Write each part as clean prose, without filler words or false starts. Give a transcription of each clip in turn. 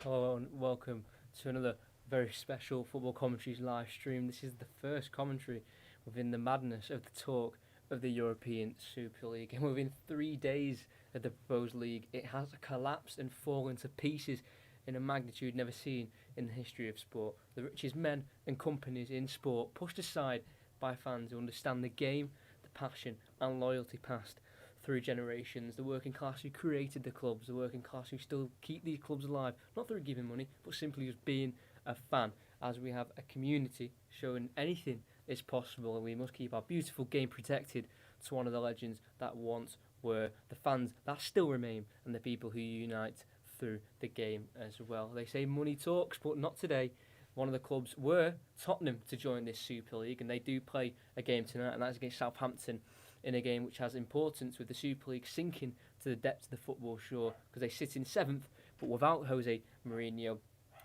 Hello and welcome to another very special football commentaries live stream. This is the first commentary within the madness of the talk of the European Super League. And within 3 days of the proposed league, it has collapsed and fallen to pieces in a magnitude never seen in the history of sport. The richest men and companies in sport, pushed aside by fans who understand the game, the passion and loyalty passed through generations, the working class who created the clubs, the working class who still keep these clubs alive, not through giving money, but simply just being a fan, as we have a community showing anything is possible, and we must keep our beautiful game protected to one of the legends that once were the fans that still remain, and the people who unite through the game as well. They say money talks, but not today. One of the clubs were Tottenham to join this Super League, and they do play a game tonight, and that's against Southampton, in a game which has importance with the Super League sinking to the depths of the football shore, because they sit in 7th, but without Jose Mourinho,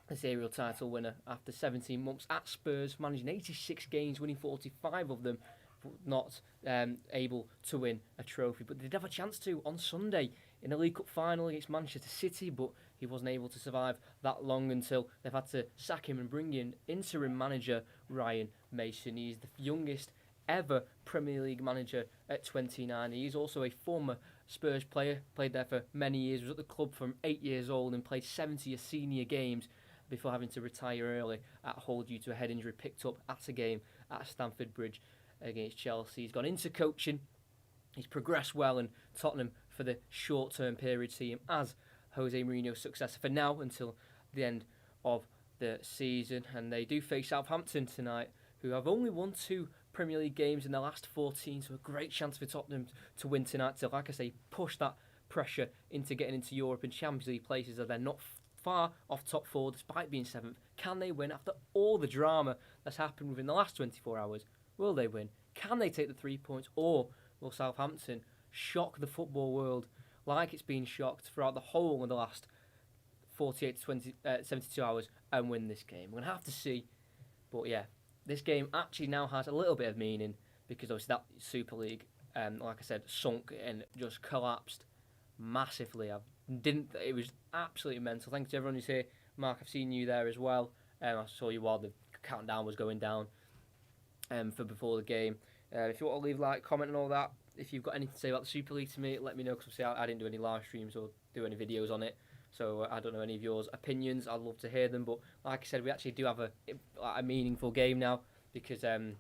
the serial title winner after 17 months at Spurs, managing 86 games, winning 45 of them, but not able to win a trophy. But they did have a chance to on Sunday in a League Cup final against Manchester City, but he wasn't able to survive that long until they've had to sack him and bring in interim manager Ryan Mason. He's the youngest ever Premier League manager at 29. He's also a former Spurs player, played there for many years, was at the club from 8 years old and played 70 senior games before having to retire early at Hull due to a head injury picked up at a game at Stamford Bridge against Chelsea. He's gone into coaching, he's progressed well, and Tottenham for the short-term period see him as Jose Mourinho's successor for now until the end of the season. And they do face Southampton tonight, who have only won 2 Premier League games in the last 14, so a great chance for Tottenham to win tonight to, like I say, push that pressure into getting into Europe and Champions League places, as they're not far off top 4 despite being 7th. Can they win after all the drama that's happened within the last 24 hours? Will they win? Can they take the 3 points, or will Southampton shock the football world like it's been shocked throughout the whole of the last 48 to 72 hours and win this game? We're going to have to see, but yeah, this game actually now has a little bit of meaning, because obviously that Super League, like I said, sunk and just collapsed massively. It was absolutely mental. Thanks to everyone who's here. Mark, I've seen you there as well. I saw you while the countdown was going down for before the game. If you want to leave a like, comment and all that, if you've got anything to say about the Super League to me, let me know, because I didn't do any live streams or do any videos on it. So I don't know any of yours opinions. I'd love to hear them. But like I said, we actually do have a meaningful game now, because, like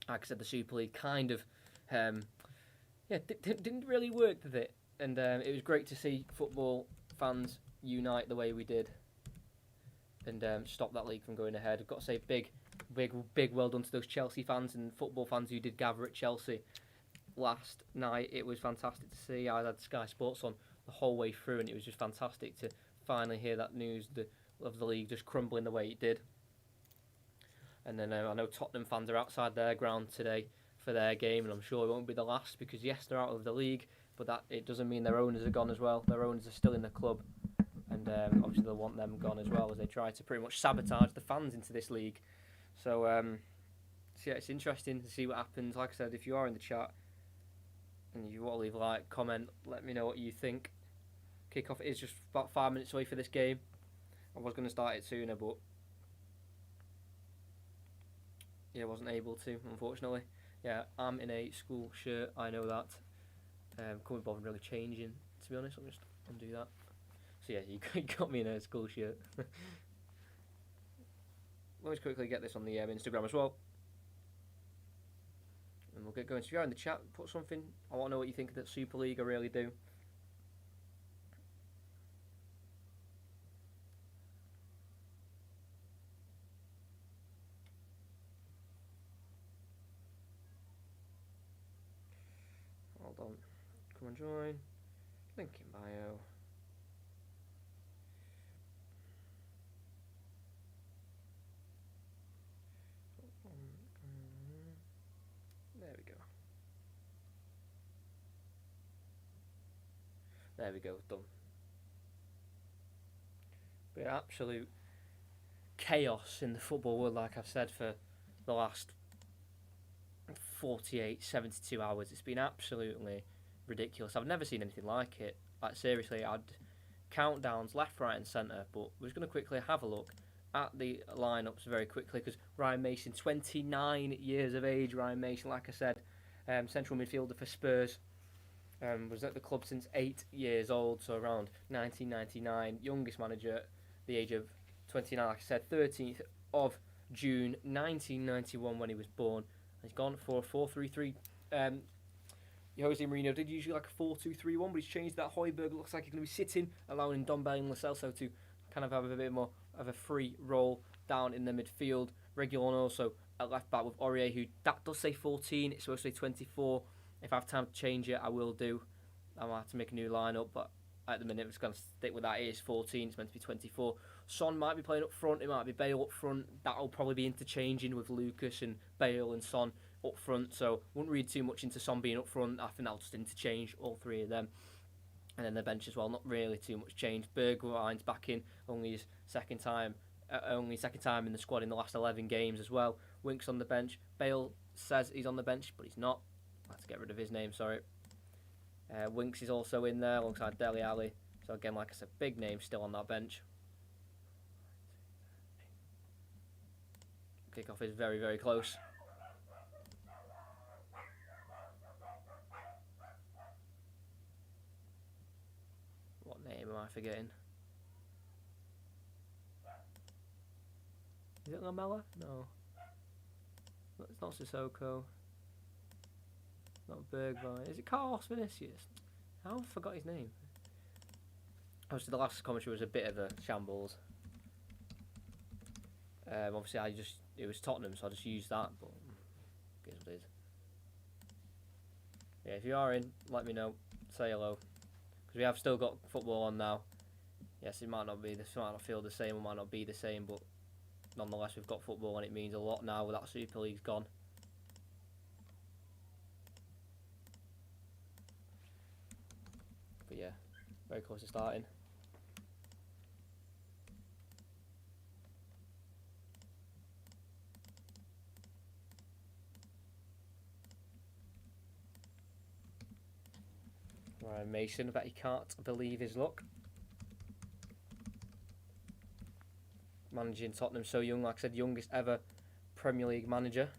I said, the Super League kind of didn't really work with it. And it was great to see football fans unite the way we did and stop that league from going ahead. I've got to say big well done to those Chelsea fans and football fans who did gather at Chelsea last night. It was fantastic to see. I had Sky Sports on the whole way through, and it was just fantastic to finally hear that news of the league just crumbling the way it did. And then I know Tottenham fans are outside their ground today for their game, and I'm sure it won't be the last, because yes, they're out of the league, but that it doesn't mean their owners are gone as well. Their owners are still in the club, and obviously they'll want them gone as well, as they try to pretty much sabotage the fans into this league. So yeah, it's interesting to see what happens. Like I said, if you are in the chat and you want to leave a like, comment, let me know what you think. Kickoff is just about 5 minutes away for this game. I was going to start it sooner, but yeah, wasn't able to, unfortunately. Yeah, I'm in a school shirt, I know that. Couldn't bother really changing, to be honest. I'll just undo that. So yeah, you got me in a school shirt. Let's quickly get this on the Instagram as well. And we'll get going. So if you're in the chat, put something. I want to know what you think of the Super League, I really do. Hold on. Come and join. Link in bio. There we go. There we go, done. But absolute chaos in the football world, like I've said, for the last 48, 72 hours. It's been absolutely ridiculous. I've never seen anything like it. Like, seriously, I'd countdowns left, right and centre, but we're just going to quickly have a look at the lineups very quickly, because Ryan Mason, 29 years of age. Ryan Mason, like I said, central midfielder for Spurs, was at the club since 8 years old, so around 1999. Youngest manager at the age of 29, like I said, 13th of June 1991 when he was born. He's gone for a 4-3-3. Jose Mourinho did usually like a 4-2-3-1, but he's changed that. Højbjerg looks like he's going to be sitting, allowing Ndombele and Lo Celso to kind of have a bit more of a free role down in the midfield. Reguilon also at left back with Aurier, who that does say 14. It's supposed to say 24. If I have time to change it, I will do. I might have to make a new lineup, but at the minute, I'm just going to stick with that. It is 14. It's meant to be 24. Son might be playing up front. It might be Bale up front. That'll probably be interchanging with Lucas and Bale and Son up front. So wouldn't read too much into Son being up front. I think that'll just interchange all three of them. And then the bench as well, not really too much change. Bergwijn's back in, only his second time in the squad in the last 11 games as well. Winks on the bench. Bale says he's on the bench, but he's not. Let's get rid of his name, sorry. Winks is also in there alongside Dele Alli. So again, like I said, big name still on that bench. Kickoff is very, very close. What name am I forgetting? Is it Lamela? No. It's not Sissoko. Not Bergwijn. Is it Carlos Vinicius? I forgot his name. Obviously, the last commentary was a bit of a shambles. Obviously, it was Tottenham, so I just used that. But guess what it is. Yeah, if you are in, let me know. Say hello, because we have still got football on now. Yes, it might not feel the same, or might not be the same, but nonetheless, we've got football, and it means a lot now that Super League's gone. But yeah, very close to starting. Ryan Mason, I bet he can't believe his luck. Managing Tottenham so young, like I said, youngest ever Premier League manager.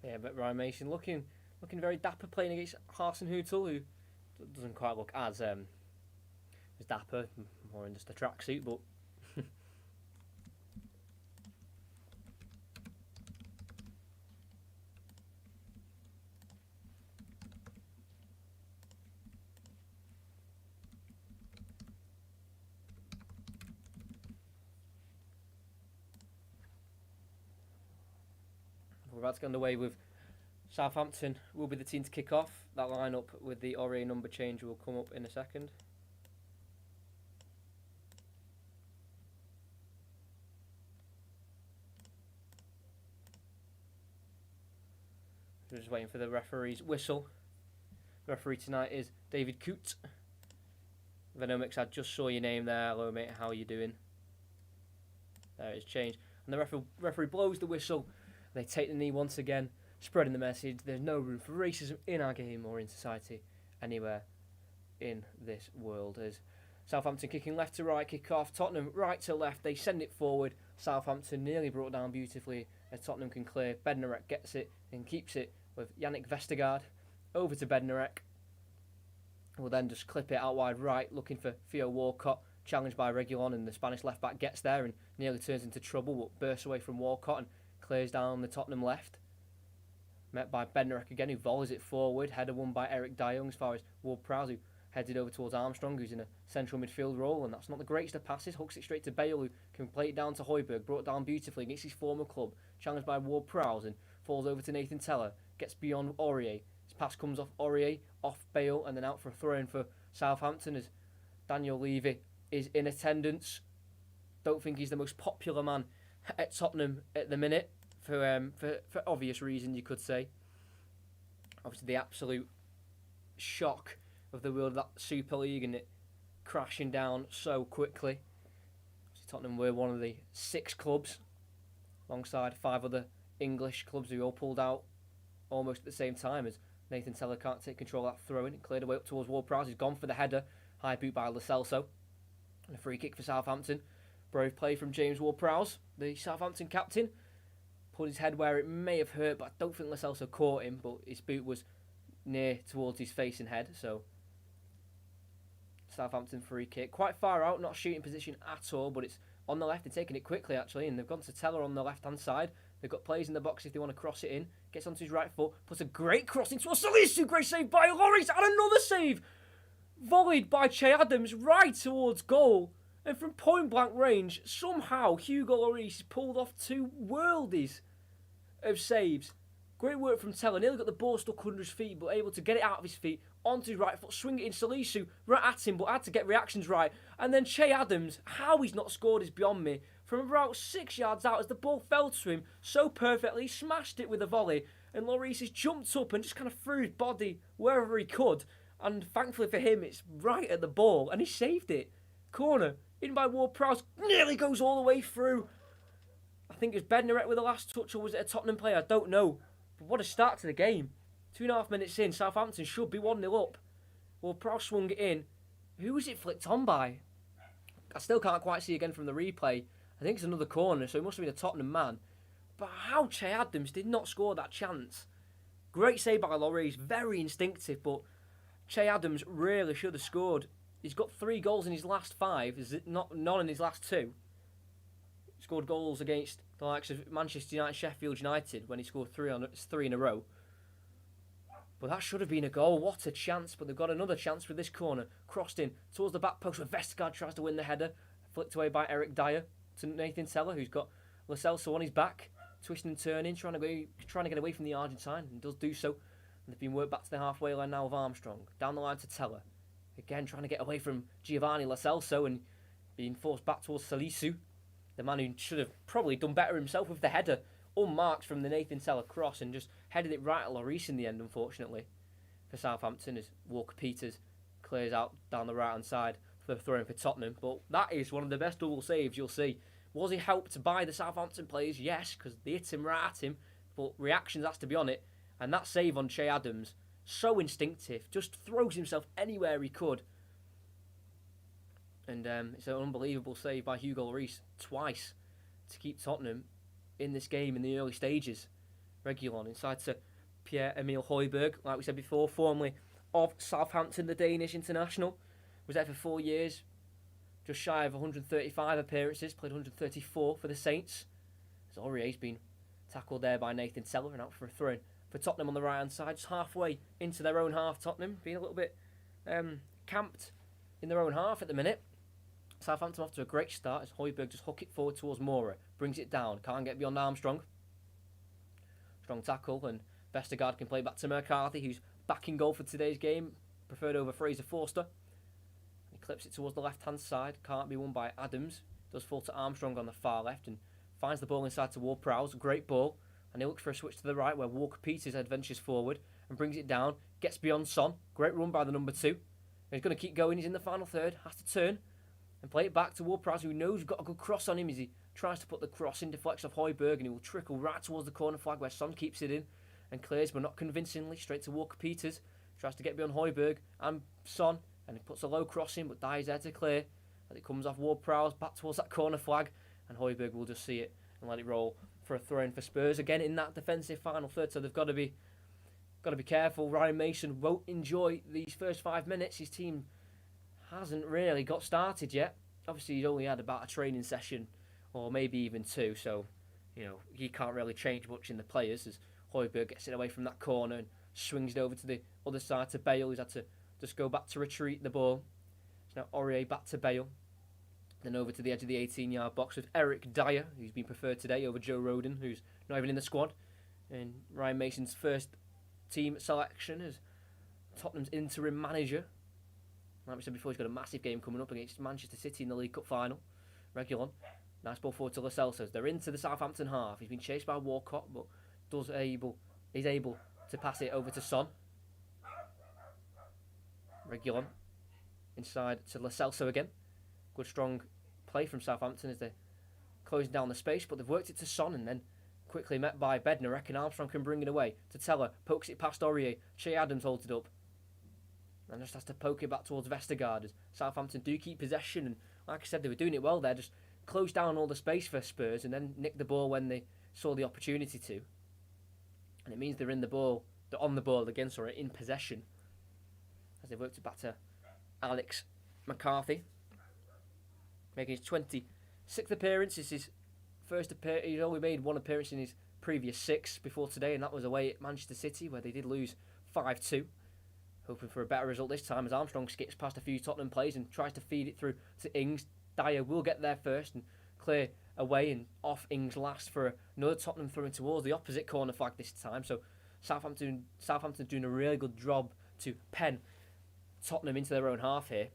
Yeah, but Ryan Mason looking very dapper, playing against Hasenhüttl, who doesn't quite look as dapper, more in just a tracksuit, but we're about to get underway with Southampton. Will be the team to kick off. That lineup with the Aurier number change will come up in a second. We're just waiting for the referee's whistle. The referee tonight is David Coote. Venomix, I just saw your name there. Hello mate, how are you doing? There it's changed. And the referee blows the whistle. They take the knee once again, spreading the message: there's no room for racism in our game or in society anywhere in this world. As Southampton kicking left to right, kick off. Tottenham right to left, they send it forward. Southampton nearly brought down beautifully as Tottenham can clear. Bednarek gets it and keeps it with Yannick Vestergaard. Over to Bednarek. Will then just clip it out wide right, looking for Theo Walcott. Challenged by Reguilon, and the Spanish left back gets there and nearly turns into trouble, but bursts away from Walcott and clears down the Tottenham left. Met by Bednarek again, who volleys it forward. Header won by Eric De Jong as far as Ward-Prowse, who headed over towards Armstrong, who's in a central midfield role, and that's not the greatest of passes. Hooks it straight to Bale, who can play it down to Højbjerg. Brought down beautifully against his former club. Challenged by Ward-Prowse and falls over to Nathan Tella. Gets beyond Aurier. His pass comes off Aurier, off Bale, and then out for a throw-in for Southampton as Daniel Levy is in attendance. Don't think he's the most popular man at Tottenham at the minute for obvious reasons, you could say. Obviously, the absolute shock of the world of that Super League and it crashing down so quickly. Tottenham were one of the 6 clubs, alongside 5 other English clubs who all pulled out almost at the same time, as Nathan Tella can't take control of that throw-in. It cleared away up towards Ward-Prowse. He's gone for the header. High boot by Lo Celso. And a free kick for Southampton. Brave play from James Ward-Prowse, the Southampton captain. Put his head where it may have hurt, but I don't think Lo Celso caught him, but his boot was near towards his face and head, so Southampton free kick. Quite far out, not shooting position at all, but it's on the left. They're taking it quickly, actually, and they've gone to Teller on the left-hand side. They've got players in the box if they want to cross it in. Gets onto his right foot, puts a great cross into a Salisu. Great save by Lloris, and another save! Volleyed by Che Adams right towards goal. And from point-blank range, somehow Hugo Lloris pulled off 2 worldies of saves. Great work from Teller. Nearly got the ball stuck under his feet, but able to get it out of his feet, onto his right foot, swing it in Salisu, right at him, but had to get reactions right. And then Che Adams, how he's not scored is beyond me. From about 6 yards out, as the ball fell to him so perfectly, he smashed it with a volley, and Lloris has jumped up and just kind of threw his body wherever he could. And thankfully for him, it's right at the ball, and he saved it. Corner, in by Ward-Prowse, nearly goes all the way through. I think it was Bednarek with the last touch, or was it a Tottenham player? I don't know. But what a start to the game. 2.5 minutes in, Southampton should be 1-0 up. Ward-Prowse swung it in. Who was it flicked on by? I still can't quite see again from the replay. I think it's another corner, so it must have been a Tottenham man. But how Che Adams did not score that chance. Great save by Lloris, very instinctive, but Che Adams really should have scored. He's got 3 goals in his last 5, none in his last 2. He scored goals against the likes of Manchester United, Sheffield United, when he scored 3 in a row. But that should have been a goal. What a chance. But they've got another chance with this corner. Crossed in towards the back post where Vestergaard tries to win the header. Flicked away by Eric Dyer to Nathan Tella, who's got Lo Celso on his back. Twisting and turning, trying to get away from the Argentine. And does do so. And they've been worked back to the halfway line now of Armstrong. Down the line to Tella. Again, trying to get away from Giovanni Lo Celso and being forced back towards Salisu. The man who should have probably done better himself with the header. Unmarked from the Nathan Tella cross and just headed it right at Lloris in the end, unfortunately, for Southampton, as Walker-Peters clears out down the right-hand side for the throw-in for Tottenham. But that is one of the best double saves you'll see. Was he helped by the Southampton players? Yes, because they hit him right at him, but reactions has to be on it. And that save on Che Adams, so instinctive, just throws himself anywhere he could. And it's an unbelievable save by Hugo Lloris twice to keep Tottenham in this game in the early stages. Reguilon inside to Pierre-Emile Højbjerg, like we said before, formerly of Southampton, the Danish international. Was there for 4 years, just shy of 135 appearances, played 134 for the Saints. As Aurier's been tackled there by Nathan Tella and out for a throw-in for Tottenham on the right-hand side, just halfway into their own half. Tottenham being a little bit camped in their own half at the minute. Southampton off to a great start as Højbjerg just hook it forward towards Mora, brings it down, can't get beyond Armstrong. Strong tackle, and Vestergaard can play back to McCarthy, who's back in goal for today's game, preferred over Fraser Forster. He clips it towards the left-hand side, can't be won by Adams, does fall to Armstrong on the far left, and finds the ball inside to Ward-Prowse, great ball, and he looks for a switch to the right where Walker-Peters adventures forward and brings it down, gets beyond Son, great run by the number 2. And he's going to keep going, he's in the final third, has to turn and play it back to Ward-Prowse, who knows he's got a good cross on him as he tries to put the cross in, deflects off Højbjerg, and he will trickle right towards the corner flag where Son keeps it in and clears, but not convincingly, straight to Walker-Peters. Tries to get beyond Højbjerg and Son, and he puts a low cross in, but Dyer's there to clear. As it comes off Ward-Prowse, back towards that corner flag, and Højbjerg will just see it and let it roll for a throw-in for Spurs. Again, in that defensive final third, so they've got to be careful. Ryan Mason won't enjoy these first 5 minutes. His team hasn't really got started yet. Obviously, he's only had about a training session, or maybe even 2, so he can't really change much in the players as Højbjerg gets it away from that corner and swings it over to the other side to Bale, who's had to just go back to retreat the ball. So now Aurier back to Bale, then over to the edge of the 18-yard box with Eric Dyer, who's been preferred today over Joe Rodon, who's not even in the squad, and Ryan Mason's first team selection as Tottenham's interim manager. Like we said before, he's got a massive game coming up against Manchester City in the League Cup final. Reguilon Nice ball forward to Lo Celso. They're into the Southampton half. He's been chased by Walcott, but he's able to pass it over to Son. Reguilon inside to Lo Celso again. Good strong play from Southampton as they're closing down the space, but they've worked it to Son and then quickly met by Bednarek, and Armstrong can bring it away. To Teller, pokes it past Aurier. Che Adams holds it up and just has to poke it back towards Vestergaard as Southampton do keep possession, and like I said, they were doing it well there, just closed down all the space for Spurs and then nicked the ball when they saw the opportunity to. And it means they're on the ball again, in possession, as they worked it back to Alex McCarthy, making his 26th appearance. This is his first appearance. He's only made one appearance in his previous 6 before today, and that was away at Manchester City, where they did lose 5-2. Hoping for a better result this time, as Armstrong skips past a few Tottenham players and tries to feed it through to Ings. Dyer will get there first and clear away and off Ings last for another Tottenham throwing towards the opposite corner flag this time. So Southampton doing a really good job to pen Tottenham into their own half here.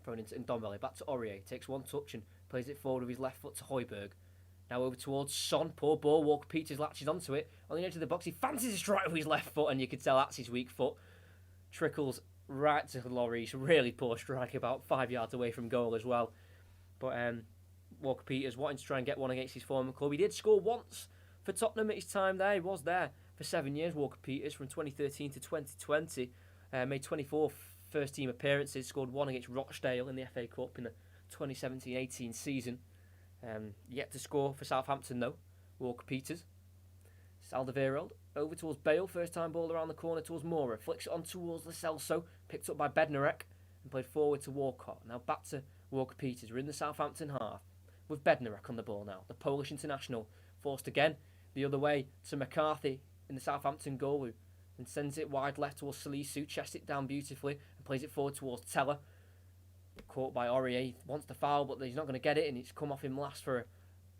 Thrown into Ndombele, back to Aurier, takes one touch and plays it forward with his left foot to Højbjerg. Now over towards Son, poor ball, Walker-Peters latches onto it. On the edge of the box, he fancies a strike with his left foot, and you can tell that's his weak foot. Trickles right to Lloris, really poor strike, about 5 yards away from goal as well. But Walker-Peters wanting to try and get one against his former club. He did score once for Tottenham at his time there. He was there for 7 years, Walker-Peters, from 2013 to 2020. Made 24 first-team appearances, scored one against Rochdale in the FA Cup in the 2017-18 season. Yet to score for Southampton though, Walker-Peters. Alderweireld over towards Bale, first time ball around the corner towards Moura, flicks it on towards Lo Celso, picked up by Bednarek and played forward to Walcott. Now back to Walker-Peters. We're in the Southampton half with Bednarek on the ball now. The Polish international forced again the other way to McCarthy in the Southampton goal, and sends it wide left towards Salisu, chests it down beautifully and plays it forward towards Teller. Caught by Aurier, he wants the foul but he's not going to get it, and it's come off him last for a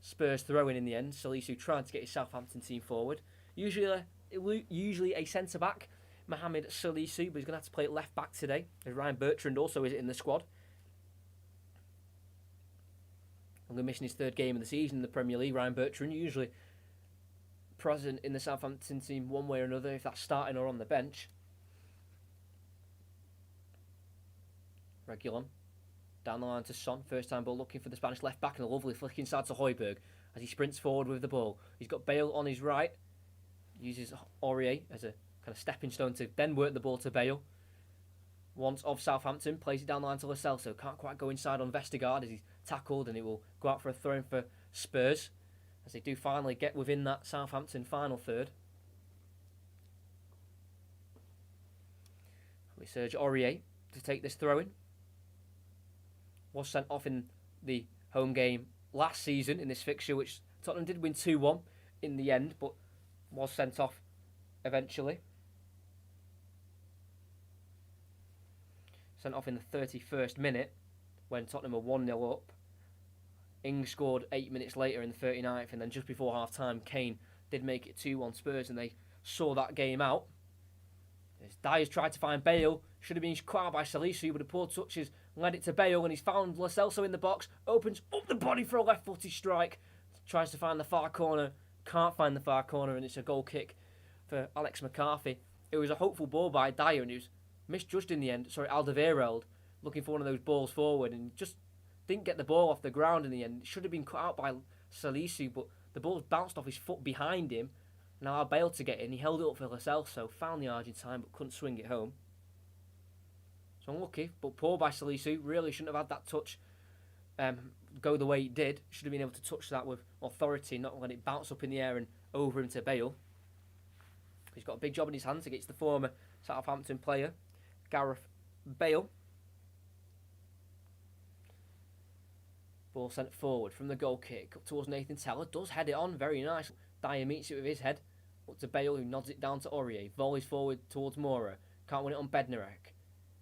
Spurs throw-in the end. Salisu trying to get his Southampton team forward. Usually a centre-back, Mohamed Salisu, but he's going to have to play it left-back today, as Ryan Bertrand also is in the squad. Only missing his 3rd game of the season in the Premier League. Ryan Bertrand usually present in the Southampton team one way or another, if that's starting or on the bench. Reguilon down the line to Son, first time ball looking for the Spanish left back, and a lovely flick inside to Højbjerg as he sprints forward with the ball. He's got Bale on his right, uses Aurier as a kind of stepping stone to then work the ball to Bale. Once of Southampton, plays it down the line to Lo Celso, can't quite go inside on Vestergaard as he's tackled, and it will go out for a throw-in for Spurs as they do finally get within that Southampton final third. We surge Aurier to take this throw-in. Was sent off in the home game last season in this fixture, which Tottenham did win 2-1 in the end, but was sent off eventually. Sent off in the 31st minute when Tottenham were 1-0 up. Ings scored 8 minutes later in the 39th, and then just before half-time, Kane did make it 2-1 Spurs, and they saw that game out. As Dyer's tried to find Bale, should have been cut out by Salisu, but the poor touches led it to Bale, and he's found Lo Celso in the box, opens up the body for a left-footed strike, tries to find the far corner, can't find the far corner, and it's a goal kick for Alex McCarthy. It was a hopeful ball by Dyer, and he was misjudged in the end. Alderweireld looking for one of those balls forward, and just didn't get the ball off the ground in the end. It should have been cut out by Salisu, but the ball's bounced off his foot behind him, and allowed Bale to get in. He held it up for Lo Celso, found the Argentine, but couldn't swing it home. So unlucky, but poor by Salisu. Really shouldn't have had that touch go the way it did. Should have been able to touch that with authority, not let it bounce up in the air and over him to Bale. He's got a big job in his hands against the former Southampton player, Gareth Bale. Ball sent forward from the goal kick up towards Nathan Teller. Does head it on, very nice. Dyer meets it with his head. Up to Bale, who nods it down to Aurier. Volleys forward towards Moura. Can't win it on Bednarek.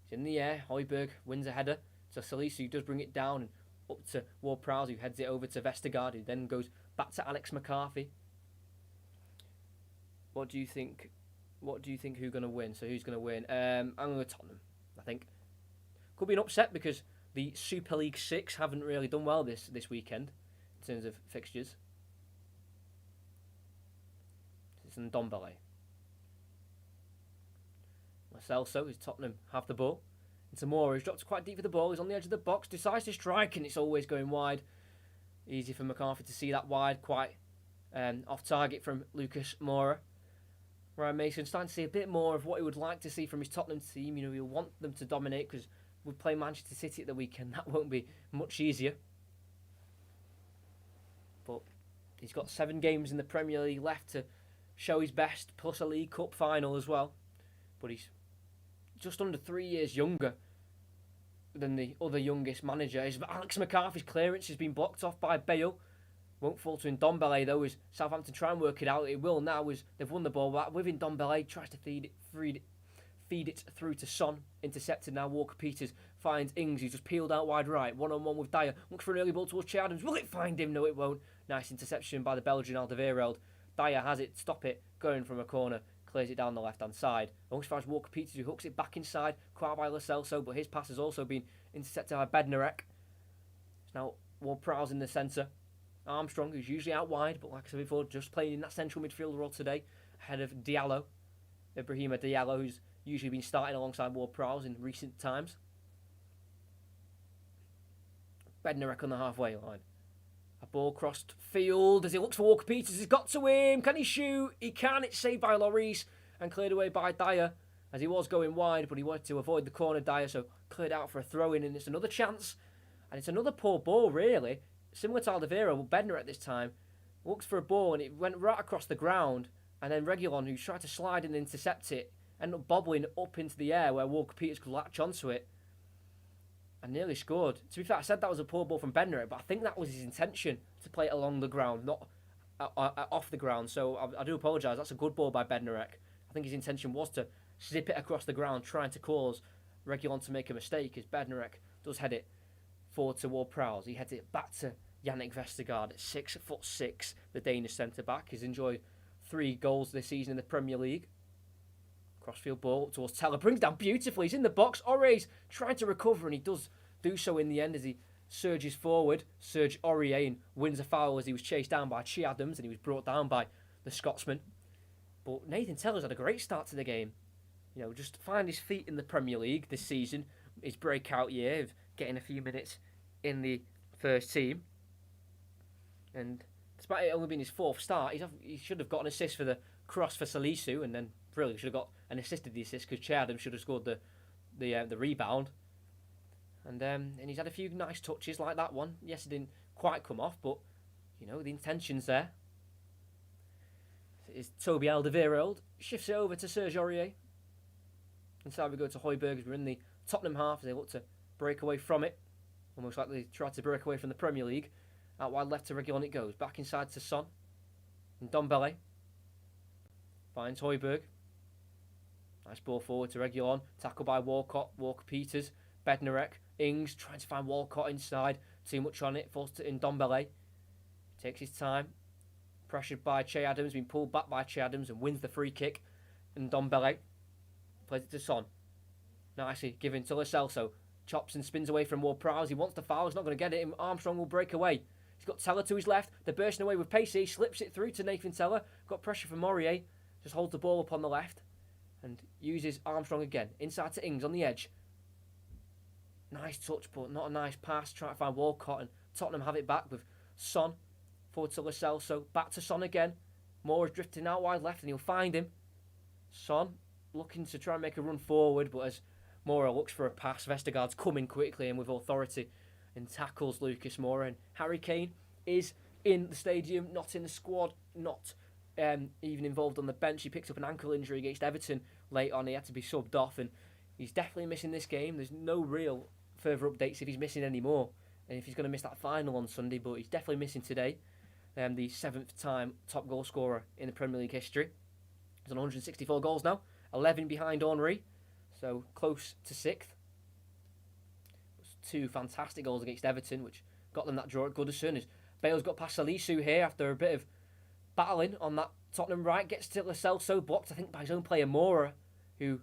It's in the air. Højbjerg wins a header. So Salisu does bring it down and up to Ward-Prowse, who heads it over to Vestergaard, who then goes back to Alex McCarthy. What do you think? Who's going to win? So who's going to win? I'm going to Tottenham, I think. Could be an upset because The Super League 6 haven't really done well this weekend in terms of fixtures. It's Ndombele. Lo Celso, is Tottenham have the ball. Into Moura, who's dropped quite deep for the ball. He's on the edge of the box, decides to strike, and it's always going wide. Easy for McCarthy to see that wide, quite off target from Lucas Moura. Ryan Mason starting to see a bit more of what he would like to see from his Tottenham team. You know, he'll want them to dominate because we play Manchester City at the weekend. That won't be much easier. But he's got 7 games in the Premier League left to show his best, plus a League Cup final as well. But he's just under 3 years younger than the other youngest manager. Alex McCarthy's clearance has been blocked off by Bale. Won't fall to Ndombele though, as Southampton try and work it out. It will now, as they've won the ball back. With Ndombele, tries to feed it through to Son. Intercepted now. Walker-Peters finds Ings, who's just peeled out wide right. One-on-one with Dyer. Looks for an early ball towards Che Adams. Will it find him? No, it won't. Nice interception by the Belgian Alderweireld. Dyer has it. Stop it. Going from a corner. Clears it down the left-hand side. Almost far as Walker-Peters, who hooks it back inside. Caught by Lo Celso, but his pass has also been intercepted by Bednarek. It's now Ward-Prowse in the centre. Armstrong, who's usually out wide, but like I said before, just playing in that central midfield role today, ahead of Diallo. Ibrahima Diallo, who's usually been starting alongside Ward-Prowse in recent times. Bednarek on the halfway line. A ball crossed field as he looks for Walker-Peters. He's got to him. Can he shoot? He can. It's saved by Lloris and cleared away by Dyer as he was going wide, but he wanted to avoid the corner, Dyer, so cleared out for a throw-in, and it's another chance. And it's another poor ball, really. Similar to Alderweireld, but Bednar at this time looks for a ball and it went right across the ground. And then Reguilon, who tried to slide and intercept it, ended up bobbling up into the air where Walker-Peters could latch onto it and nearly scored. To be fair, I said that was a poor ball from Bednar, but I think that was his intention, to play it along the ground, not off the ground. So I do apologise. That's a good ball by Bednarek. I think his intention was to zip it across the ground, trying to cause Reguilon to make a mistake, as Bednarek does head it forward to Ward-Prowse. He heads it back to Yannick Vestergaard at 6'6". The Danish centre-back has enjoyed 3 goals this season in the Premier League. Crossfield ball towards Teller. Brings down beautifully. He's in the box. Aurier's trying to recover, and he does do so in the end as he surges forward. Serge Aurier, and wins a foul as he was chased down by Che Adams, and he was brought down by the Scotsman. But Nathan Teller's had a great start to the game. You know, just find his feet in the Premier League this season. His breakout year of getting a few minutes in the first team. And despite it only being his 4th start, he should have got an assist for the cross for Salisu, and then really should have got an assist to the assist because Che Adams should have scored the rebound. And he's had a few nice touches like that one. Yes, it didn't quite come off, but you know, the intention's there. It's Toby Alderweireld. Shifts it over to Serge Aurier. Inside we go to Højbjerg as we're in the Tottenham half as they look to break away from it. Almost like they tried to break away from the Premier League. Out wide left to Reguilon it goes. Back inside to Son. And Ndombele finds Højbjerg. Nice ball forward to Reguilon. Tackled by Walcott. Walker-Peters. Bednarek. Ings trying to find Walcott inside. Too much on it. Falls to Ndombele. Takes his time. Pressured by Che Adams. Been pulled back by Che Adams and wins the free kick. And Ndombele plays it to Son. Nicely given to Lo Celso. Chops and spins away from Ward-Prowse. He wants the foul. He's not going to get it. Armstrong will break away. He's got Teller to his left. They're bursting away with pace. He slips it through to Nathan Teller. Got pressure from Aurier. Just holds the ball up on the left. And uses Armstrong again. Inside to Ings on the edge. Nice touch, but not a nice pass. Trying to find Walcott, and Tottenham have it back with Son. Forward to Lo Celso. Back to Son again. Moore's drifting out wide left, and he'll find him. Son looking to try and make a run forward, but as Moura looks for a pass, Vestergaard's coming quickly and with authority and tackles Lucas Moura. And Harry Kane is in the stadium, not in the squad, not even involved on the bench. He picked up an ankle injury against Everton late on. He had to be subbed off, and he's definitely missing this game. There's no real further updates if he's missing any more and if he's going to miss that final on Sunday, but he's definitely missing today. The 7th time top goal scorer in the Premier League history. He's on 164 goals now, 11 behind Henry, so close to 6th. 2 fantastic goals against Everton, which got them that draw at Goodison. As Bale's got past Salisu here after a bit of battling on that Tottenham right, gets to Lo Celso, blocked I think by his own player Moura, who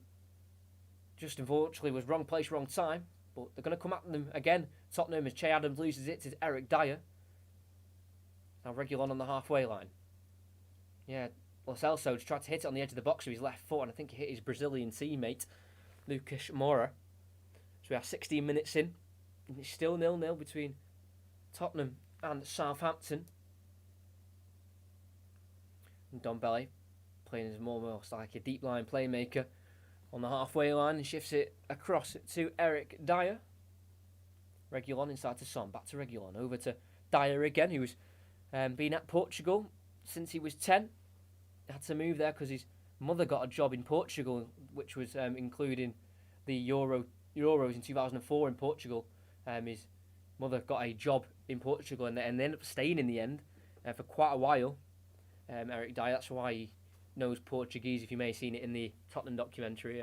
just unfortunately was wrong place, wrong time. But they're going to come at them again. Tottenham, as Che Adams loses it to Eric Dyer. Now Reguilon on the halfway line. Yeah, Lo Celso just tried to hit it on the edge of the box with his left foot, and I think he hit his Brazilian teammate, Lucas Moura. So we are 16 minutes in, and it's still 0-0 between Tottenham and Southampton. And Dombele playing as more like a deep line playmaker on the halfway line and shifts it across to Eric Dyer. Reguilon inside to Son, back to Reguilon, over to Dyer again, who's been at Portugal since he was 10. Had to move there because his mother got a job in Portugal, which was including the Euros in 2004 in Portugal. His mother got a job in Portugal and they ended up staying in the end for quite a while. Eric Dyer, that's why he knows Portuguese, if you may have seen it in the Tottenham documentary.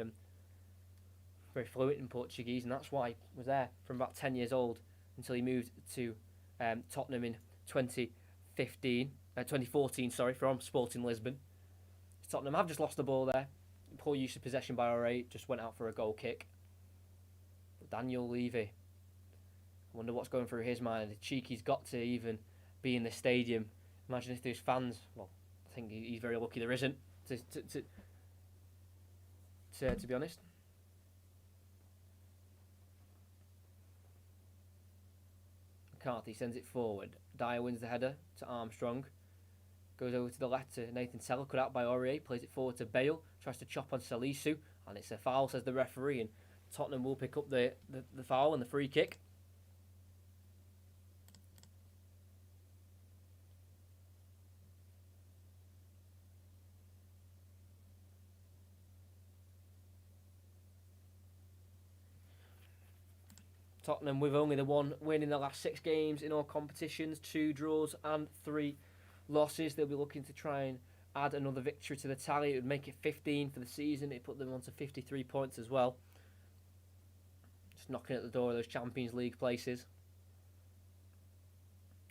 Very fluent in Portuguese, and that's why he was there from about 10 years old until he moved to Tottenham in 2014, from Sporting Lisbon. Tottenham have just lost the ball there. Poor use of possession by Ore, just went out for a goal kick. But Daniel Levy, I wonder what's going through his mind. The cheek he's got to even be in the stadium. Imagine if there's fans. Well, I think he's very lucky there isn't, to be honest. McCarthy sends it forward. Dyer wins the header to Armstrong. Goes over to the left to Nathan Tella, cut out by Aurier, plays it forward to Bale, tries to chop on Salisu, and it's a foul, says the referee, and Tottenham will pick up the foul and the free kick. Tottenham with only the one win in the last 6 games in all competitions, 2 draws and 3 losses. They'll be looking to try and add another victory to the tally. It would make it 15 for the season. It put them on to 53 points as well. Just knocking at the door of those Champions League places.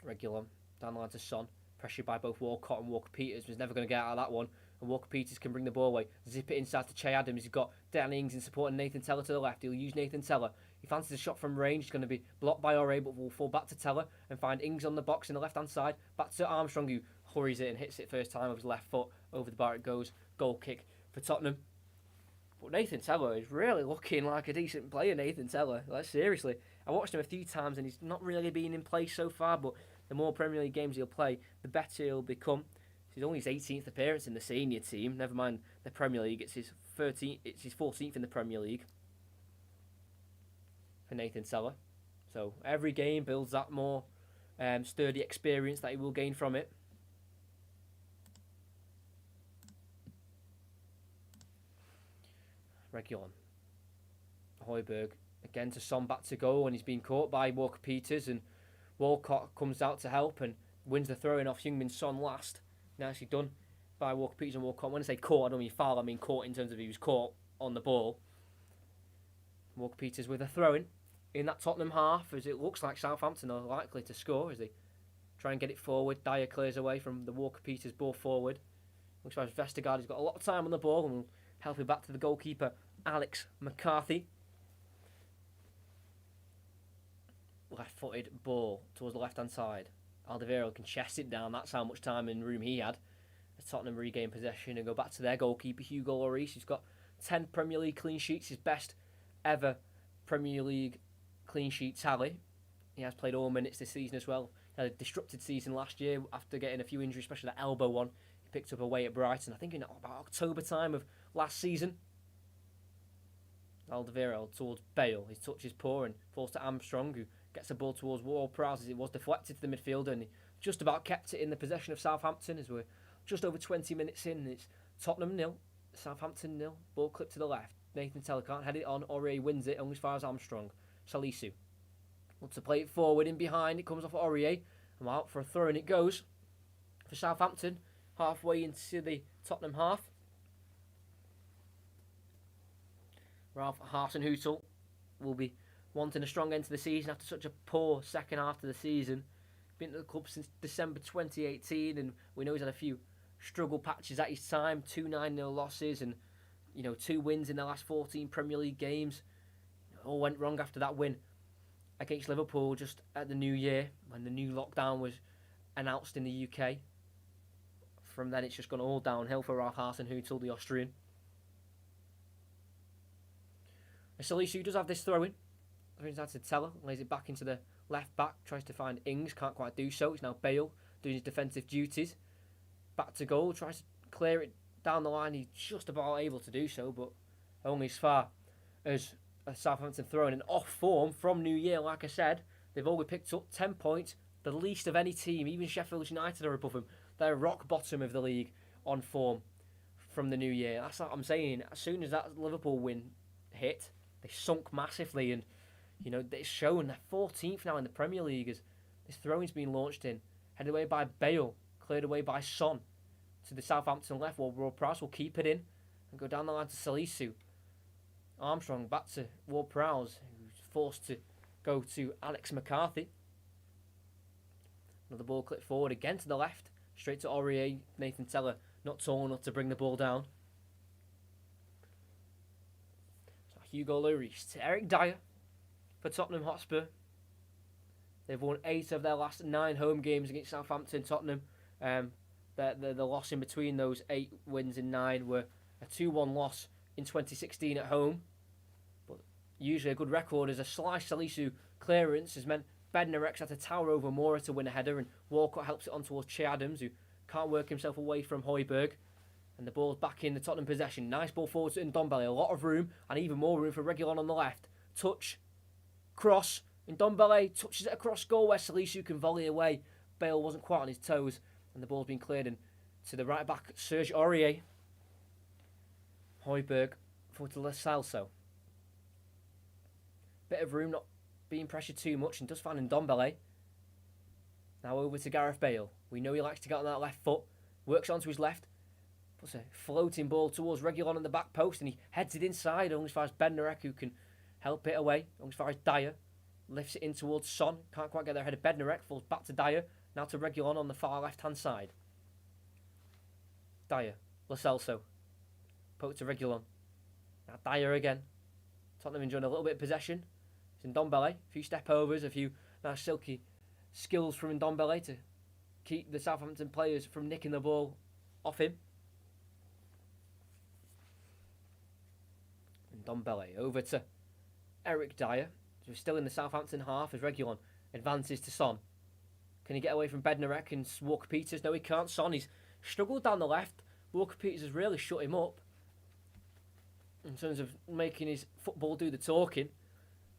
Reguilon, down the line to Son. Pressured by both Walcott and Walker-Peters. Was never going to get out of that one. And Walker-Peters can bring the ball away. Zip it inside to Che Adams. He's got Danny Ings in support and Nathan Tella to the left. He'll use Nathan Tella. He fancies a shot from range. It's going to be blocked by Ore, but will fall back to Tella and find Ings on the box in the left-hand side. Back to Armstrong, who hurries it and hits it first time with his left foot. Over the bar it goes. Goal kick for Tottenham. But Nathan Tella is really looking like a decent player, Nathan Tella. Like, seriously. I watched him a few times and he's not really been in place so far, but the more Premier League games he'll play, the better he'll become. It's only his 18th appearance in the senior team. Never mind the Premier League. It's his 14th in the Premier League for Nathan Tella. So every game builds that more sturdy experience that he will gain from it. Reguilon. Højbjerg again to Son, back to goal, and he's been caught by Walker-Peters, and Walcott comes out to help and wins the throw-in off Heung-min Son last. Nicely done by Walker-Peters and Walcott. When I say caught, I don't mean foul, I mean caught in terms of he was caught on the ball. Walker-Peters with a throw-in in that Tottenham half, as it looks like Southampton are likely to score as they try and get it forward. Dyer clears away from the Walker-Peters ball forward. Looks like Vestergaard has got a lot of time on the ball and will help it back to the goalkeeper, Alex McCarthy. Left-footed ball towards the left-hand side. Alderweireld can chest it down. That's how much time and room he had. As Tottenham regain possession and go back to their goalkeeper, Hugo Lloris, who's got 10 Premier League clean sheets, his best ever Premier League clean sheet tally. He has played all minutes this season as well. He had a disrupted season last year after getting a few injuries, especially that elbow one. He picked up away at Brighton, I think in about October time of last season. Alderweireld towards Bale. His touch is poor and falls to Armstrong, who gets the ball towards Ward-Prowse as it was deflected to the midfielder, and he just about kept it in the possession of Southampton as we're just over 20 minutes in. It's Tottenham 0, Southampton 0. Ball clipped to the left. Nathan Tella can't head it on. Aurier wins it, only as far as Armstrong. Salisu wants to play it forward in behind. It comes off Aurier, and out for a throw, and it goes for Southampton halfway into the Tottenham half. Ralph Hasenhüttl will be wanting a strong end to the season after such a poor second half to the season. Been at the club since December 2018, and we know he's had a few struggle patches at his time. 2 9-0 losses and 2 wins in the last 14 Premier League games. all went wrong after that win against Liverpool just at the new year when the new lockdown was announced in the UK. From then, it's just gone all downhill for Ralph Hasenhüttl, the Austrian. Salisu does have this throw-in. Throws out to Teller, lays it back into the left back, tries to find Ings, can't quite do so. It's now Bale doing his defensive duties. Back to goal, tries to clear it down the line. He's just about able to do so, but only as far as a Southampton throw-in. And off form from New Year, like I said, they've only picked up 10 points, the least of any team. Even Sheffield United are above them. They're rock bottom of the league on form from the New Year. That's what I'm saying. As soon as that Liverpool win hit, they sunk massively, and it's shown. They're 14th now in the Premier League as this throw-in's been launched in, headed away by Bale, cleared away by Son to the Southampton left. Ward-Prowse will keep it in and go down the line to Salisu. Armstrong back to Ward-Prowse, who's forced to go to Alex McCarthy. Another ball clipped forward again to the left, straight to Aurier. Nathan Teller not tall enough to bring the ball down. So Hugo Lloris to Eric Dyer for Tottenham Hotspur. They've won 8 of their last 9 home games against Southampton. Tottenham, the loss in between those 8 wins in 9 were a 2-1 loss in 2016 at home. But usually a good record as a slice Salisu clearance has meant Bednarek's had to tower over Mora to win a header, and Walcott helps it on towards Che Adams, who can't work himself away from Højbjerg. And the ball's back in the Tottenham possession. Nice ball forward to Ndombele. A lot of room, and even more room for Reguilon on the left. Touch, cross, Ndombele touches it across goal where Salisu can volley away. Bale wasn't quite on his toes, and the ball's been cleared in to the right back, Serge Aurier. Højbjerg forward to Lo Celso. Bit of room, not being pressured too much, and does find Ndombele. Now over to Gareth Bale. We know he likes to get on that left foot. Works onto his left. Puts a floating ball towards Reguilon in the back post, and he heads it inside, only as far as Bednarek, who can help it away. Only as far as Dyer. Lifts it in towards Son. Can't quite get there ahead of Bednarek. Falls back to Dyer. Now to Reguilon on the far left-hand side. Dyer. Lo Celso. Poke to Reguilon. Now Dyer again. Tottenham enjoying a little bit of possession. It's Ndombele. A few step overs. A few nice silky skills from Ndombele to keep the Southampton players from nicking the ball off him. Ndombele over to Eric Dyer, who's still in the Southampton half as Reguilon advances to Son. Can he get away from Bednarek and Walker-Peters? No, he can't. Son, he's struggled down the left. Walker-Peters has really shut him up in terms of making his football do the talking.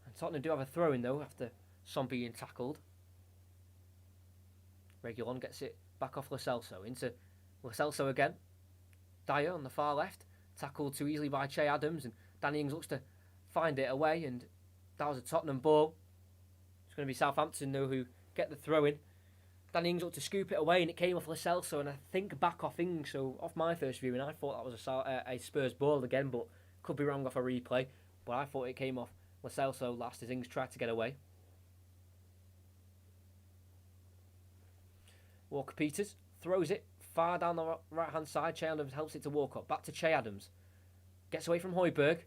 And Tottenham do have a throw-in, though, after Son being tackled. Reguilon gets it back off Lo Celso. Into Lo Celso again. Dyer on the far left. Tackled too easily by Che Adams, and Danny Ings looks to find it away, and that was a Tottenham ball. It's going to be Southampton, though, who get the throw-in. Danny Ings looked to scoop it away, and it came off Lo Celso, and I think back off Ings, so off my first viewing, I thought that was a Spurs ball again, but could be wrong off a replay. But I thought it came off Lo Celso last as Ings tried to get away. Walker-Peters throws it far down the right-hand side. Che Adams helps it to Walcott. Back to Che Adams. Gets away from Højbjerg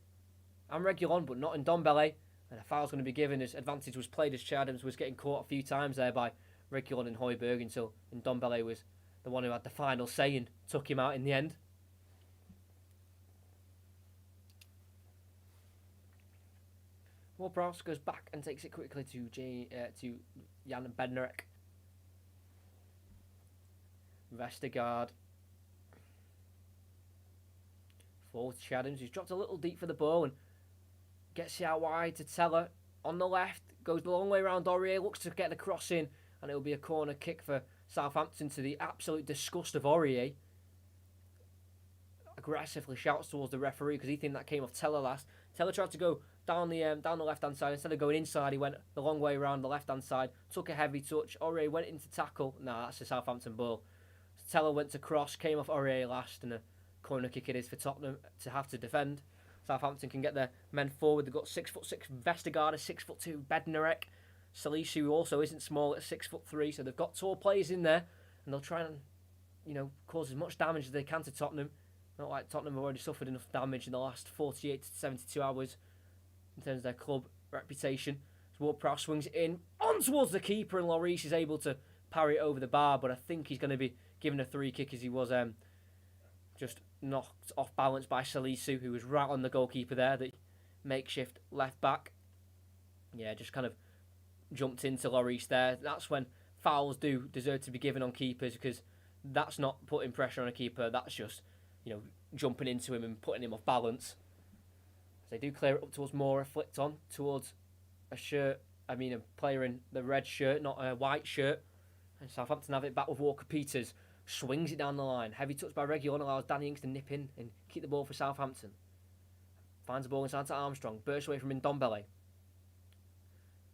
and Reguilon, but not Ndombele. And a foul's going to be given as advantage was played as Che Adams was getting caught a few times there by Reguilon and Højbjerg until Ndombele was the one who had the final say and took him out in the end. Ward-Prowse goes back and takes it quickly to Jan Bednarek. Vestergaard. Forward to Che Adams, who's dropped a little deep for the ball and gets it out wide to Teller on the left. Goes the long way around Aurier, looks to get the cross in, and it'll be a corner kick for Southampton to the absolute disgust of Aurier. Aggressively shouts towards the referee because he thinks that came off Teller last. Teller tried to go down the left-hand side. Instead of going inside, he went the long way around the left-hand side. Took a heavy touch. Aurier went into tackle. Nah, that's a Southampton ball. So Teller went to cross, came off Aurier last, and a corner kick it is for Tottenham to have to defend. Southampton can get their men forward. They've got 6'6" Vestergaard, a 6'2" Bednarek. Salisu, who also isn't small, at 6'3", so they've got tall players in there, and they'll try and cause as much damage as they can to Tottenham. Not like Tottenham have already suffered enough damage in the last 48 to 72 hours in terms of their club reputation. As Ward-Prowse swings it in on towards the keeper, and Lloris is able to parry it over the bar, but I think he's going to be given a free kick as he was just knocked off balance by Salisu, who was right on the goalkeeper there, the makeshift left back. Yeah, just kind of jumped into Lloris there. That's when fouls do deserve to be given on keepers, because that's not putting pressure on a keeper, that's just, jumping into him and putting him off balance. As they do clear it up towards Moura, flicked on towards a player in the red shirt, not a white shirt. And Southampton have it back with Walker Peters. Swings it down the line. Heavy touch by Reguilon allows Danny Ings to nip in and keep the ball for Southampton. Finds the ball inside to Armstrong. Bursts away from Ndombele.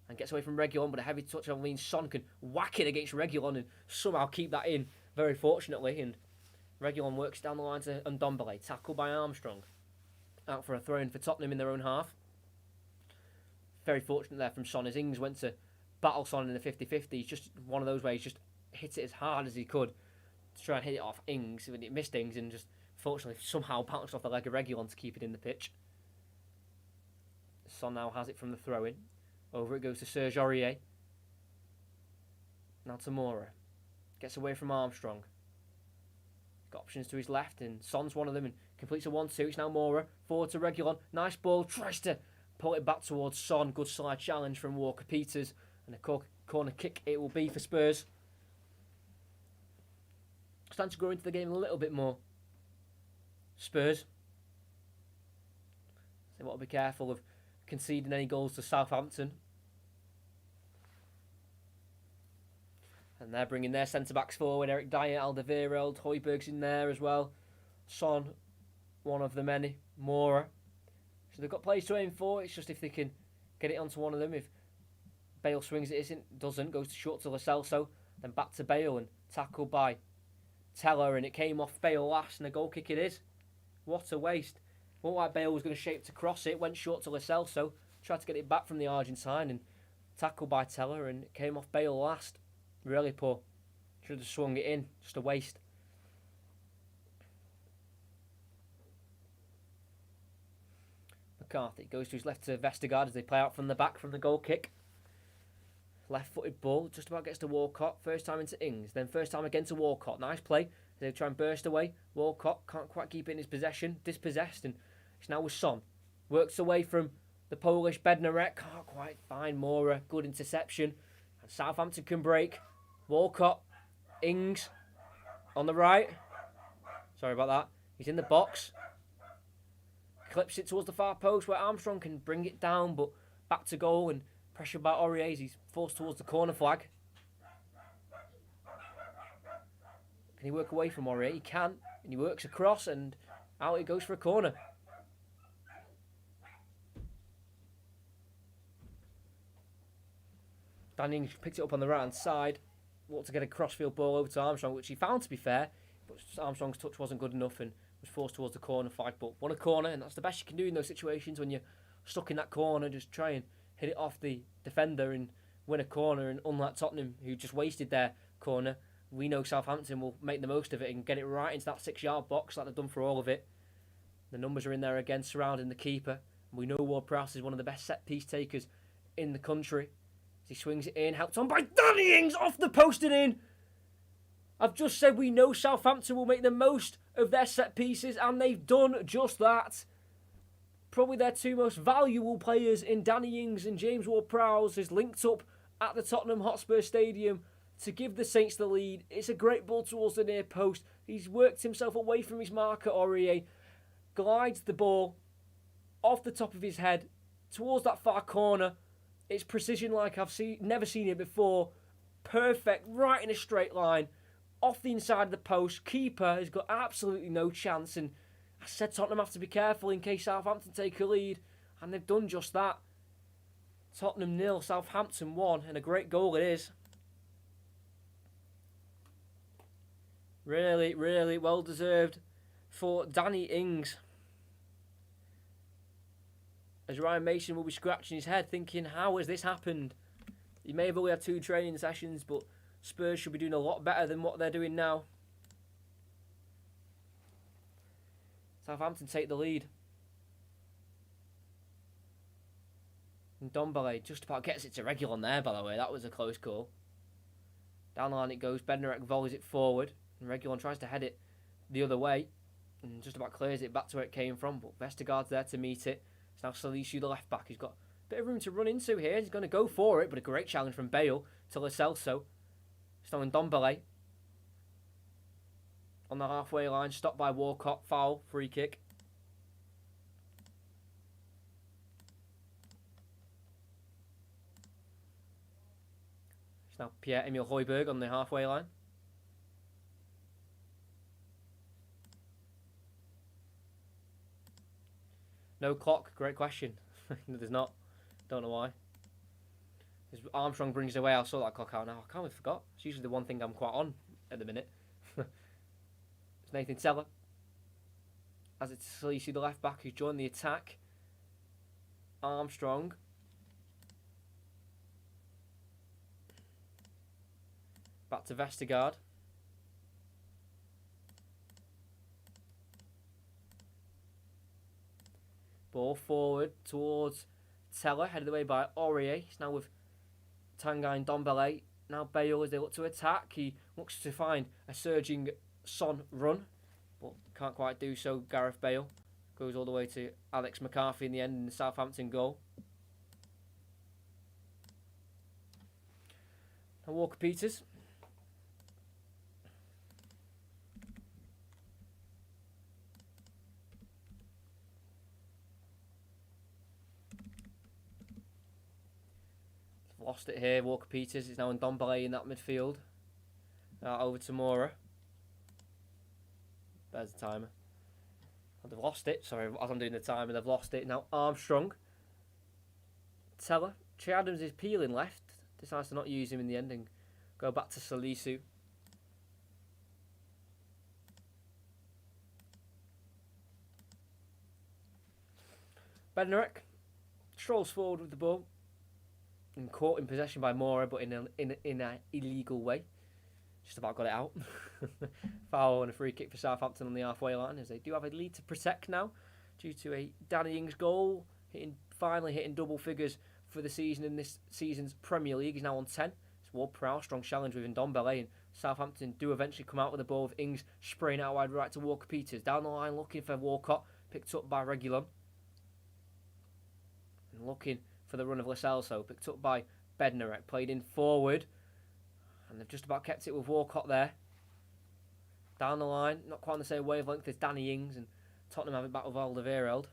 And gets away from Reguilon, but a heavy touch on means Son can whack it against Reguilon and somehow keep that in, very fortunately. And Reguilon works down the line to Ndombele. Tackled by Armstrong. Out for a throw-in for Tottenham in their own half. Very fortunate there from Son, as Ings went to battle Son in the 50-50. He's just one of those where he's just hit it as hard as he could to try and hit it off Ings. When it missed Ings and just fortunately somehow bounced off the leg of Reguilon to keep it in the pitch. Son now has it from the throw-in. Over it goes to Serge Aurier. Now to Moura. Gets away from Armstrong. Got options to his left, and Son's one of them and completes a 1-2. It's now Moura. Forward to Reguilon. Nice ball. Tries to pull it back towards Son. Good slide challenge from Walker Peters. And a corner kick it will be for Spurs. Starting to grow into the game a little bit more. Spurs. They want to be careful of conceding any goals to Southampton. And they're bringing their centre-backs forward. Eric Dyer, Alderweireld, Højbjerg's in there as well. Son, one of the many. Moura. So they've got players to aim for. It's just if they can get it onto one of them. If Bale swings it, doesn't, goes short to Lo Celso. Then back to Bale and tackled by Teller. And it came off Bale last, and a goal kick it is. What a waste. Looked like Bale was going to shape to cross it. Went short to Lo Celso. Tried to get it back from the Argentine. And tackled by Teller. And it came off Bale last. Really poor. Should have swung it in. Just a waste. McCarthy goes to his left to Vestergaard as they play out from the back from the goal kick. Left-footed ball. Just about gets to Walcott. First time into Ings. Then first time again to Walcott. Nice play. They try and burst away. Walcott can't quite keep it in his possession. Dispossessed. And it's now with Son. Works away from the Polish Bednarek. Can't quite find Moura. Good interception. And Southampton can break. Walcott, Ings on the right. Sorry about that. He's in the box. Clips it towards the far post where Armstrong can bring it down, but back to goal and pressured by Aurier as he's forced towards the corner flag. Can he work away from Aurier? He can, and he works across and out he goes for a corner. Danny Ings picked it up on the right hand side. Wanted to get a crossfield ball over to Armstrong, which he found to be fair, but Armstrong's touch wasn't good enough and was forced towards the corner flag. But won a corner, and that's the best you can do in those situations when you're stuck in that corner. Just try and hit it off the defender and win a corner. And unlike Tottenham, who just wasted their corner, we know Southampton will make the most of it and get it right into that 6-yard box like they've done for all of it. The numbers are in there again, surrounding the keeper. And we know Ward-Prowse is one of the best set-piece takers in the country. He swings it in, helped on by Danny Ings, off the post and in. I've just said we know Southampton will make the most of their set pieces, and they've done just that. Probably their two most valuable players in Danny Ings and James Ward-Prowse is linked up at the Tottenham Hotspur Stadium to give the Saints the lead. It's a great ball towards the near post. He's worked himself away from his marker, Aurier, glides the ball off the top of his head towards that far corner. It's precision like I've never seen it before. Perfect, right in a straight line, off the inside of the post. Keeper has got absolutely no chance, and I said Tottenham have to be careful in case Southampton take a lead, and they've done just that. Tottenham 0, Southampton 1, and a great goal it is. Really, really well deserved for Danny Ings. As Ryan Mason will be scratching his head thinking, how has this happened? He may have only had 2 training sessions, but Spurs should be doing a lot better than what they're doing now. Southampton take the lead. And Dombele just about gets it to Reguilon there, by the way. That was a close call. Down the line it goes. Bednarek volleys it forward. And Reguilon tries to head it the other way. And just about clears it back to where it came from. But Vestergaard's there to meet it. It's now Salisu, the left back, who's got a bit of room to run into here. He's going to go for it. But a great challenge from Bale to Lo Celso. It's now in Dombele. On the halfway line. Stopped by Walcott. Foul. Free kick. It's now Pierre-Emile Højbjerg on the halfway line. No clock. Great question. There's not. Don't know why. Armstrong brings it away. I saw that clock out now. I can't believe I forgot. It's usually the one thing I'm quite on at the minute. It's Nathan Tella. As it's Salisu, the left back, who's joined the attack. Armstrong. Back to Vestergaard. Ball forward towards Tella, headed away by Aurier. He's now with Tanguy and Dombele. Now Bale as they look to attack. He looks to find a surging Son run, but can't quite do so. Gareth Bale goes all the way to Alex McCarthy in the end in the Southampton goal. Now Walker-Peters. Lost it here. Walker-Peters is now in Dombele in that midfield. Now over to Mora. There's the timer. Oh, they've lost it. Sorry, as I'm doing the timer, they've lost it. Now Armstrong. Tella. Che Adams is peeling left. Decides to not use him in the end and go back to Salisu. Bednarek strolls forward with the ball. And caught in possession by Mora, but in an illegal way. Just about got it out. Foul and a free kick for Southampton on the halfway line, as they do have a lead to protect now, due to a Danny Ings goal, finally hitting double figures for the season in this season's Premier League. He's now on 10. It's Ward-Prowse, strong challenge with Ndombele, and Southampton do eventually come out with the ball with Ings spraying out wide right to Walker-Peters. Down the line looking for Walcott, picked up by Reguilon. And looking for the run of Lo Celso, picked up by Bednarek, played in forward, and they've just about kept it with Walcott there. Down the line, not quite on the same wavelength as Danny Ings, and Tottenham have it back with Alderweireld.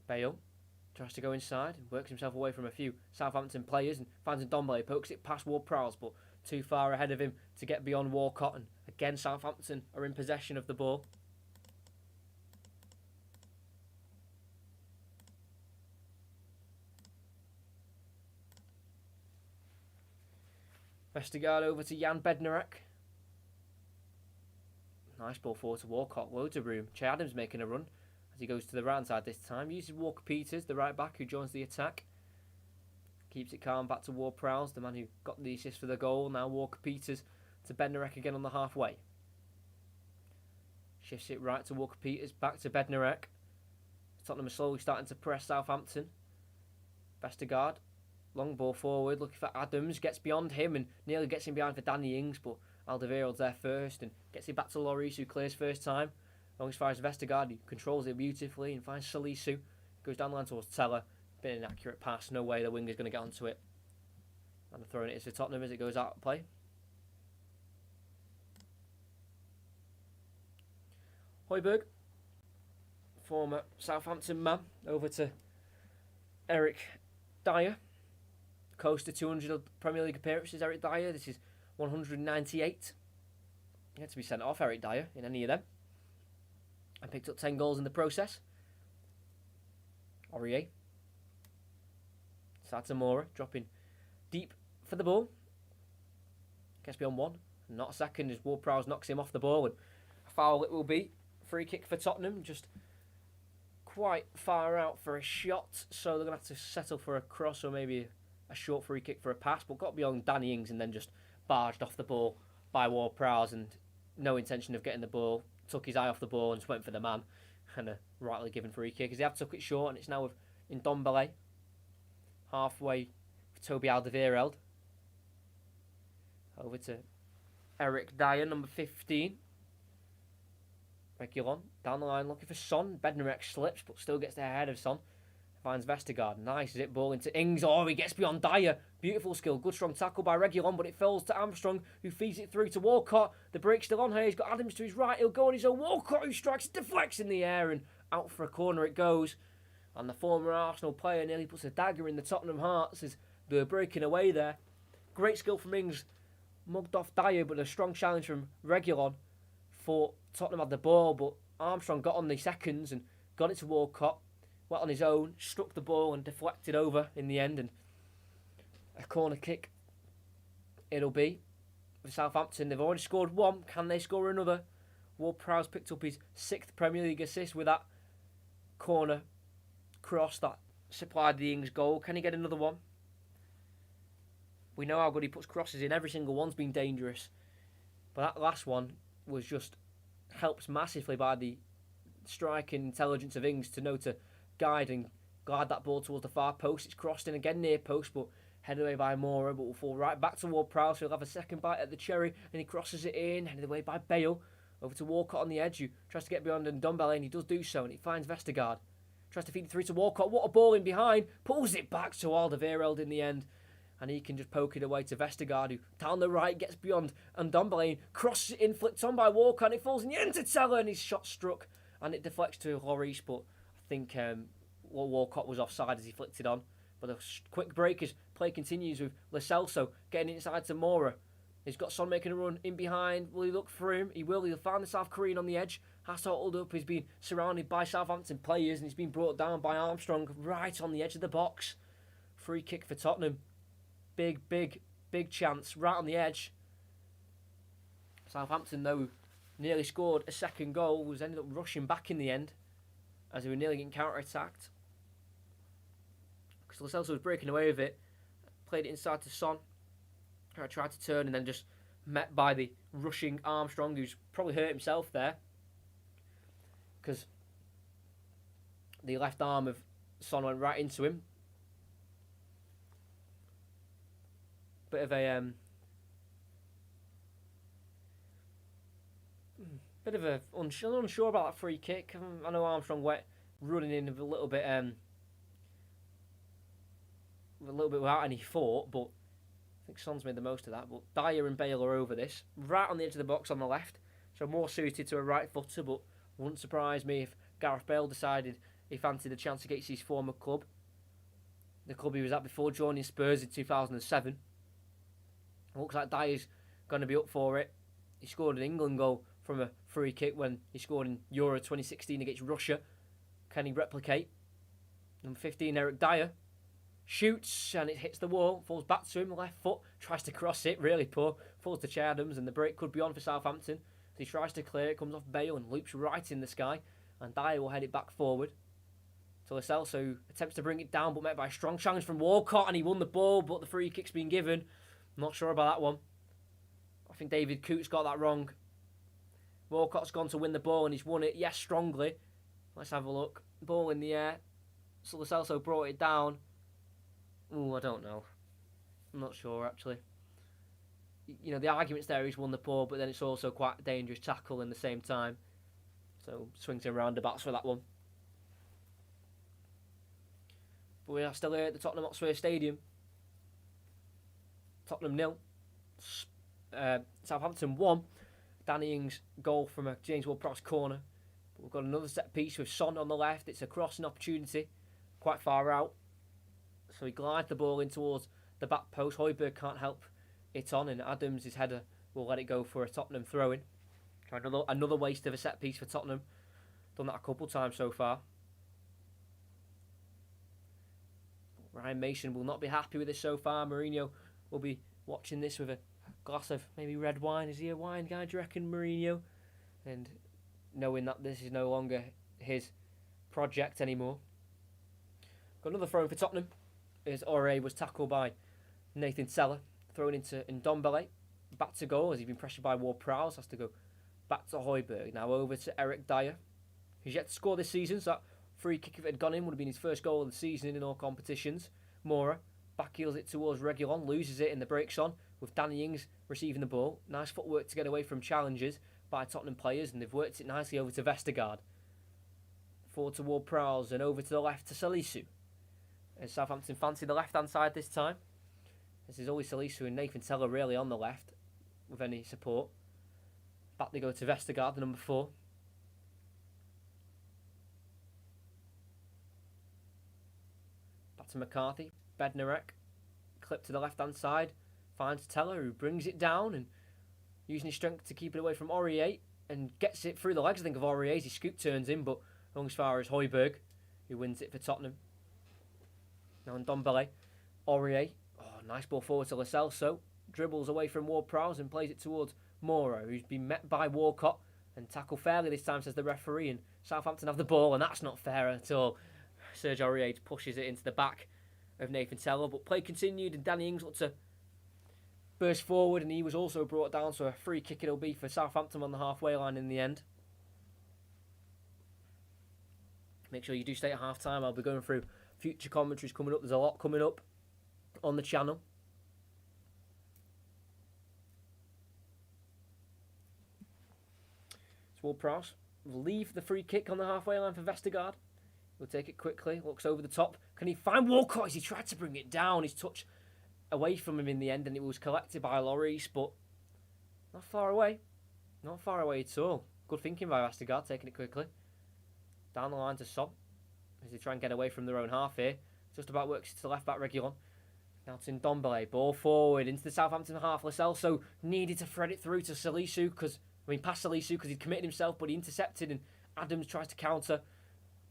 Bale tries to go inside and works himself away from a few Southampton players and finds Ndombele, pokes it past Ward-Prowse, but too far ahead of him to get beyond Walcott, and again Southampton are in possession of the ball. Vestergaard over to Jan Bednarek. Nice ball forward to Walcott, loads of room. Che Adams making a run as he goes to the right hand side this time. Uses Walker-Peters, the right back, who joins the attack. Keeps it calm back to Ward-Prowse, the man who got the assist for the goal. Now Walker-Peters to Bednarek again on the halfway. Shifts it right to Walker-Peters, back to Bednarek. Tottenham are slowly starting to press Southampton. Vestergaard, long ball forward, looking for Adams, gets beyond him and nearly gets him behind for Danny Ings, but Alderweireld's there first and gets it back to Lloris, who clears first time. Long as far as Vestergaard, he controls it beautifully and finds Salisu. Goes down the line towards Tella. Been an inaccurate pass, no way the winger's going to get onto it. And the throwing it is for Tottenham as it goes out of play. Højbjerg, former Southampton man, over to Eric Dyer. Close to 200 Premier League appearances, Eric Dyer. This is 198. He had to be sent off, Eric Dyer, in any of them. And picked up 10 goals in the process. Aurier. Satamora dropping deep for the ball. Gets beyond one. Not a second as Ward-Prowse knocks him off the ball. And a foul it will be. Free kick for Tottenham. Just quite far out for a shot. So they're going to have to settle for a cross or maybe a short free kick for a pass. But got beyond Danny Ings and then just barged off the ball by Ward-Prowse and no intention of getting the ball. Took his eye off the ball and just went for the man. And a rightly given free kick as they have took it short, and it's now with Ndombele halfway for Toby Alderweireld. Over to Eric Dyer, number 15. Reguilon down the line looking for Son. Bednarek slips but still gets there ahead of Son. Finds Vestergaard. Nice as it ball into Ings. Oh, he gets beyond Dyer. Beautiful skill. Good strong tackle by Reguilon, but it falls to Armstrong, who feeds it through to Walcott. The break's still on here. He's got Adams to his right. He'll go on his own. Walcott, who strikes, deflects in the air, and out for a corner it goes. And the former Arsenal player nearly puts a dagger in the Tottenham Hearts as they were breaking away there. Great skill from Ings. Mugged off Dyer, but a strong challenge from Reguilon. For Tottenham had the ball, but Armstrong got on the seconds and got it to Walcott. Went on his own, struck the ball and deflected over in the end, and a corner kick it'll be for Southampton. They've already scored one. Can they score another? Ward-Prowse picked up his 6th Premier League assist with that corner cross that supplied the Ings goal. Can he get another one? We know how good he puts crosses in. Every single one's been dangerous. But that last one was just helped massively by the striking intelligence of Ings to know to guide that ball towards the far post. It's crossed in again near post, but headed away by Mora, but will fall right back to Ward-Prowse. He'll have a second bite at the cherry, and he crosses it in, headed away by Bale. Over to Walcott on the edge, who tries to get beyond Ndombele, and he does do so, and he finds Vestergaard. Tries to feed it through to Walcott. What a ball in behind. Pulls it back to Alderweireld in the end. And he can just poke it away to Vestergaard, who down the right gets beyond Ndombele and crosses it in, flicked on by Walcott, and it falls in the end to Teller, and his shot struck, and it deflects to Lloris, but I think Walcott was offside as he flicked it on. But a quick break as play continues with Lo Celso getting inside to Mora. He's got Son making a run in behind. Will he look for him? He will. He'll find the South Korean on the edge. Has to hold up. He's been surrounded by Southampton players, and he's been brought down by Armstrong right on the edge of the box. Free kick for Tottenham. Big chance right on the edge. Southampton, though, nearly scored a second goal, was ended up rushing back in the end as they were nearly getting counter-attacked. Because Lo Celso was breaking away with it. Played it inside to Son. Tried to turn and then just met by the rushing Armstrong, who's probably hurt himself there. Because the left arm of Son went right into him. Bit of a unsure about that free kick. I know Armstrong running in a little bit without any thought, but I think Son's made the most of that. But Dyer and Bale are over this, right on the edge of the box on the left, so more suited to a right footer. But wouldn't surprise me if Gareth Bale decided he fancied a chance against his former club, the club he was at before joining Spurs in 2007. It looks like Dyer's going to be up for it. He scored an England goal from a free kick when he scored in Euro 2016 against Russia. Can he replicate? Number 15, Eric Dyer, shoots and it hits the wall, falls back to him, left foot, tries to cross it, really poor, falls to Adams, and the break could be on for Southampton. As he tries to clear it, comes off Bale and loops right in the sky, and Dyer will head it back forward. To Lo Celso attempts to bring it down, but met by a strong challenge from Walcott, and he won the ball, but the free kick's been given. Not sure about that one. I think David Coote's got that wrong. Walcott's gone to win the ball and he's won it, yes, strongly. Let's have a look. Ball in the air. So Lo Celso brought it down. Ooh, I don't know. I'm not sure, actually. You know, the argument's there, he's won the ball, but then it's also quite a dangerous tackle in the same time. So, swings and roundabouts for that one. But we are still here at the Tottenham Hotspur Stadium. Tottenham 0. Southampton 1. Danny Ings' goal from a James Ward-Prowse corner. But we've got another set piece with Son on the left. It's a crossing opportunity, quite far out. So he glides the ball in towards the back post. Højbjerg can't help it on, and Adams, his header, will let it go for a Tottenham throw-in. Another waste of a set piece for Tottenham. Done that a couple times so far. Ryan Mason will not be happy with this so far. Mourinho will be watching this with a glass of maybe red wine. Is he a wine guy, do you reckon, Mourinho? And knowing that this is no longer his project anymore. Got another throw for Tottenham. As Ore was tackled by Nathan Teller. Thrown into Ndombele. back to goal as he's been pressured by Ward-Prowse. Has to go back to Højbjerg. Now over to Eric Dyer, who's yet to score this season. So that free kick, if it had gone in, would have been his first goal of the season in all competitions. Mora backheels it towards Reguilon, loses it in the breaks on, with Danny Ings receiving the ball. Nice footwork to get away from challenges by Tottenham players, and they've worked it nicely over to Vestergaard. Forward to Ward-Prowse and over to the left to Salisu. And Southampton fancy the left-hand side this time. This is always Salisu and Nathan Tella really on the left with any support. Back they go to Vestergaard, the number 4. Back to McCarthy. Bednarek. Clip to the left-hand side. Finds Tella, who brings it down and using his strength to keep it away from Aurier and gets it through the legs, I think, of Aurier as he scoop turns in, but only as far as Højbjerg, who wins it for Tottenham. Now on Ndombele. Aurier. Oh, nice ball forward to Lo Celso. Dribbles away from Ward-Prowse and plays it towards Mora, who's been met by Walcott and tackled fairly this time, says the referee, and Southampton have the ball, and that's not fair at all. Serge Aurier pushes it into the back of Nathan Tella, but play continued, and Danny Ings looked to burst forward, and he was also brought down, so a free kick it'll be for Southampton on the halfway line in the end. Make sure you do stay at half time. I'll be going through future commentaries coming up. There's a lot coming up on the channel. Ward-Prowse will leave the free kick on the halfway line for Vestergaard. He'll take it quickly, looks over the top. Can he find Walcott as he tried to bring it down? His touch away from him in the end, and it was collected by Lloris, but not far away. Not far away at all. Good thinking by Vestergaard, taking it quickly. Down the line to Son as they try and get away from their own half here. Just about works to the left back Reguilon. Now to Ndombele, ball forward into the Southampton half. Lo Celso needed to thread it through to Salisu, past Salisu because he'd committed himself, but he intercepted, and Adams tries to counter,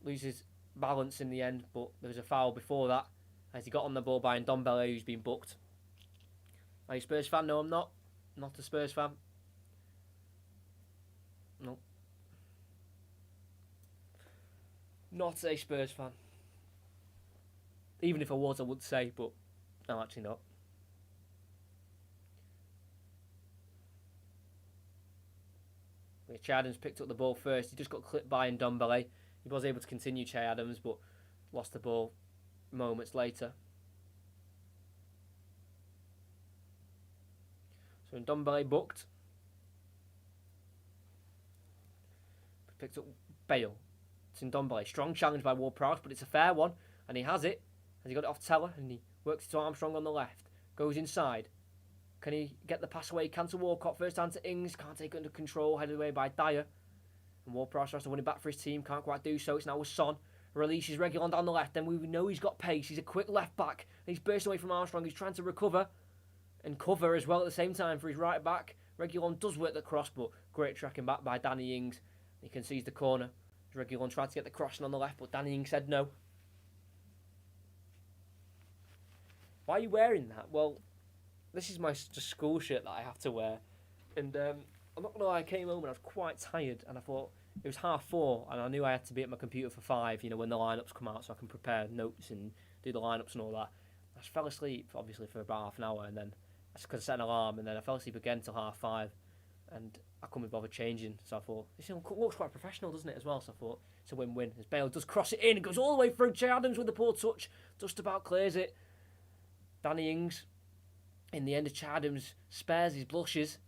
loses balance in the end, but there was a foul before that as he got on the ball by Ndombele, who's been booked. Are you a Spurs fan? No, I'm not. Not a Spurs fan. No. Not a Spurs fan. Even if I was, I would say, but I'm actually not. Che Adams picked up the ball first. He just got clipped by Ndombele. He was able to continue, Che Adams, but lost the ball moments later. So Ndombele booked. Picked up Bale. It's Ndombele. Strong challenge by Ward-Prowse, but it's a fair one. And he has it. As he got it off Tella, and he works it to Armstrong on the left. Goes inside. Can he get the pass away? Can to Walcott. First time to Ings. Can't take it under control. Headed away by Dyer. And Ward-Prowse tries to win it back for his team. Can't quite do so. It's now with Son. Releases Reguilon down the left. Then we know he's got pace. He's a quick left back. And he's bursting away from Armstrong. He's trying to recover. And cover as well at the same time for his right back. Reguilon does work the cross, but great tracking back by Danny Ings. He concedes the corner. Reguilon tried to get the crossing on the left, but Danny Ings said no. Why are you wearing that? Well, this is my just school shirt that I have to wear. And I'm not going to lie, I came home and I was quite tired. And I thought, it was 4:30 and I knew I had to be at my computer for 5, when the lineups come out, so I can prepare notes and do the lineups and all that. I just fell asleep, obviously, for about half an hour. And then I just could set an alarm. And then I fell asleep again till 5:30. And I couldn't be bothered changing. So I thought, this looks quite professional, doesn't it, as well? So I thought, it's a win-win. As Bale does cross it in, it goes all the way through. Che Adams with the poor touch. Just about clears it. Danny Ings, in the end of Che Adams, spares his blushes.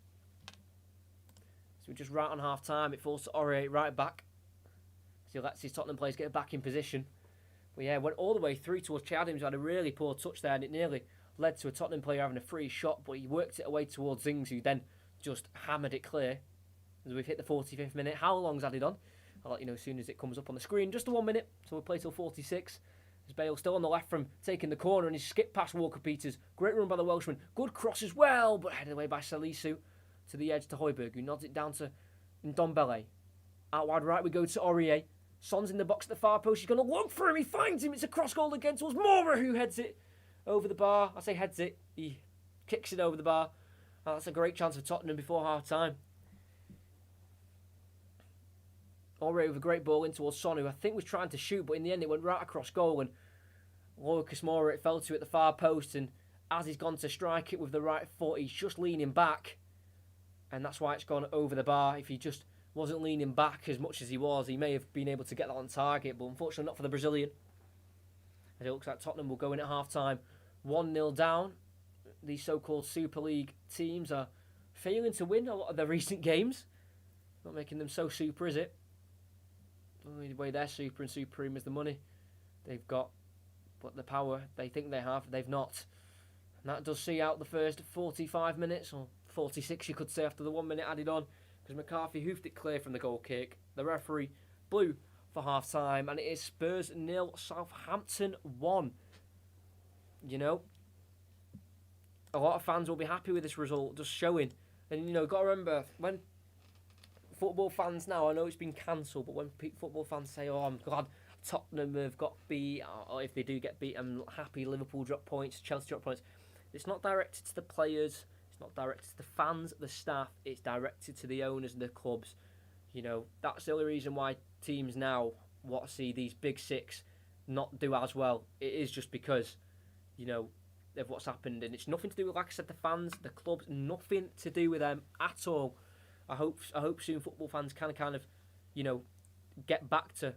So we're just right on half-time. It falls to Aurier right back. So he lets his Tottenham players get back in position. But yeah, went all the way through towards Che Adams, who had a really poor touch there, and it nearly led to a Tottenham player having a free shot, but he worked it away towards Ings, who then just hammered it clear. As we've hit the 45th minute. How long's added on? I'll let you know as soon as it comes up on the screen. Just a 1 minute, so we'll play till 46. As Bale still on the left from taking the corner, and he's skipped past Walker Peters. Great run by the Welshman. Good cross as well, but headed away by Salisu to the edge to Højbjerg, who nods it down to Ndombele. Out wide right we go to Aurier. Son's in the box at the far post. He's going to look for him. He finds him. It's a cross goal again towards Mora, who heads it over the bar. I say heads it. He kicks it over the bar. That's a great chance for Tottenham before half-time. Aurier with a great ball in towards Son, who I think was trying to shoot, but in the end it went right across goal, and Lucas Moura it fell to at the far post, and as he's gone to strike it with the right foot, he's just leaning back, and that's why it's gone over the bar. If he just wasn't leaning back as much as he was, he may have been able to get that on target, but unfortunately not for the Brazilian. As it looks like Tottenham will go in at half-time 1-0 down. These so-called Super League teams are failing to win a lot of their recent games. Not making them so super, is it? The only way they're super and supreme is the money they've got. But the power they think they have, they've not. And that does see out the first 45 minutes, or 46 you could say after the 1 minute added on, because McCarthy hoofed it clear from the goal kick. The referee blew for half-time, and it is Spurs 0, Southampton 1. You know, a lot of fans will be happy with this result, just showing. And, you know, got to remember, when football fans now, I know it's been cancelled, but when football fans say, oh, I'm glad Tottenham have got beat, or if they do get beat, I'm happy Liverpool drop points, Chelsea drop points. It's not directed to the players, it's not directed to the fans, the staff, it's directed to the owners and the clubs. You know, that's the only reason why teams now want to see these big six not do as well. It is just because, you know, of what's happened, and it's nothing to do with, like I said, the fans, the clubs, nothing to do with them at all. I hope soon football fans can kind of, you know, get back to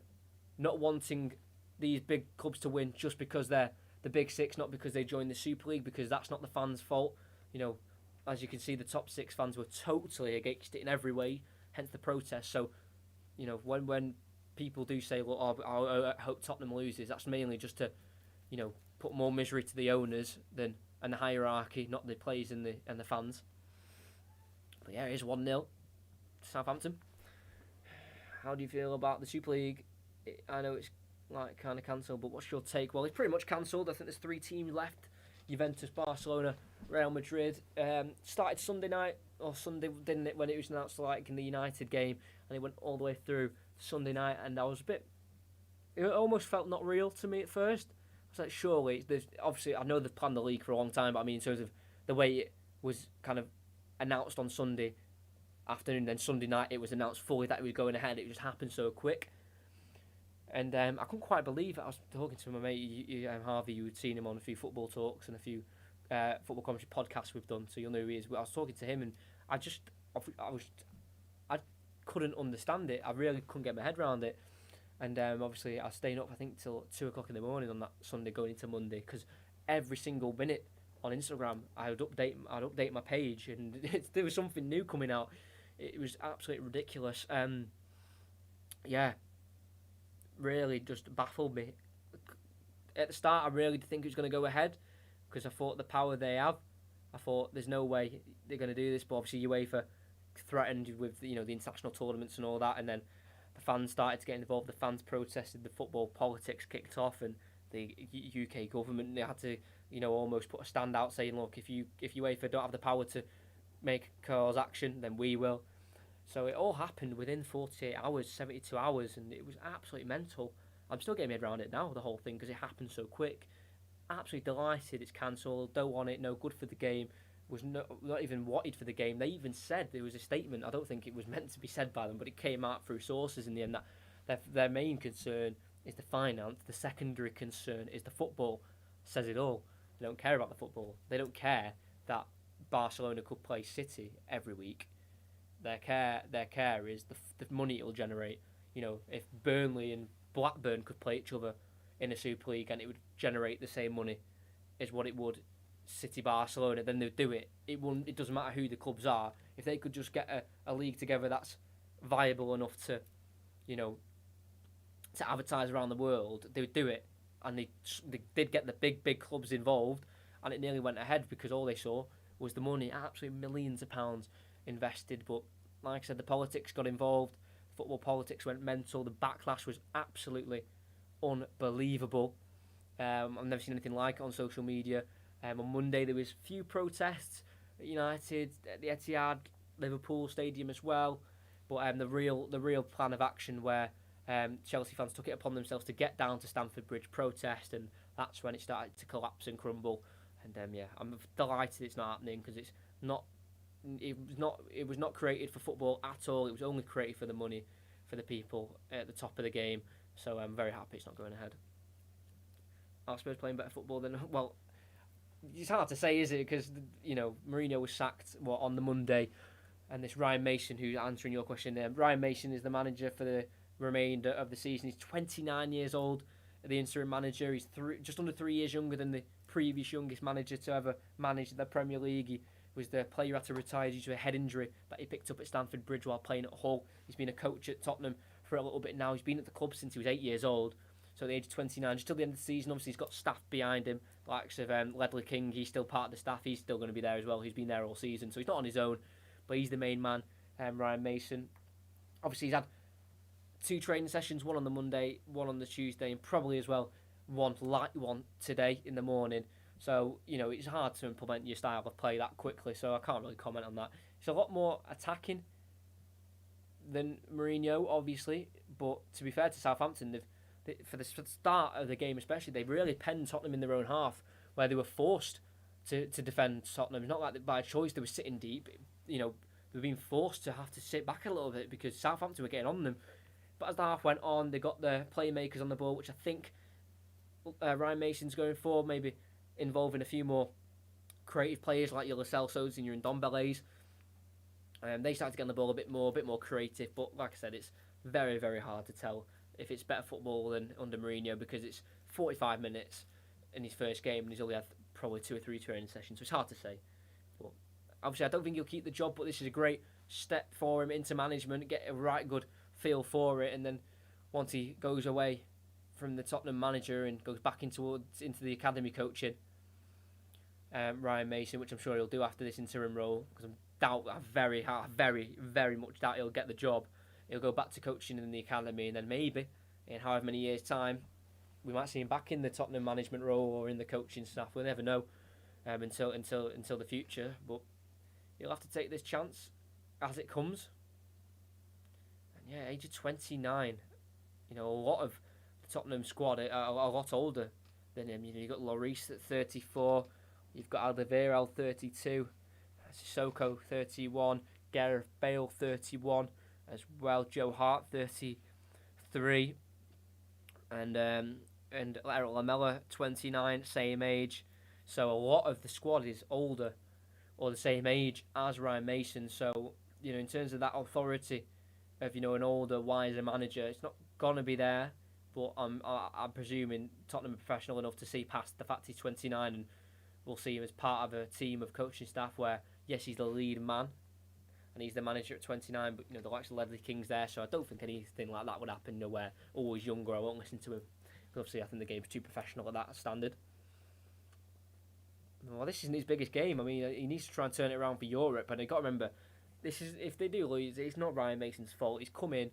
not wanting these big clubs to win just because they're the big six, not because they joined the Super League, because that's not the fans' fault. You know, as you can see, the top six fans were totally against it in every way, hence the protest. So, you know, when people do say, "Look, I hope Tottenham loses," that's mainly just to, you know, put more misery to the owners and the hierarchy, not the players and the fans. But yeah, it is 1-0 to Southampton. How do you feel about the Super League? I know it's like kind of cancelled, but what's your take? Well, it's pretty much cancelled. I think there's 3 teams left: Juventus, Barcelona, Real Madrid. Started Sunday night, or Sunday, didn't it, when it was announced, like in the United game, and it went all the way through Sunday night, and I was it almost felt not real to me at first. I was like, surely, obviously, I know they've planned the league for a long time, but I mean, in terms of the way it was kind of announced on Sunday afternoon, then Sunday night it was announced fully that it was going ahead. It just happened so quick. And I couldn't quite believe it. I was talking to my mate, Harvey. You had seen him on a few football talks and a few football commentary podcasts we've done, so you'll know who he is. I was talking to him, and I couldn't understand it. I really couldn't get my head around it. And obviously, I was staying up, I think, till 2 o'clock in the morning on that Sunday going into Monday, because every single minute on Instagram, I'd update my page, and there was something new coming out. It was absolutely ridiculous. Yeah, really just baffled me. At the start, I really did think it was going to go ahead, because I thought the power they have, I thought there's no way they're going to do this. But obviously, UEFA threatened with, you know, the international tournaments and all that, and then the fans started to get involved. The fans protested. The football politics kicked off, and the UK government, they had to, you know, almost put a stand out saying, look, if UEFA don't have the power to make cause action, then we will. So it all happened within 48 hours, 72 hours, and it was absolutely mental. I'm still getting my head around it now, the whole thing, because it happened so quick. Absolutely delighted it's cancelled. Don't want it. No good for the game. Was not even wanted for the game. They even said, there was a statement, I don't think it was meant to be said by them, but it came out through sources in the end, that their main concern is the finance, the secondary concern is the football. Says it all. They don't care about the football. They don't care that Barcelona could play City every week. Their care is the money it'll generate. You know, if Burnley and Blackburn could play each other in a Super League and it would generate the same money as what it would City, Barcelona, then they'd do it. It doesn't matter who the clubs are. If they could just get a league together that's viable enough to, you know, to advertise around the world, they would do it. And they did get the big clubs involved, and it nearly went ahead because all they saw was the money, absolutely millions of pounds invested. But like I said, the politics got involved. Football politics went mental. The backlash was absolutely unbelievable. I've never seen anything like it on social media. On Monday there was few protests at United, at the Etihad, Liverpool Stadium as well. But the real plan of action where Chelsea fans took it upon themselves to get down to Stamford Bridge, protest, and that's when it started to collapse and crumble. And I'm delighted it's not happening, because it's not. It was not created for football at all. It was only created for the money, for the people at the top of the game. So I'm very happy it's not going ahead. Are Spurs playing better football than it's hard to say, is it? Because Mourinho was sacked on the Monday, and this Ryan Mason, who's answering your question there. Ryan Mason is the manager for the remainder of the season. He's 29 years old, the interim manager. He's just under 3 years younger than the previous youngest manager to ever manage the Premier League. He was the player who had to retire due to a head injury that he picked up at Stamford Bridge while playing at Hull. He's been a coach at Tottenham for a little bit now. He's been at the club since he was 8 years old. So at the age of 29, just till the end of the season, obviously he's got staff behind him, likes of Ledley King. He's still part of the staff. He's still going to be there as well. He's been there all season, so he's not on his own, but he's the main man, Ryan Mason. Obviously he's had 2 training sessions, one on the Monday, one on the Tuesday, and probably as well one light one today in the morning. So, it's hard to implement your style of play that quickly, so I can't really comment on that. It's a lot more attacking than Mourinho, obviously, but to be fair to Southampton, for the start of the game especially, they really penned Tottenham in their own half, where they were forced to defend Tottenham. It's not like by choice they were sitting deep. They were being forced to have to sit back a little bit because Southampton were getting on them. But as the half went on, they got the playmakers on the ball, which I think Ryan Mason's going for, maybe involving a few more creative players like your Lo Celsos and your Ndombele's. They started to get on the ball a bit more creative, but like I said, it's very, very hard to tell if it's better football than under Mourinho because it's 45 minutes in his first game and he's only had probably 2 or 3 training sessions, so it's hard to say. But obviously, I don't think he'll keep the job, but this is a great step for him into management, get a right good feel for it, and then once he goes away from the Tottenham manager and goes back into the academy coaching, Ryan Mason, which I'm sure he'll do after this interim role, because I very, very much doubt he'll get the job. He'll go back to coaching in the academy, and then maybe in however many years' time, we might see him back in the Tottenham management role or in the coaching staff. We'll never know until the future. But he'll have to take this chance as it comes. And yeah, age of 29, a lot of the Tottenham squad are a lot older than him. You've got Lloris at 34, you've got Alderweireld 32, Sissoko 31, Gareth Bale 31. As well, Joe Hart 33, and Eric Lamela 29, same age. So a lot of the squad is older or the same age as Ryan Mason. So in terms of that authority of an older, wiser manager, it's not gonna be there. But I'm presuming Tottenham are professional enough to see past the fact he's 29, and we'll see him as part of a team of coaching staff where yes, he's the lead man. And he's the manager at 29, but the likes of Ledley King's there, so I don't think anything like that would happen. Where he's younger, I won't listen to him. Because obviously, I think the game's too professional at that standard. Well, this isn't his biggest game. I mean, he needs to try and turn it around for Europe. And you got to remember, if they do lose, it's not Ryan Mason's fault. He's come in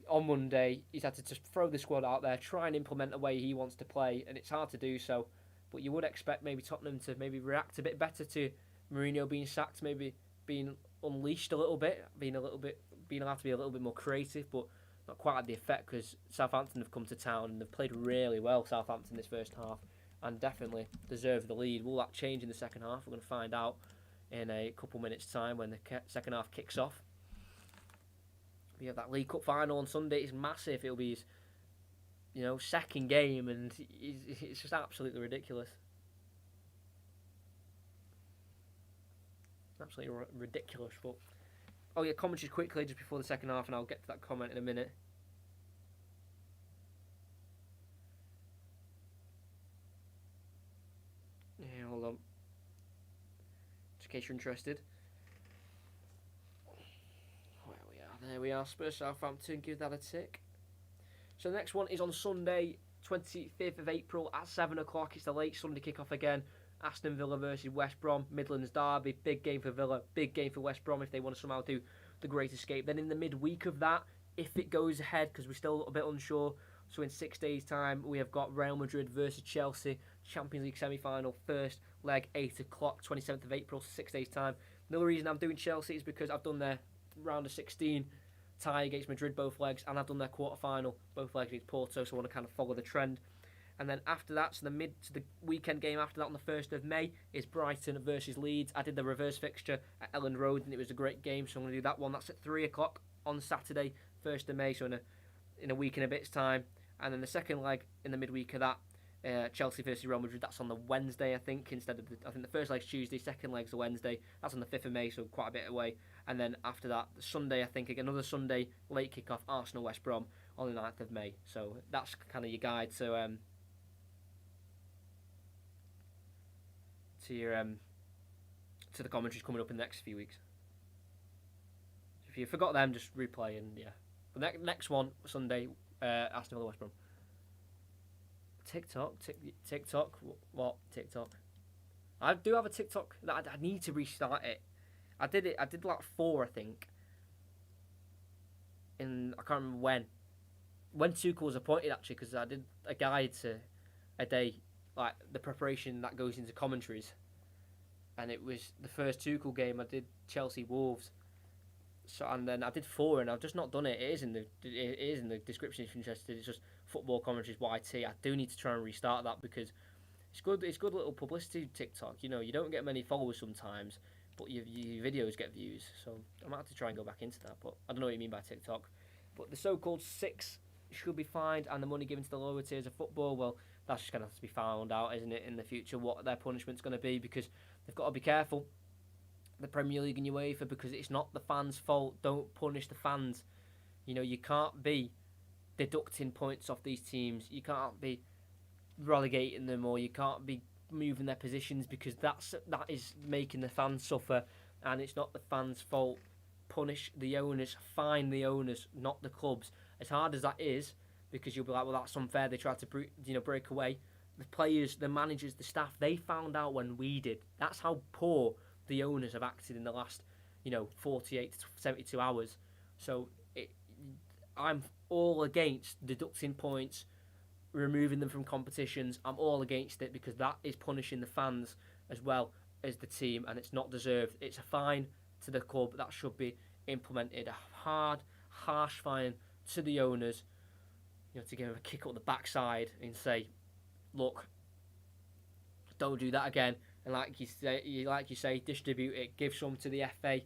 on Monday. He's had to just throw the squad out there, try and implement the way he wants to play, and it's hard to do so. But you would expect maybe Tottenham to maybe react a bit better to Mourinho being sacked, maybe being unleashed a little bit, being allowed to be a little bit more creative, but not quite had the effect because Southampton have come to town and they've played really well, Southampton, this first half, and definitely deserve the lead. Will that change in the second half? We're going to find out in a couple minutes' time when the second half kicks off. We have that League Cup final on Sunday. It's massive. It'll be his second game, and it's just absolutely ridiculous. Absolutely ridiculous. But commentaries quickly just before the second half, and I'll get to that comment in a minute. Yeah, hold on. Just in case you're interested. There we are. Spurs Southampton. Give that a tick. So the next one is on Sunday, 25th of April at 7 o'clock. It's the late Sunday kickoff again. Aston Villa versus West Brom, Midlands derby, big game for Villa, big game for West Brom if they want to somehow do the Great Escape. Then in the midweek of that, if it goes ahead, because we're still a little bit unsure, so in 6 days' time, we have got Real Madrid versus Chelsea, Champions League semi-final, first leg, 8 o'clock, 27th of April, 6 days' time. Another reason I'm doing Chelsea is because I've done their round of 16 tie against Madrid, both legs, and I've done their quarter-final, both legs against Porto, so I want to kind of follow the trend. And then after that, so the weekend game after that on the 1st of May is Brighton versus Leeds. I did the reverse fixture at Elland Road and it was a great game, so I'm going to do that one. That's at 3 o'clock on Saturday, 1st of May, so in a week and a bit's time. And then the second leg in the midweek of that Chelsea versus Real Madrid. That's on the Wednesday, I think. I think the first leg's Tuesday, second leg's the Wednesday. That's on the 5th of May, so quite a bit away. And then after that, Sunday, I think another Sunday late kickoff, Arsenal West Brom on the 9th of May. So that's kind of your guide to to the commentaries coming up in the next few weeks. If you forgot them, just replay and yeah. The next one Sunday, Aston Villa West Brom. TikTok. What TikTok? I do have a TikTok that I need to restart it. I did like 4, I think. I can't remember when Tuchel was appointed, actually, because I did a guide to a day, like the preparation that goes into commentaries, and it was the first Tuchel game. I did Chelsea Wolves, so and then I did 4, and I've just not done it. It is in the description if you're interested. It's just Football Commentaries YT. I do need to try and restart that because it's good. It's good little publicity TikTok. You know, you don't get many followers sometimes, but your videos get views. So I might have to try and go back into that. But I don't know what you mean by TikTok. But the so-called 6 should be fined, and the money given to the lower tiers of football, well, that's just going to have to be found out, isn't it, in the future, what their punishment's going to be, because they've got to be careful, the Premier League and UEFA, because it's not the fans' fault. Don't punish the fans. You know, you can't be deducting points off these teams. You can't be relegating them, or you can't be moving their positions, because that is making the fans suffer, and it's not the fans' fault. Punish the owners, fine the owners, not the clubs. As hard as that is, because you'll be like, well, that's unfair. They tried to break away. The players, the managers, the staff, they found out when we did. That's how poor the owners have acted in the last, 48 to 72 hours. So I'm all against deducting points, removing them from competitions. I'm all against it, because that is punishing the fans as well as the team, and it's not deserved. It's a fine to the club that should be implemented. A hard, harsh fine to the owners, to give them a kick up the backside and say, look, don't do that again. And like you say, distribute it. Give some to the FA,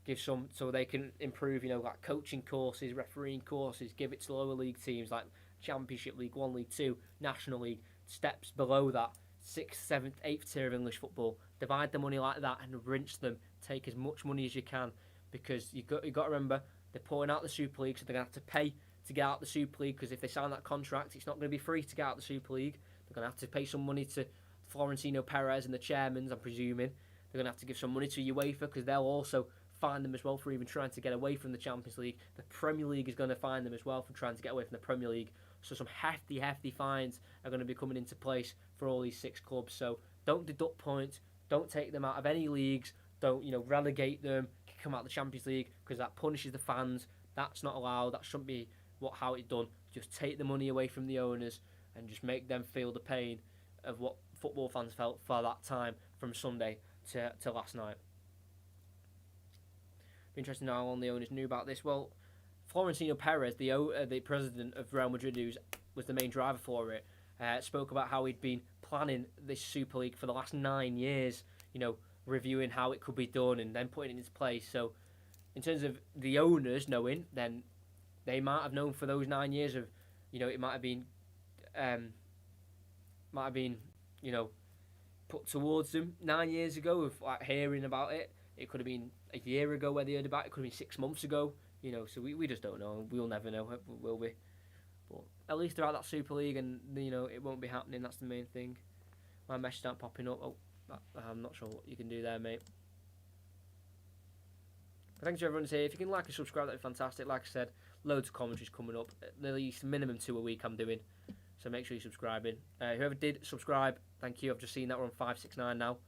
give some so they can improve. Like coaching courses, refereeing courses. Give it to lower league teams like Championship, League 1, League 2, National League. Steps below that, 6th, 7th, 8th tier of English football. Divide the money like that and rinse them. Take as much money as you can, because you got to remember, they're pulling out the Super League, so they're going to have to pay to get out the Super League, because if they sign that contract, it's not going to be free to get out the Super League. They're going to have to pay some money to Florentino Perez and the chairmen, I'm presuming. They're going to have to give some money to UEFA, because they'll also fine them as well for even trying to get away from the Champions League. The Premier League is going to fine them as well for trying to get away from the Premier League. So some hefty fines are going to be coming into place for all these 6 clubs. So don't deduct points. Don't take them out of any leagues. Don't, relegate them, kick them out of the Champions League, because that punishes the fans. That's not allowed. That shouldn't be how it's done. Just take the money away from the owners and just make them feel the pain of what football fans felt for that time from Sunday to last night. Be interesting how long the owners knew about this. Well, Florentino Perez, the president of Real Madrid, who was the main driver for it, spoke about how he'd been planning this Super League for the last 9 years, reviewing how it could be done and then putting it into place. So in terms of the owners knowing, then they might have known for those 9 years of, it might have been put towards them 9 years ago of like hearing about it. It could have been a year ago where they heard about it. It could have been 6 months ago. So we just don't know. We'll never know, will we? But at least they're at that Super League, and it won't be happening. That's the main thing. My messages aren't popping up. I'm not sure what you can do there, mate. But thanks to everyone here. If you can like and subscribe, that'd be fantastic. Like I said, loads of commentaries coming up. At least minimum 2 a week I'm doing. So make sure you're subscribing. Whoever did subscribe, thank you. I've just seen that we're on 569 now.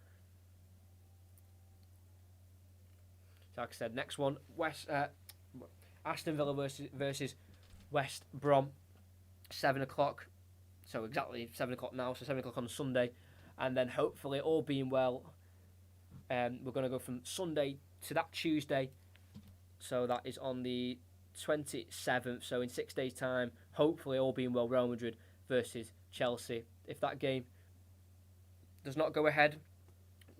So like I said, next one, Aston Villa versus West Brom, 7 o'clock. So exactly 7 o'clock now. So 7 o'clock on Sunday, and then hopefully, all being well, we're going to go from Sunday to that Tuesday. So that is on the 27th. So in 6 days' time, hopefully, all being well, Real Madrid versus Chelsea. If that game does not go ahead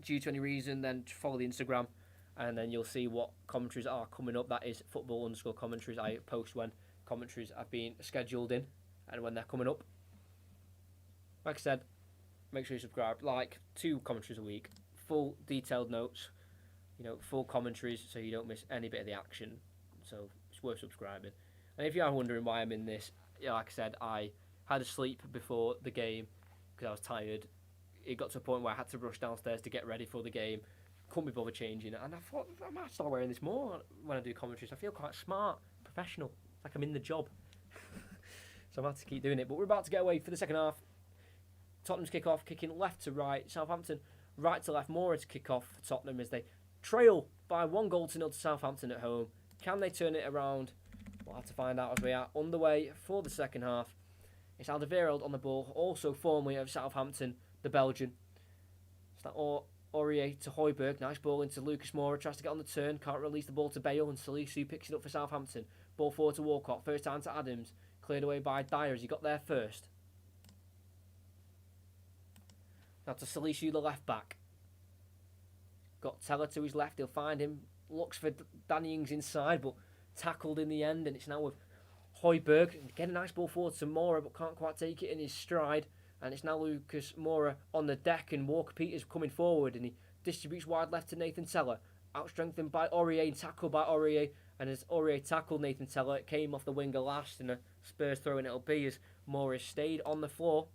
due to any reason, then follow the Instagram, and then you'll see what commentaries are coming up. That is football_commentaries. I post when commentaries have been scheduled in and when they're coming up. Like I said, make sure you subscribe. Like 2 commentaries a week, full detailed notes, full commentaries, so you don't miss any bit of the action. So it's worth subscribing. And if you are wondering why I'm in this, like I said, I had a sleep before the game because I was tired. It got to a point where I had to rush downstairs to get ready for the game. Couldn't be bothered changing it, and I thought I might start wearing this more when I do commentaries. I feel quite smart, professional, like I'm in the job. So I'm going to have to keep doing it. But we're about to get away for the second half. Tottenham's kick-off, kicking left to right. Southampton right to left. More to kick off for Tottenham as they trail by 1-0 to Southampton at home. Can they turn it around? We'll have to find out as we are underway for the second half. It's Alderweireld on the ball, also formerly of Southampton, the Belgian. It's that Aurier to Højbjerg. Nice ball into Lucas Moura. Tries to get on the turn. Can't release the ball to Bale. And Salisu picks it up for Southampton. Ball forward to Walcott. First time to Adams. Cleared away by Dyer as he got there first. Now to Salisu, the left back. Got Teller to his left. He'll find him. Looks for Danny Ings inside, but tackled in the end. And it's now with Højbjerg. Again, a nice ball forward to Moura, but can't quite take it in his stride. And it's now Lucas Moura on the deck, and Walker Peters coming forward, and he distributes wide left to Nathan Teller. Outstrengthened by Aurier and tackled by Aurier. And as Aurier tackled Nathan Teller, it came off the winger last, and a Spurs throw, and it'll be as Moura stayed on the floor.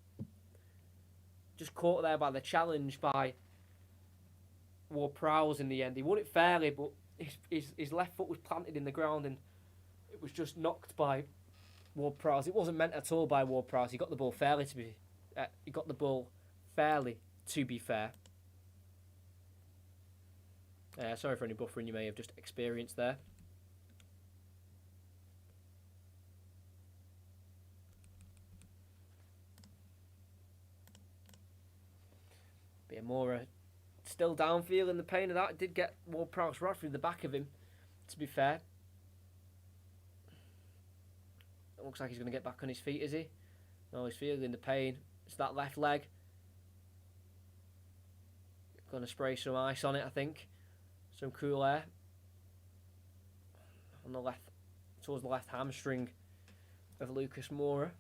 Just caught there by the challenge by Ward-Prowse in the end. He won it fairly, but his left foot was planted in the ground, and it was just knocked by Ward-Prowse. It wasn't meant at all by Ward-Prowse. He got the ball fairly to be. To be fair. Sorry for any buffering you may have just experienced there. But Moura still down, feeling the pain of that. Did get Ward-Prowse right through the back of him, to be fair. It looks like he's going to get back on his feet, is he? No, he's feeling the pain. It's that left leg. Going to spray some ice on it, I think. Some cool air. On the left, towards the left hamstring of Lucas Moura.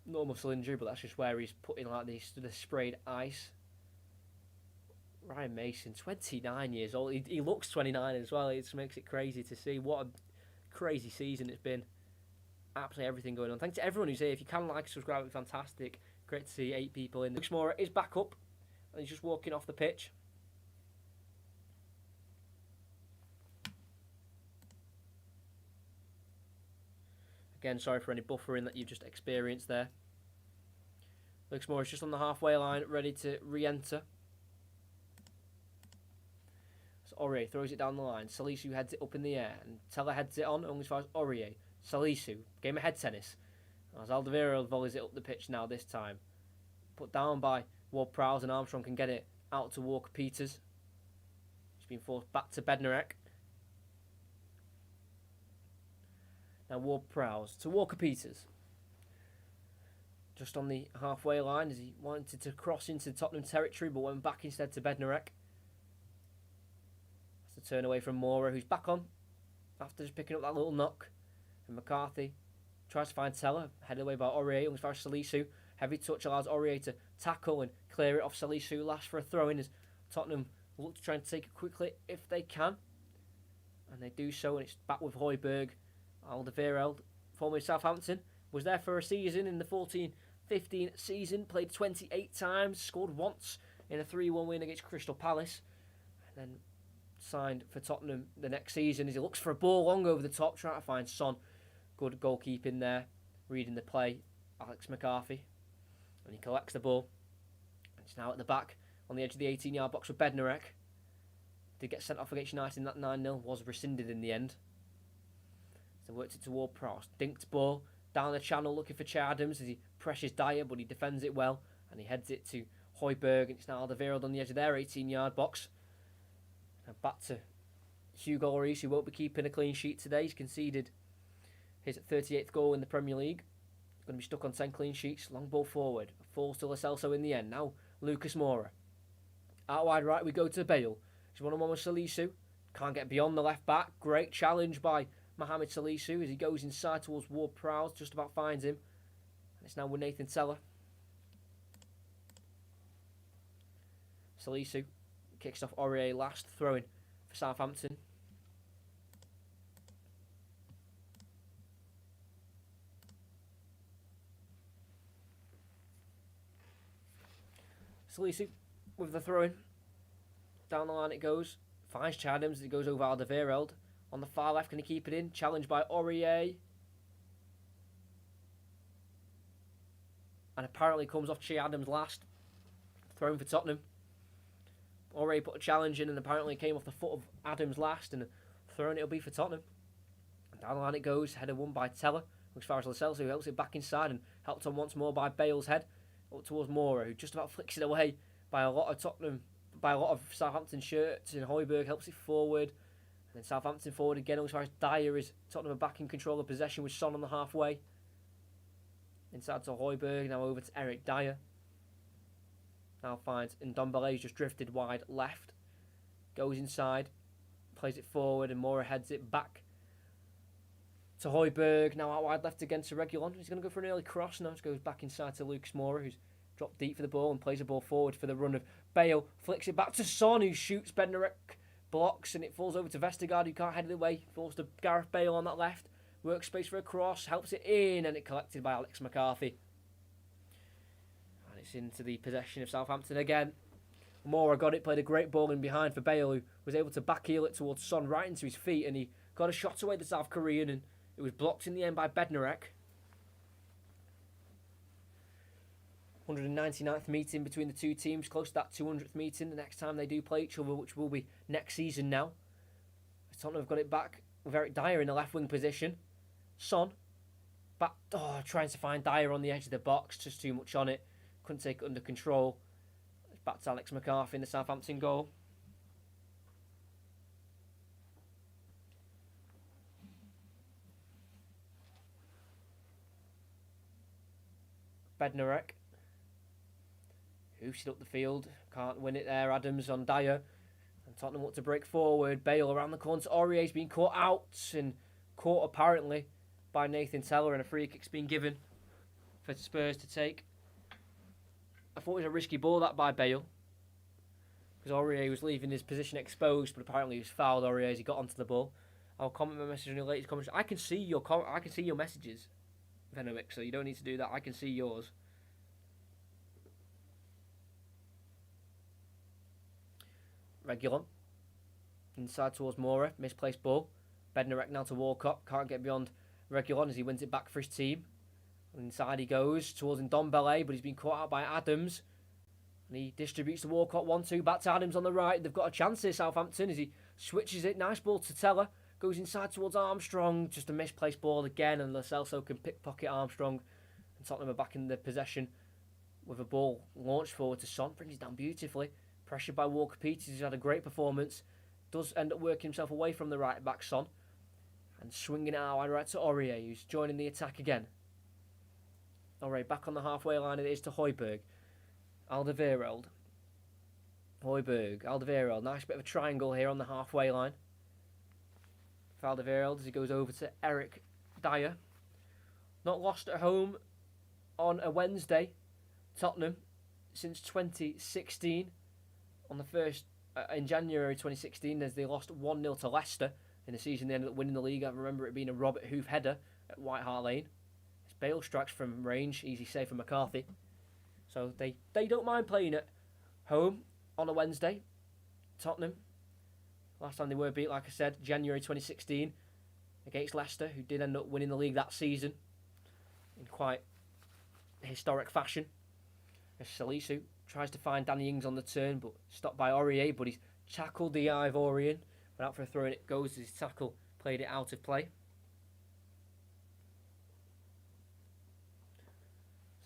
No muscle injury, but that's just where he's putting like the sprayed ice. Ryan Mason, 29 years old. He looks 29 as well. It just makes it crazy to see. What a crazy season it's been. Absolutely everything going on. Thanks to everyone who's here. If you can like, subscribe, it's fantastic. Great to see 8 people in. Lucas Moura is back up, and he's just walking off the pitch. Again, sorry for any buffering that you've just experienced there. Lucas Moura is just on the halfway line, ready to re-enter. So Aurier throws it down the line. Salisu heads it up in the air, and Teller heads it on, only as far as Aurier. Salisu, game of head tennis. As Alderweireld volleys it up the pitch now this time. Put down by Ward-Prowse, and Armstrong can get it out to Walker Peters. He's been forced back to Bednarek. Now Ward-Prowse to Walker Peters. Just on the halfway line as he wanted to cross into Tottenham territory, but went back instead to Bednarek. That's a turn away from Moura, who's back on after just picking up that little knock. And McCarthy tries to find Teller, headed away by Aurier, as far as Salisu. Heavy touch allows Aurier to tackle and clear it off Salisu. Last for a throw-in as Tottenham look to try and take it quickly if they can. And they do so, and it's back with Højbjerg. Alderweireld, formerly Southampton, was there for a season in the 14-15 season. Played 28 times, scored once in a 3-1 win against Crystal Palace. And then signed for Tottenham the next season as he looks for a ball long over the top, trying to find Son. Good goalkeeping there, reading the play, Alex McCarthy. And he collects the ball. It's now at the back on the edge of the 18-yard box with Bednarek. Did get sent off against United in that 9-0, was rescinded in the end. So worked it toward Prowse. Dinked ball down the channel looking for Che Adams as he pressures Dyer, but he defends it well. And he heads it to Højbjerg, and it's now Alderweireld on the edge of their 18-yard box. And back to Hugo Lloris, who won't be keeping a clean sheet today. He's conceded his 38th goal in the Premier League. He's going to be stuck on 10 clean sheets. Long ball forward. Falls to Lo Celso in the end. Now Lucas Moura. Out wide right we go to Bale. He's one-on-one with Salisu. Can't get beyond the left back. Great challenge by Mohamed Salisu as he goes inside towards Ward-Prowse. Just about finds him. And it's now with Nathan Teller. Salisu kicks off Aurier last, throwing for Southampton. Salisu with the throw-in. Down the line it goes. Finds Chadams. It goes over Alderweireld. On the far left, can he keep it in? Challenged by Aurier. And apparently comes off Che Adams last. Thrown for Tottenham. Aurier put a challenge in and apparently came off the foot of Adams last. And thrown it'll be for Tottenham. And down the line it goes. Header won by Teller. Looks far as Lascelles, who helps it back inside and helped on once more by Bale's head. Up towards Moura, who just about flicks it away by a lot of Southampton shirts, and Højbjerg helps it forward. And then Southampton forward again, as far as Dyer is Tottenham are back in control of possession with Son on the halfway. Inside to Højbjerg, now over to Eric Dyer. Now finds Ndombele's just drifted wide left. Goes inside, plays it forward, and Moura heads it back to Højbjerg. Now out wide left again to Reguilon. He's going to go for an early cross now. Just goes back inside to Lucas Moura, who's dropped deep for the ball and plays the ball forward for the run of Bale. Flicks it back to Son, who shoots. Bednarek blocks, and it falls over to Vestergaard, who can't head it away. Falls to Gareth Bale on that left. Works space for a cross, helps it in, and it collected by Alex McCarthy. And it's into the possession of Southampton again. Moura got it, played a great ball in behind for Bale, who was able to backheel it towards Son right into his feet, and he got a shot away the South Korean, and it was blocked in the end by Bednarek. 199th meeting between the two teams, close to that 200th meeting the next time they do play each other, which will be next season now. Tottenham have got it back with Eric Dyer in the left wing position. Son, back, trying to find Dyer on the edge of the box, just too much on it. Couldn't take it under control. It's back to Alex McCarthy in the Southampton goal. Bednarek. Hoofs it up the field. Can't win it there. Adams on Dyer. And Tottenham want to break forward. Bale around the corner. Aurier's been caught out and caught apparently by Nathan Teller, and a free kick's been given for Spurs to take. I thought it was a risky ball that by Bale, because Aurier was leaving his position exposed, but apparently he was fouled. Aurier as he got onto the ball. I'll comment my message in your latest comments. I can see your messages, Venomic, so you don't need to do that. I can see yours. Reguilon. Inside towards Moura. Misplaced ball. Bednarek now to Walcott. Can't get beyond Reguilon as he wins it back for his team. And inside he goes towards Ndombele, but he's been caught out by Adams. And he distributes to Walcott 1-2. Back to Adams on the right. They've got a chance here, Southampton, as he switches it. Nice ball to Teller. Goes inside towards Armstrong. Just a misplaced ball again, and Lascelles can pickpocket Armstrong. And Tottenham are back in the possession with a ball launched forward to Son. Brings it down beautifully. Pressured by Walker Peters, who's had a great performance. Does end up working himself away from the right back, Son. And swinging it out right to Aurier, who's joining the attack again. Aurier back on the halfway line, it is to Højbjerg. Alderweireld. Højbjerg, Alderweireld. Nice bit of a triangle here on the halfway line. For Alderweireld as he goes over to Eric Dyer. Not lost at home on a Wednesday, Tottenham, since 2016. On the first, in January 2016, as they lost 1-0 to Leicester. In the season, they ended up winning the league. I remember it being a Robert Hoof header at White Hart Lane. As Bale strikes from range, easy save for McCarthy. So they don't mind playing at home on a Wednesday. Tottenham. Last time they were beat, like I said, January 2016 against Leicester, who did end up winning the league that season in quite historic fashion. As Salisu tries to find Danny Ings on the turn, but stopped by Aurier, but he's tackled the Ivorian. Went out for a throw, and it goes as his tackle played it out of play.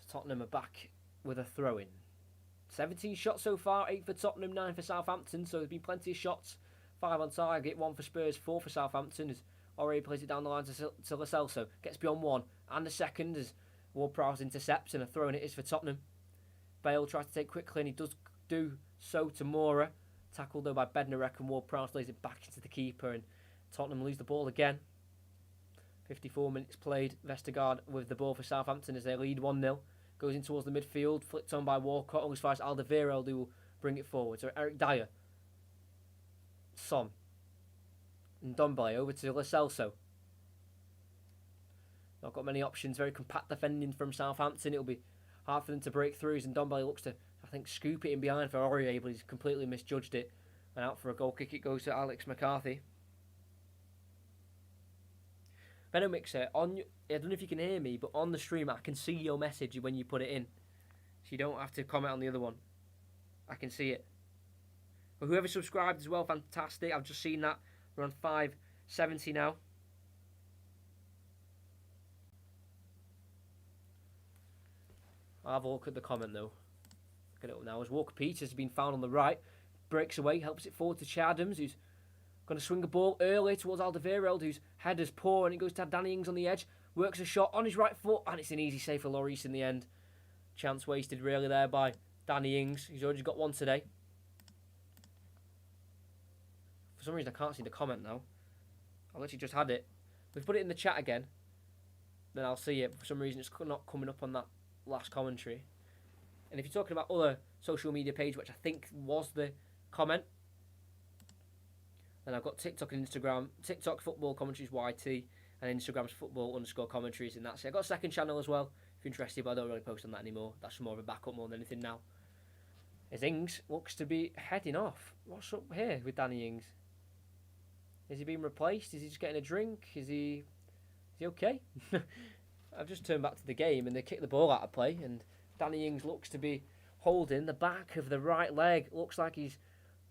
So Tottenham are back with a throw-in. 17 shots so far, 8 for Tottenham, 9 for Southampton, so there's been plenty of shots. 5 on target, 1 for Spurs, 4 for Southampton, as Aurier plays it down the line to Lascelles, gets beyond 1, and a second as Ward-Prowse intercepts, and a throw-in it is for Tottenham. Bale tries to take quickly, and he does do so to Moura. Tackled though by Bednarek, and Ward-Prowse lays it back into the keeper, and Tottenham lose the ball again. 54 minutes played. Vestergaard with the ball for Southampton as they lead 1-0. Goes in towards the midfield, flicked on by Walcott, always finds Alderweireld, who will bring it forward. So Eric Dyer, Son, and Ndombele over to Lo Celso. Not got many options. Very compact defending from Southampton. It'll be hard for them to break through. And Ndombele looks to, I think, scoop it in behind for Aurier, but he's completely misjudged it. And out for a goal kick it goes to Alex McCarthy. Benno Mixer, I don't know if you can hear me, but on the stream I can see your message when you put it in. So you don't have to comment on the other one. I can see it. But whoever subscribed as well, fantastic. I've just seen that. We're on 570 now. I'll have a look at the comment though. Get it up now. As Walker Peters has been found on the right. Breaks away, helps it forward to Che Adams, who's going to swing a ball early towards Alderweireld, whose header's poor, and it goes to Danny Ings on the edge. Works a shot on his right foot, and it's an easy save for Lloris in the end. Chance wasted really there by Danny Ings. He's already got one today. For some reason I can't see the comment now. I literally just had it. We've put it in the chat again, then I'll see it. For some reason it's not coming up on that last commentary. And if you're talking about other social media page, which I think was the comment, then I've got TikTok and Instagram. TikTok football commentaries YT, and Instagram's football_commentaries, and that's it. I've got a second channel as well if you're interested, but I don't really post on that anymore. That's more of a backup more than anything now. As Ings looks to be heading off. What's up here with Danny Ings? Is he being replaced? Is he just getting a drink? Is he okay? I've just turned back to the game and they kick the ball out of play, and Danny Ings looks to be holding the back of the right leg. Looks like he's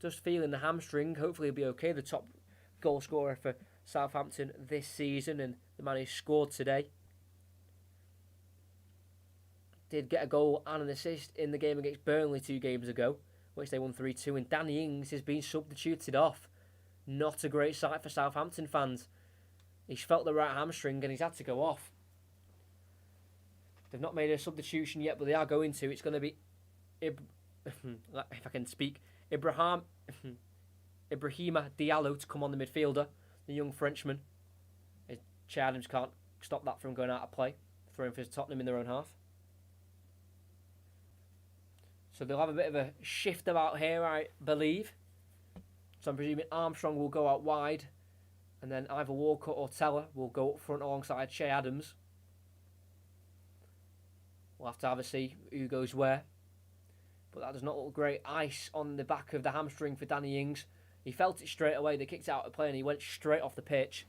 just feeling the hamstring. Hopefully he'll be okay. The top goal scorer for Southampton this season, and the man who scored today. Did get a goal and an assist in the game against Burnley 2 games ago, which they won 3-2, and Danny Ings has been substituted off. Not a great sight for Southampton fans. He's felt the right hamstring and he's had to go off. They've not made a substitution yet, but they are going to. It's going to be, if I can speak, Ibrahima Diallo to come on the midfielder, the young Frenchman. Che Adams can't stop that from going out of play. Throwing for Tottenham in their own half. So they'll have a bit of a shift about here, I believe. So I'm presuming Armstrong will go out wide, and then either Walcott or Teller will go up front alongside Che Adams. We'll have to have a see who goes where. But that does not look great. Ice on the back of the hamstring for Danny Ings. He felt it straight away. They kicked it out of play and he went straight off the pitch.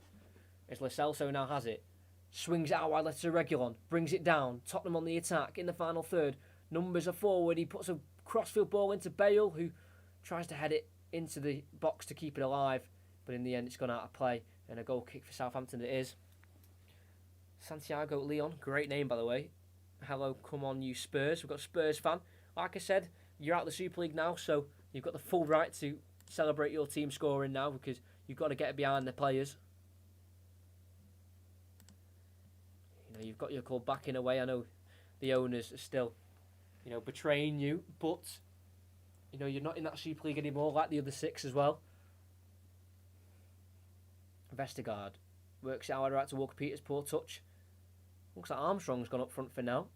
As Lo Celso now has it. Swings it out wide, lets it to Reguilon. Brings it down. Tottenham on the attack in the final third. Numbers are forward. He puts a crossfield ball into Bale, who tries to head it into the box to keep it alive. But in the end, it's gone out of play. And a goal kick for Southampton it is. Santiago Leon. Great name, by the way. Hello, come on, you Spurs. We've got a Spurs fan. Like I said, you're out of the Super League now, so you've got the full right to celebrate your team scoring now, because you've got to get behind the players. You know, you've got your club back in a way. I know the owners are still, you know, betraying you, but you know, you're not in that Super League anymore like the other 6 as well. Vestergaard works it out right to Walker Peters, poor touch. Looks like Armstrong's gone up front for now.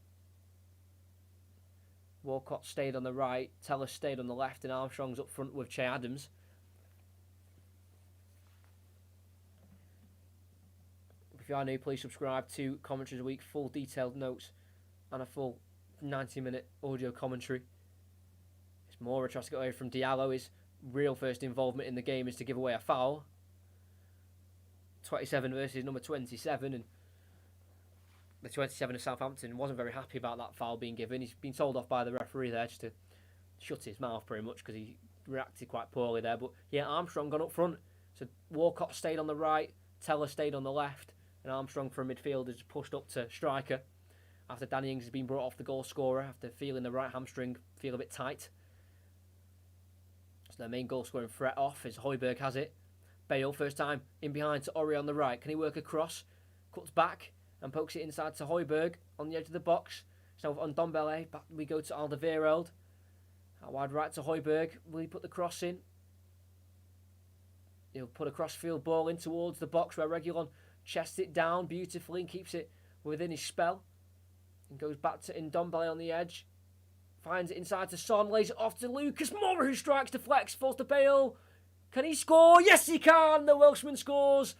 Walcott stayed on the right, Teller stayed on the left, and Armstrong's up front with Che Adams. If you are new, please subscribe to Commentaries a Week, full detailed notes and a full 90-minute audio commentary. It's Moura tries to get away from Diallo. His real first involvement in the game is to give away a foul. 27 versus number 27, and the 27 of Southampton wasn't very happy about that foul being given. He's been told off by the referee there just to shut his mouth pretty much, because he reacted quite poorly there. But yeah, Armstrong gone up front. So Walcott stayed on the right, Teller stayed on the left, and Armstrong from midfield has pushed up to striker after Danny Ings has been brought off the goal scorer after feeling the right hamstring feel a bit tight. So their main goal scoring threat off as Højbjerg has it. Bale, first time in behind to Aurier on the right. Can he work across? Cuts back and pokes it inside to Højbjerg on the edge of the box. So on Ndombele, back we go to Alderweireld. Out wide right to Højbjerg. Will he put the cross in? He'll put a crossfield ball in towards the box where Reguilon chests it down beautifully and keeps it within his spell. And goes back to Ndombele on the edge. Finds it inside to Son, lays it off to Lucas Moura, who strikes to flex, falls to Bale. Can he score? Yes, he can! The Welshman scores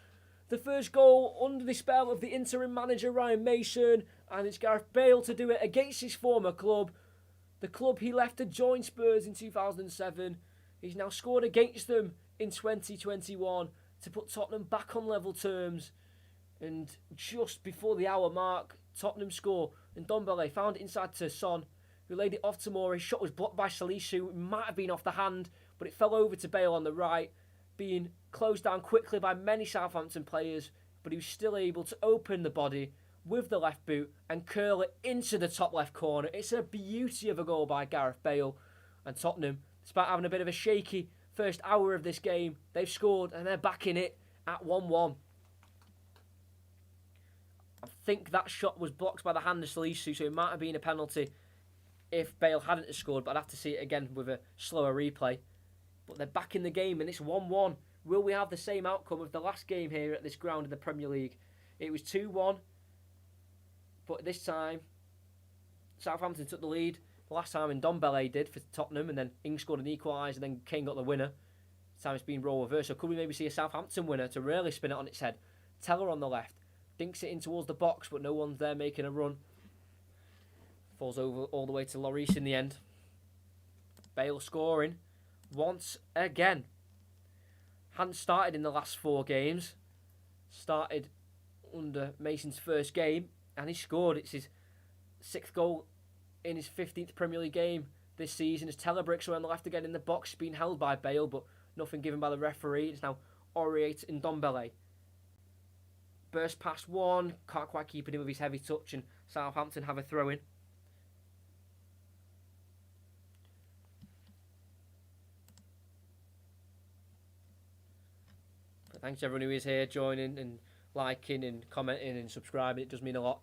the first goal under the spell of the interim manager, Ryan Mason, and it's Gareth Bale to do it against his former club. The club he left to join Spurs in 2007. He's now scored against them in 2021 to put Tottenham back on level terms. And just before the hour mark, Tottenham score, and Ndombele found it inside to Son, who laid it off to Moura. His shot was blocked by Salisu. It might have been off the hand, but it fell over to Bale on the right, being closed down quickly by many Southampton players, but he was still able to open the body with the left boot and curl it into the top left corner. It's a beauty of a goal by Gareth Bale. And Tottenham, despite having a bit of a shaky first hour of this game, they've scored and they're back in it at 1-1. I think that shot was blocked by the hand of Salisu, so it might have been a penalty if Bale hadn't scored, but I'd have to see it again with a slower replay. But they're back in the game and it's 1-1. Will we have the same outcome of the last game here at this ground in the Premier League? It was 2-1, but this time Southampton took the lead. The last time Ndombele did for Tottenham, and then Ings scored an equaliser, and then Kane got the winner. This time it's been role reversed, so could we maybe see a Southampton winner to really spin it on its head? Teller on the left, dinks it in towards the box, but no one's there making a run. Falls over all the way to Lloris in the end. Bale scoring once again. Hadn't started in the last 4 games. Started under Mason's first game, and he scored. It's his 6th goal in his 15th Premier League game this season. As Teller breaks away on the left again in the box, being held by Bale, but nothing given by the referee. It's now Aurier and Ndombele. Burst past one, can't quite keep it in with his heavy touch, and Southampton have a throw in. But thanks to everyone who is here joining and liking and commenting and subscribing. It does mean a lot.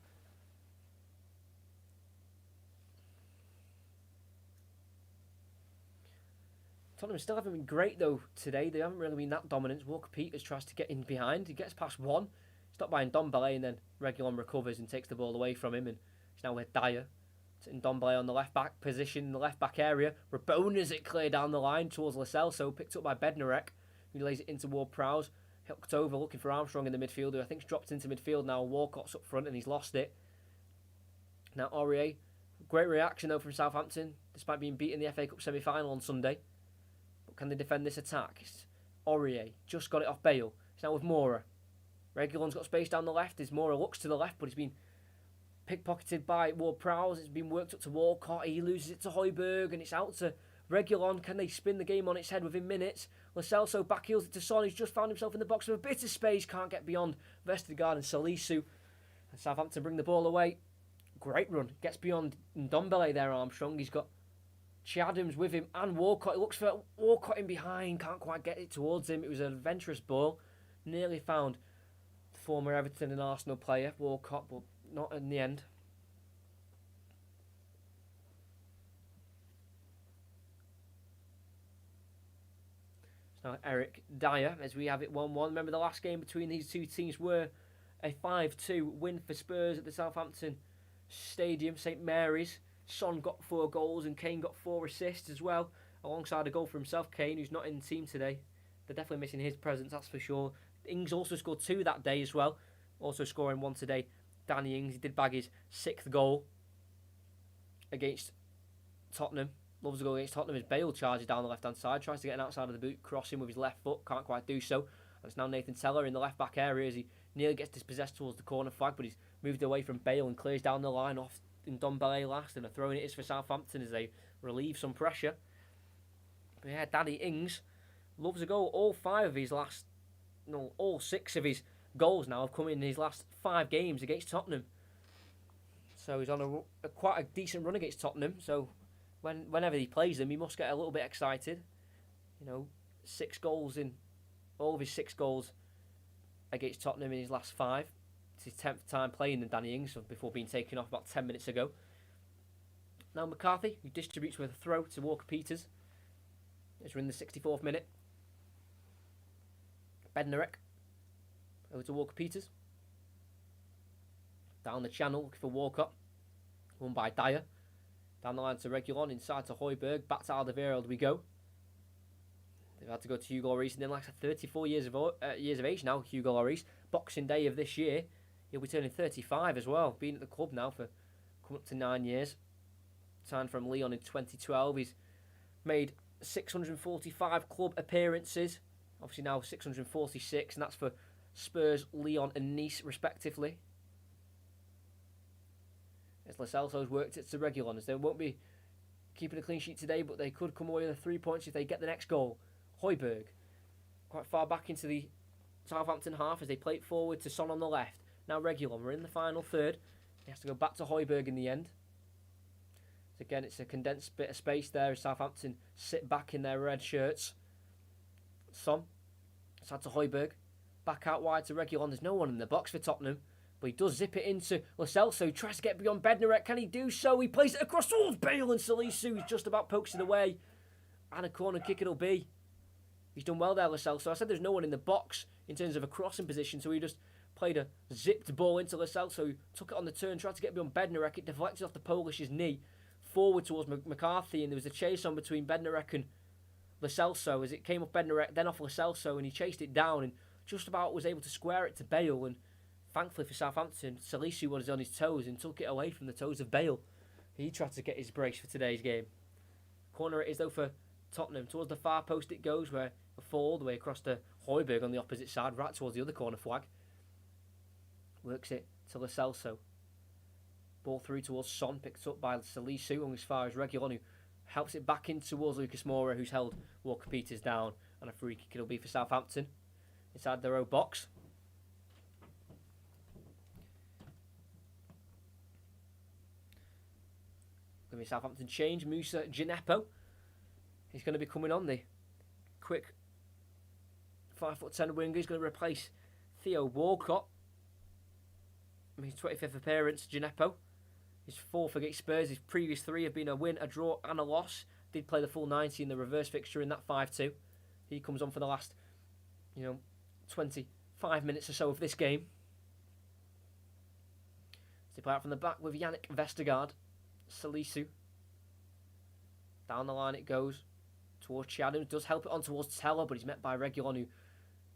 Tottenham still haven't been great though today. They haven't really been that dominant. Walker Peters tries to get in behind. He gets past one. Stopped by Ndombele, and then Reguilon recovers and takes the ball away from him. And it's now with Dyer. Ndombele on the left back position, in the left back area. Rabona's it clear down the line towards Lo Celso. Picked up by Bednarek, who lays it into Ward-Prowse. Hooked over, looking for Armstrong in the midfield, who I think's dropped into midfield now. Walcott's up front and he's lost it. Now Aurier. Great reaction though from Southampton, despite being beaten in the FA Cup semi-final on Sunday. But can they defend this attack? It's Aurier just got it off Bale. It's now with Moura. Reguilon's got space down the left as Moura looks to the left, but he's been pickpocketed by Ward-Prowse. It's been worked up to Walcott. He loses it to Højbjerg, and it's out to Reguilon. Can they spin the game on its head within minutes? Lo Celso backheels it to Son. He's just found himself in the box with a bit of space. Can't get beyond Vestergaard and Salisu. And Southampton bring the ball away. Great run. Gets beyond Ndombele there, Armstrong. He's got Adams with him and Walcott. He looks for Walcott in behind. Can't quite get it towards him. It was an adventurous ball. Nearly found the former Everton and Arsenal player, Walcott, but not in the end. Now Eric Dyer, as we have it 1-1. Remember the last game between these two teams were a 5-2 win for Spurs at the Southampton Stadium, St Mary's. Son got 4 goals and Kane got 4 assists as well, alongside a goal for himself. Kane, who's not in the team today. They're definitely missing his presence, that's for sure. Ings also scored 2 that day as well. Also scoring 1 today. Danny Ings, he did bag his 6th goal against Tottenham. Loves to go against Tottenham as Bale charges down the left-hand side. Tries to get an outside of the boot, crossing with his left foot. Can't quite do so. And it's now Nathan Teller in the left-back area as he nearly gets dispossessed towards the corner flag, but he's moved away from Bale and clears down the line off Ndombele last. And a throw-in it is for Southampton as they relieve some pressure. But yeah, Danny Ings loves a goal. All 6 of his goals now have come in his last 5 games against Tottenham. So he's on a quite a decent run against Tottenham. So whenever he plays them, he must get a little bit excited. 6 goals in all of his 6 goals against Tottenham in his last 5. It's his 10th time playing than Danny Ings before being taken off about 10 minutes ago. Now McCarthy, who distributes with a throw to Walker Peters. As we're in the 64th minute. Bednarek over to Walker Peters. Down the channel looking for Walcott. Won by Dyer. Down the line to Reguilon, inside to Højbjerg, back to Alderweireld we go. They've had to go to Hugo Lloris, and then like 34 years of age now, Hugo Lloris. Boxing Day of this year, he'll be turning 35 as well. Been at the club now for coming up to 9 years. Signed from Lyon in 2012. He's made 645 club appearances. Obviously now 646, and that's for Spurs, Lyon and Nice respectively. As Lo Celso's worked it to Reguilon, as they won't be keeping a clean sheet today, but they could come away with 3 points if they get the next goal. Højbjerg, quite far back into the Southampton half as they play it forward to Son on the left. Now Reguilon, we're in the final third. He has to go back to Højbjerg in the end. So again, it's a condensed bit of space there as Southampton sit back in their red shirts. Son, side to Højbjerg, back out wide to Reguilon. There's no one in the box for Tottenham, but he does zip it into Lo Celso. He tries to get beyond Bednarek. Can he do so? He plays it across towards Bale, and Salisu, who's just about pokes it away. And a corner kick it'll be. He's done well there, Lo Celso. I said there's no one in the box in terms of a crossing position, so he just played a zipped ball into Lo Celso, who took it on the turn, tried to get beyond Bednarek. It deflected off the Polish's knee, forward towards McCarthy, and there was a chase on between Bednarek and Lo Celso as it came off Bednarek, then off Lo Celso, and he chased it down and just about was able to square it to Bale. And thankfully for Southampton, Salisu was on his toes and took it away from the toes of Bale. He tried to get his brace for today's game. Corner it is though for Tottenham. Towards the far post it goes, where a fall all the way across to Højbjerg on the opposite side, right towards the other corner flag. Works it to Lo Celso. Ball through towards Son, picked up by Salisu, and as far as Reguilon, who helps it back in towards Lucas Moura, who's held Walker Peters down, and a free kick it'll be for Southampton inside their own box. Going to be Southampton change. Musa Gineppo, he's going to be coming on, the quick 5'10" winger. He's going to replace Theo Walcott. His 25th appearance, Gineppo. His 4th against Spurs. His previous 3 have been a win, a draw and a loss. Did play the full 90 in the reverse fixture in that 5-2. He comes on for the last, 25 minutes or so of this game. So they play out from the back with Yannick Vestergaard. Salisu. Down the line it goes towards Chadham. Does help it on towards Teller, but he's met by Reguilon, who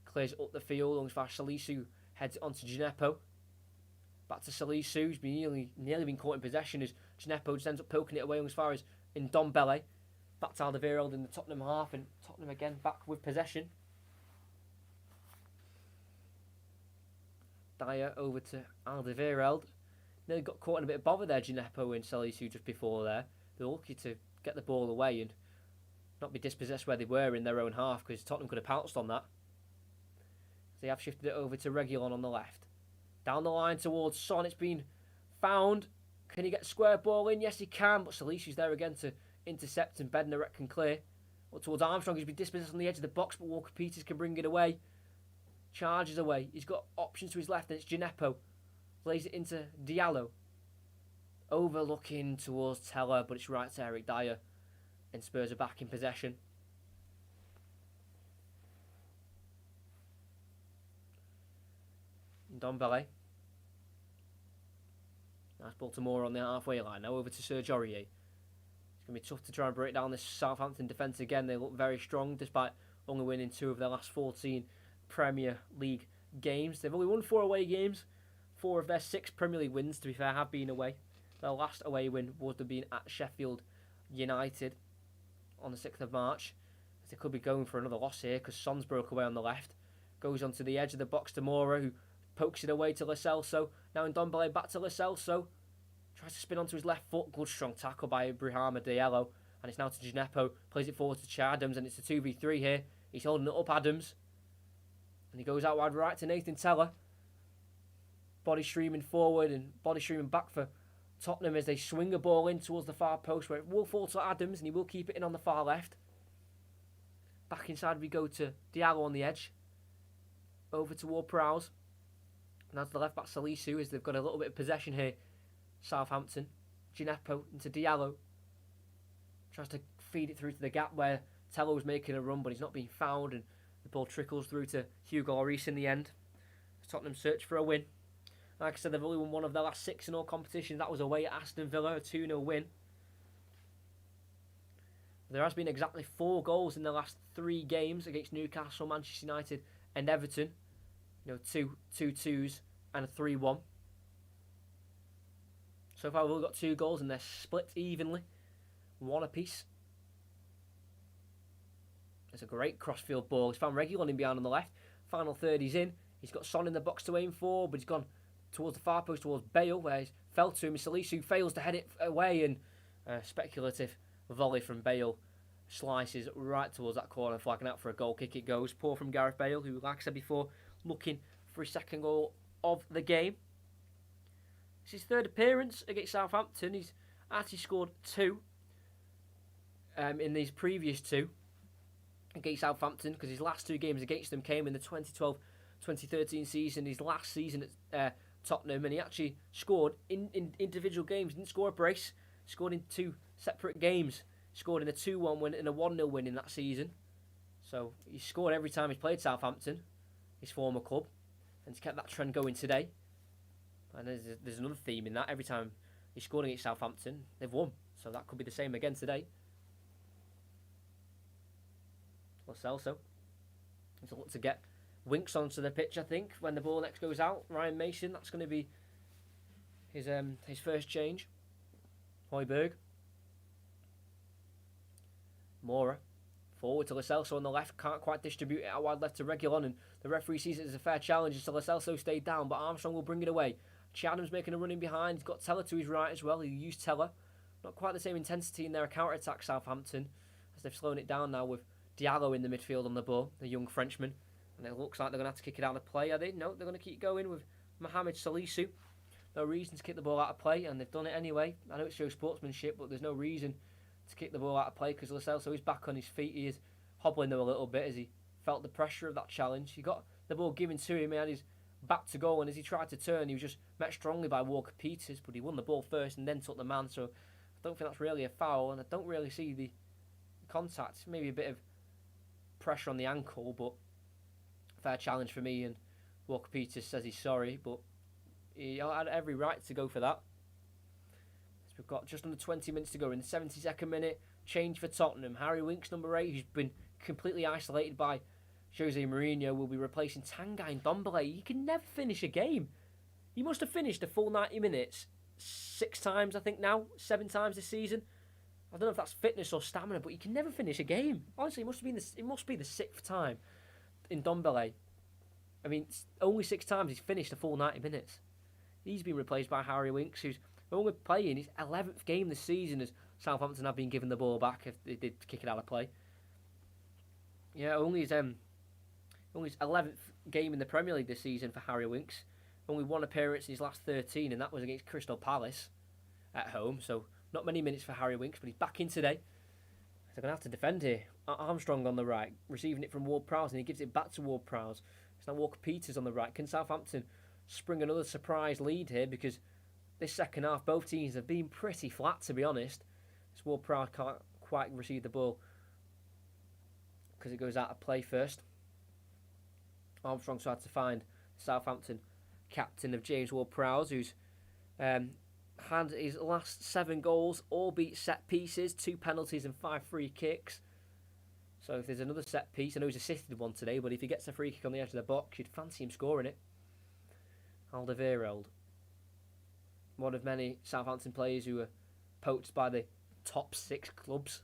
clears up the field. Long as far as Salisu heads it on to Gineppo. Back to Salisu, who's been nearly been caught in possession as Gineppo just ends up poking it away as far as in Ndombele. Back to Alderweireld in the Tottenham half, and Tottenham again back with possession. Dyer over to Alderweireld. Nearly got caught in a bit of bother there, Gineppo and Salisu just before there. They're lucky to get the ball away and not be dispossessed where they were in their own half, because Tottenham could have pounced on that. They have shifted it over to Reguilon on the left. Down the line towards Son, it's been found. Can he get the square ball in? Yes, he can, but Salisu's there again to intercept, and Bednarek can clear. Up towards Armstrong, he's been dispossessed on the edge of the box, but Walker Peters can bring it away. Charges away. He's got options to his left, and it's Gineppo. Lays it into Diallo. Overlooking towards Teller, but it's right to Eric Dyer. And Spurs are back in possession. Ndombele. Nice ball to Moore on the halfway line. Now over to Serge Aurier. It's going to be tough to try and break down this Southampton defence again. They look very strong despite only winning 2 of their last 14 Premier League games. They've only won 4 away games. 4 of their 6 Premier League wins, to be fair, have been away. Their last away win would have been at Sheffield United on the 6th of March. They could be going for another loss here because Son's broke away on the left. Goes onto the edge of the box to Moura, who pokes it away to Lo Celso. Now Ndombele back to Lo Celso. Tries to spin onto his left foot. Good strong tackle by Brahima Diallo. And it's now to Gineppo. Plays it forward to Adams, and it's a 2v3 here. He's holding it up, Adams. And he goes out wide right to Nathan Teller. Body streaming forward and body streaming back for Tottenham as they swing a ball in towards the far post, where it will fall to Adams, and he will keep it in on the far left. Back inside we go to Diallo on the edge. Over toward Prowse. Now to the left back Salisu, as they've got a little bit of possession here. Southampton. Gineppo into Diallo. Tries to feed it through to the gap where Teller was making a run, but he's not being found, and the ball trickles through to Hugo Lloris in the end. Tottenham search for a win. Like I said, they've only won 1 of their last 6 in all competitions. That was away at Aston Villa, a 2-0 win. There has been exactly 4 goals in the last 3 games against Newcastle, Manchester United and Everton. 2 2-2s and a 3-1. So far we've all got 2 goals and they're split evenly. 1 apiece. It's a great crossfield ball. He's found Reguilon in behind on the left. Final third he's in. He's got Son in the box to aim for, but he's gone towards the far post, towards Bale, where he's fell to him. Salisu fails to head it away, and a speculative volley from Bale slices right towards that corner, flagging out for a goal kick. It goes. Poor from Gareth Bale, who, like I said before, looking for his 2nd goal of the game. It's his 3rd appearance against Southampton. He's actually scored 2 in these previous 2 against Southampton, because his last 2 games against them came in the 2012-2013 season, his last season at Tottenham, and he actually scored in individual games. Didn't score a brace, scored in 2 separate games, scored in a 2-1 win and a 1-0 win in that season. So he scored every time he's played Southampton, his former club, and he's kept that trend going today. And there's another theme in that. Every time he scored against Southampton, they've won. So that could be the same again today. Lo Celso. He's a lot to get Winks onto the pitch, I think, when the ball next goes out. Ryan Mason, that's going to be his first change. Højbjerg. Mora. Forward to Lo Celso on the left. Can't quite distribute it out wide left to Reguilon, and the referee sees it as a fair challenge, so Lo Celso stayed down, but Armstrong will bring it away. Chadham's making a run in behind. He's got Teller to his right as well. He used Teller. Not quite the same intensity in their counter-attack, Southampton, as they've slowed it down now with Diallo in the midfield on the ball, the young Frenchman. And it looks like they're going to have to kick it out of play, are they? No, they're going to keep going with Mohamed Salisu. No reason to kick the ball out of play, and they've done it anyway. I know it shows sportsmanship, but there's no reason to kick the ball out of play, because Lo Celso is back on his feet. He is hobbling though a little bit as he felt the pressure of that challenge. He got the ball given to him, he had his back to goal, and as he tried to turn, he was just met strongly by Walker Peters, but he won the ball first and then took the man, so I don't think that's really a foul, and I don't really see the contact. Maybe a bit of pressure on the ankle, but fair challenge for me, and Walker Peters says he's sorry, but he had every right to go for that. So we've got just under 20 minutes to go in the 72nd minute. Change for Tottenham. Harry Winks, number 8, who's been completely isolated by Jose Mourinho, will be replacing Tanguy Ndombele. He can never finish a game. He must have finished a full 90 minutes 6 times, I think now, 7 times this season. I don't know if that's fitness or stamina, but he can never finish a game. Honestly, it must be the 6th time in Ndombele. I mean, only 6 times he's finished a full 90 minutes. He's been replaced by Harry Winks, who's only playing his 11th game this season, as Southampton have been given the ball back if they did kick it out of play. Yeah, only his 11th game in the Premier League this season for Harry Winks. Only 1 appearance in his last 13, and that was against Crystal Palace at home. So not many minutes for Harry Winks, but he's back in today. They're going to have to defend here. Armstrong on the right, receiving it from Ward-Prowse, and he gives it back to Ward-Prowse. It's now Walker Peters on the right. Can Southampton spring another surprise lead here? Because this second half, both teams have been pretty flat, to be honest. As Ward-Prowse can't quite receive the ball because it goes out of play first. Armstrong's tried to find Southampton captain of James Ward-Prowse, who's had his last 7 goals, all beat set pieces, 2 penalties and 5 free kicks. So if there's another set piece, I know he's assisted one today, but if he gets a free kick on the edge of the box, you'd fancy him scoring it. Alderweireld, one of many Southampton players who were poached by the top 6 clubs.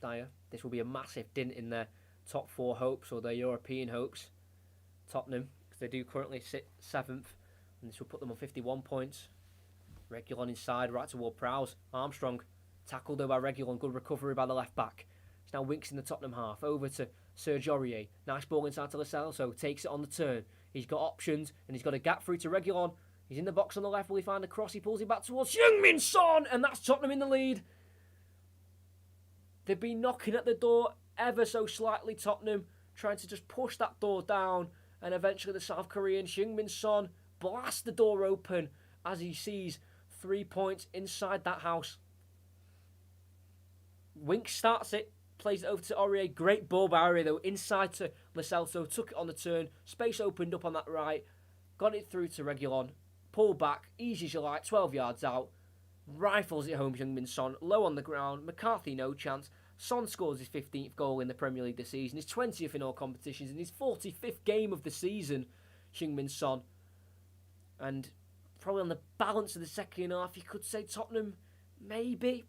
Dyer. This will be a massive dint in their top 4 hopes, or their European hopes. Tottenham, because they do currently sit 7th, and this will put them on 51 points. Reguilon inside, right toward Prowse. Armstrong, tackled though by Reguilon, good recovery by the left back. It's now Winks in the Tottenham half, over to Serge Aurier. Nice ball inside to Lo Celso, takes it on the turn. He's got options, and he's got a gap through to Reguilon. He's in the box on the left, will he find a cross? He pulls it back towards Heung-min Son, and that's Tottenham in the lead. They've been knocking at the door ever so slightly, Tottenham, trying to just push that door down, and eventually the South Korean Heung-min Son blasts the door open as he sees 3 points inside that house. Winks starts it, plays it over to Aurier. Great ball by Aurier though, inside to Lo Celso, took it on the turn, space opened up on that right, got it through to Reguilon, pull back, easy as you like, 12 yards out, rifles it home, Heung-min Son, low on the ground, McCarthy no chance. Son scores his 15th goal in the Premier League this season, his 20th in all competitions, and his 45th game of the season, Heung-min Son. And probably on the balance of the second half, you could say Tottenham, maybe.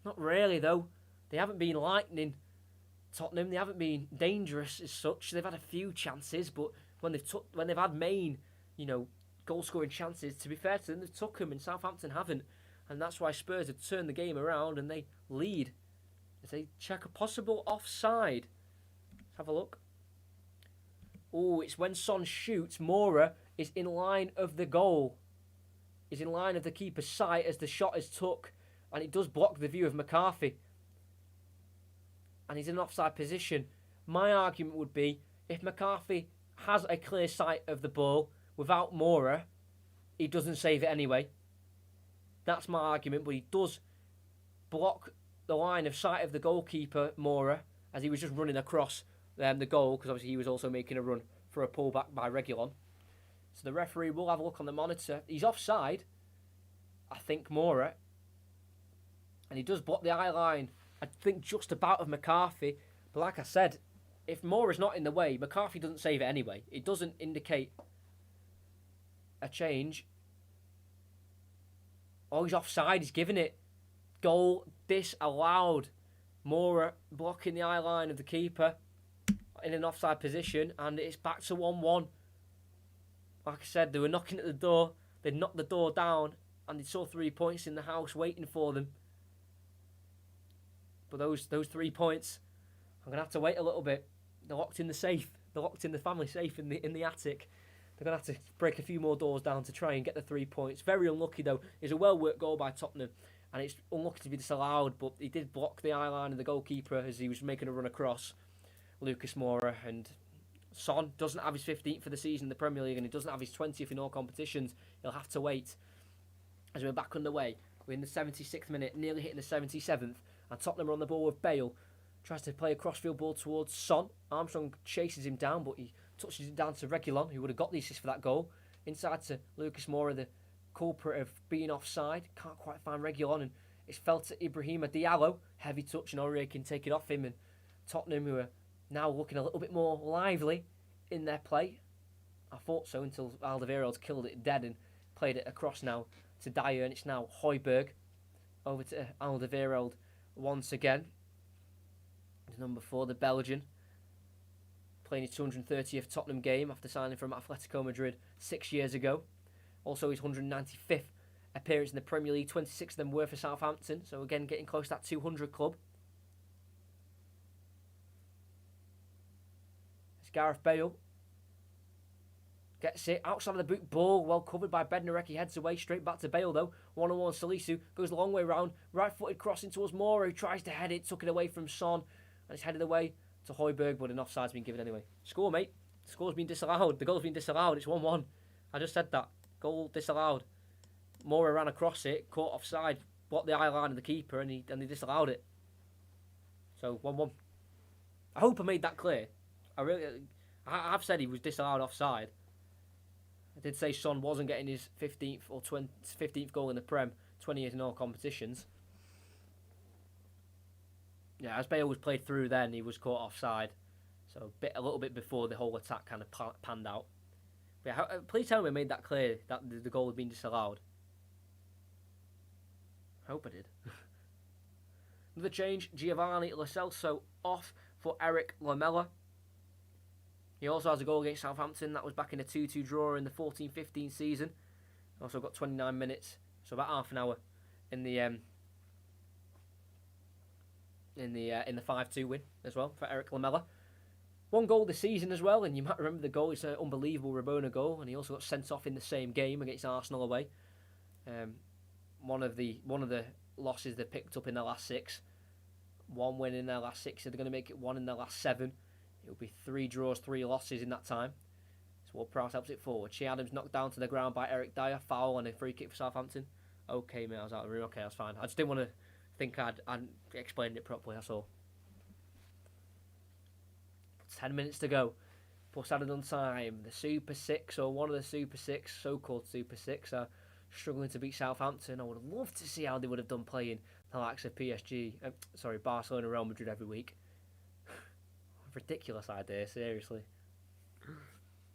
Not really, though. They haven't been lightning Tottenham. They haven't been dangerous as such. They've had a few chances, but when they've had main, goal-scoring chances, to be fair to them, they've took them, and Southampton haven't. And that's why Spurs have turned the game around, and they lead. As they check a possible offside. Let's have a look. Oh, it's when Son shoots, Mora is in line of the goal. Is in line of the keeper's sight as the shot is took, and it does block the view of McCarthy. And he's in an offside position. My argument would be, if McCarthy has a clear sight of the ball without Mora, he doesn't save it anyway. That's my argument, but he does block the line of sight of the goalkeeper, Mora, as he was just running across the goal, because obviously he was also making a run for a pullback by Reguilon. So the referee will have a look on the monitor. He's offside, I think, Mora. And he does block the eye line, I think, just about of McCarthy. But like I said, if Mora's not in the way, McCarthy doesn't save it anyway. It doesn't indicate a change. Oh, he's offside. He's giving it. Goal disallowed. Mora blocking the eye line of the keeper in an offside position, and it's back to 1-1. Like I said, they were knocking at the door. They'd knocked the door down, and they saw 3 points in the house waiting for them. But those 3 points, I'm going to have to wait a little bit. They're locked in the safe. They're locked in the family safe in the attic. They're going to have to break a few more doors down to try and get the 3 points. Very unlucky, though. It's a well-worked goal by Tottenham, and it's unlucky to be disallowed, but he did block the eye line of the goalkeeper as he was making a run across Lucas Moura. And Son doesn't have his 15th for the season in the Premier League, and he doesn't have his 20th in all competitions. He'll have to wait. As we're back underway, we're in the 76th minute, nearly hitting the 77th, and Tottenham are on the ball with Bale. Tries to play a crossfield ball towards Son. Armstrong chases him down, but he touches it down to Reguilon, who would have got the assist for that goal. Inside to Lucas Moura, the culprit of being offside. Can't quite find Reguilon, and it's fell to Ibrahima Diallo. Heavy touch, and Aurier can take it off him. And Tottenham, who are now looking a little bit more lively in their play. I thought so until Alderweireld's killed it dead and played it across now to Dyer, and it's now Højbjerg over to Alderweireld once again. Number 4, the Belgian, playing his 230th Tottenham game after signing from Atletico Madrid 6 years ago. Also his 195th appearance in the Premier League, 26 of them were for Southampton, so again getting close to that 200 club. It's Gareth Bale. Gets it outside of the boot, ball well covered by Bednarek. He heads away, straight back to Bale though. 1-on-1 Salisu goes a long way round, right footed crossing towards Moura, who tries to head it, took it away from Son. And it's headed away to Højbjerg, but an offside's been given anyway. Score, mate. The score's been disallowed. The goal's been disallowed. It's 1-1. I just said that. Goal disallowed. Moura ran across it, caught offside, blocked the eye line of the keeper, and they disallowed it. So 1-1. I hope I made that clear. I've said he was disallowed offside. I did say Son wasn't getting his 15th or 15th goal in the Prem, 20 years in all competitions. Yeah, as Bale was played through then, he was caught offside. So a little bit before the whole attack kind of panned out. But yeah, please tell me I made that clear, that the goal had been disallowed. I hope I did. Another change, Giovanni Lo Celso off for Eric Lamela. He also has a goal against Southampton. That was back in a 2-2 draw in the 14-15 season. Also got 29 minutes, so about half an hour in the 5-2 win as well for Eric Lamela. 1 goal this season as well, and you might remember the goal. It's an unbelievable Rabona goal, and he also got sent off in the same game against Arsenal away. One of the losses they picked up in their last 6. 1 win in their last 6. So they're going to make it 1 in their last 7. It'll be 3 draws, 3 losses in that time. So Ward Prowse helps it forward. Shea Adams knocked down to the ground by Eric Dyer. Foul and a free kick for Southampton. Okay, mate, I was out of the room. Okay, that's fine. I just didn't want to think I'd explained it properly, that's all. 10 minutes to go plus added on time. The Super Six, or one of the Super Six, so-called Super Six, are struggling to beat Southampton. I would love to see how they would have done playing the likes of Barcelona, Real Madrid every week. Ridiculous idea, seriously.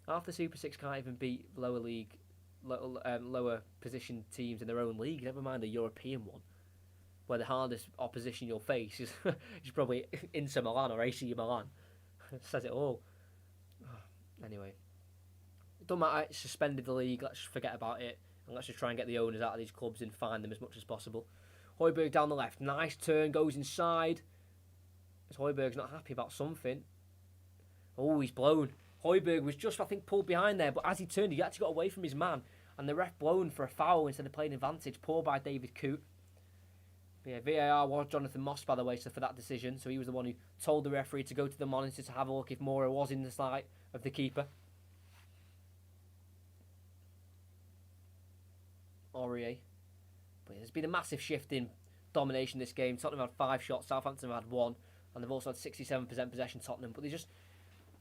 Half the Super Six can't even beat lower position teams in their own league, never mind a European one, where the hardest opposition you'll face is probably Inter Milan or AC Milan. Says it all. Anyway, it doesn't matter, it's suspended the league, let's forget about it, and let's just try and get the owners out of these clubs and find them as much as possible. Højbjerg down the left, nice turn, goes inside. Højbjerg's not happy about something. Oh, he's blown. Højbjerg was just, I think, pulled behind there, but as he turned, he actually got away from his man, and the ref blown for a foul instead of playing advantage. Poor by David Coote. But yeah, VAR was Jonathan Moss, by the way, so for that decision. So he was the one who told the referee to go to the monitor to have a look if Mora was in the sight of the keeper. Aurier. But yeah, there's been a massive shift in domination this game. Tottenham had 5 shots, Southampton have had 1, and they've also had 67% possession, Tottenham. But they just,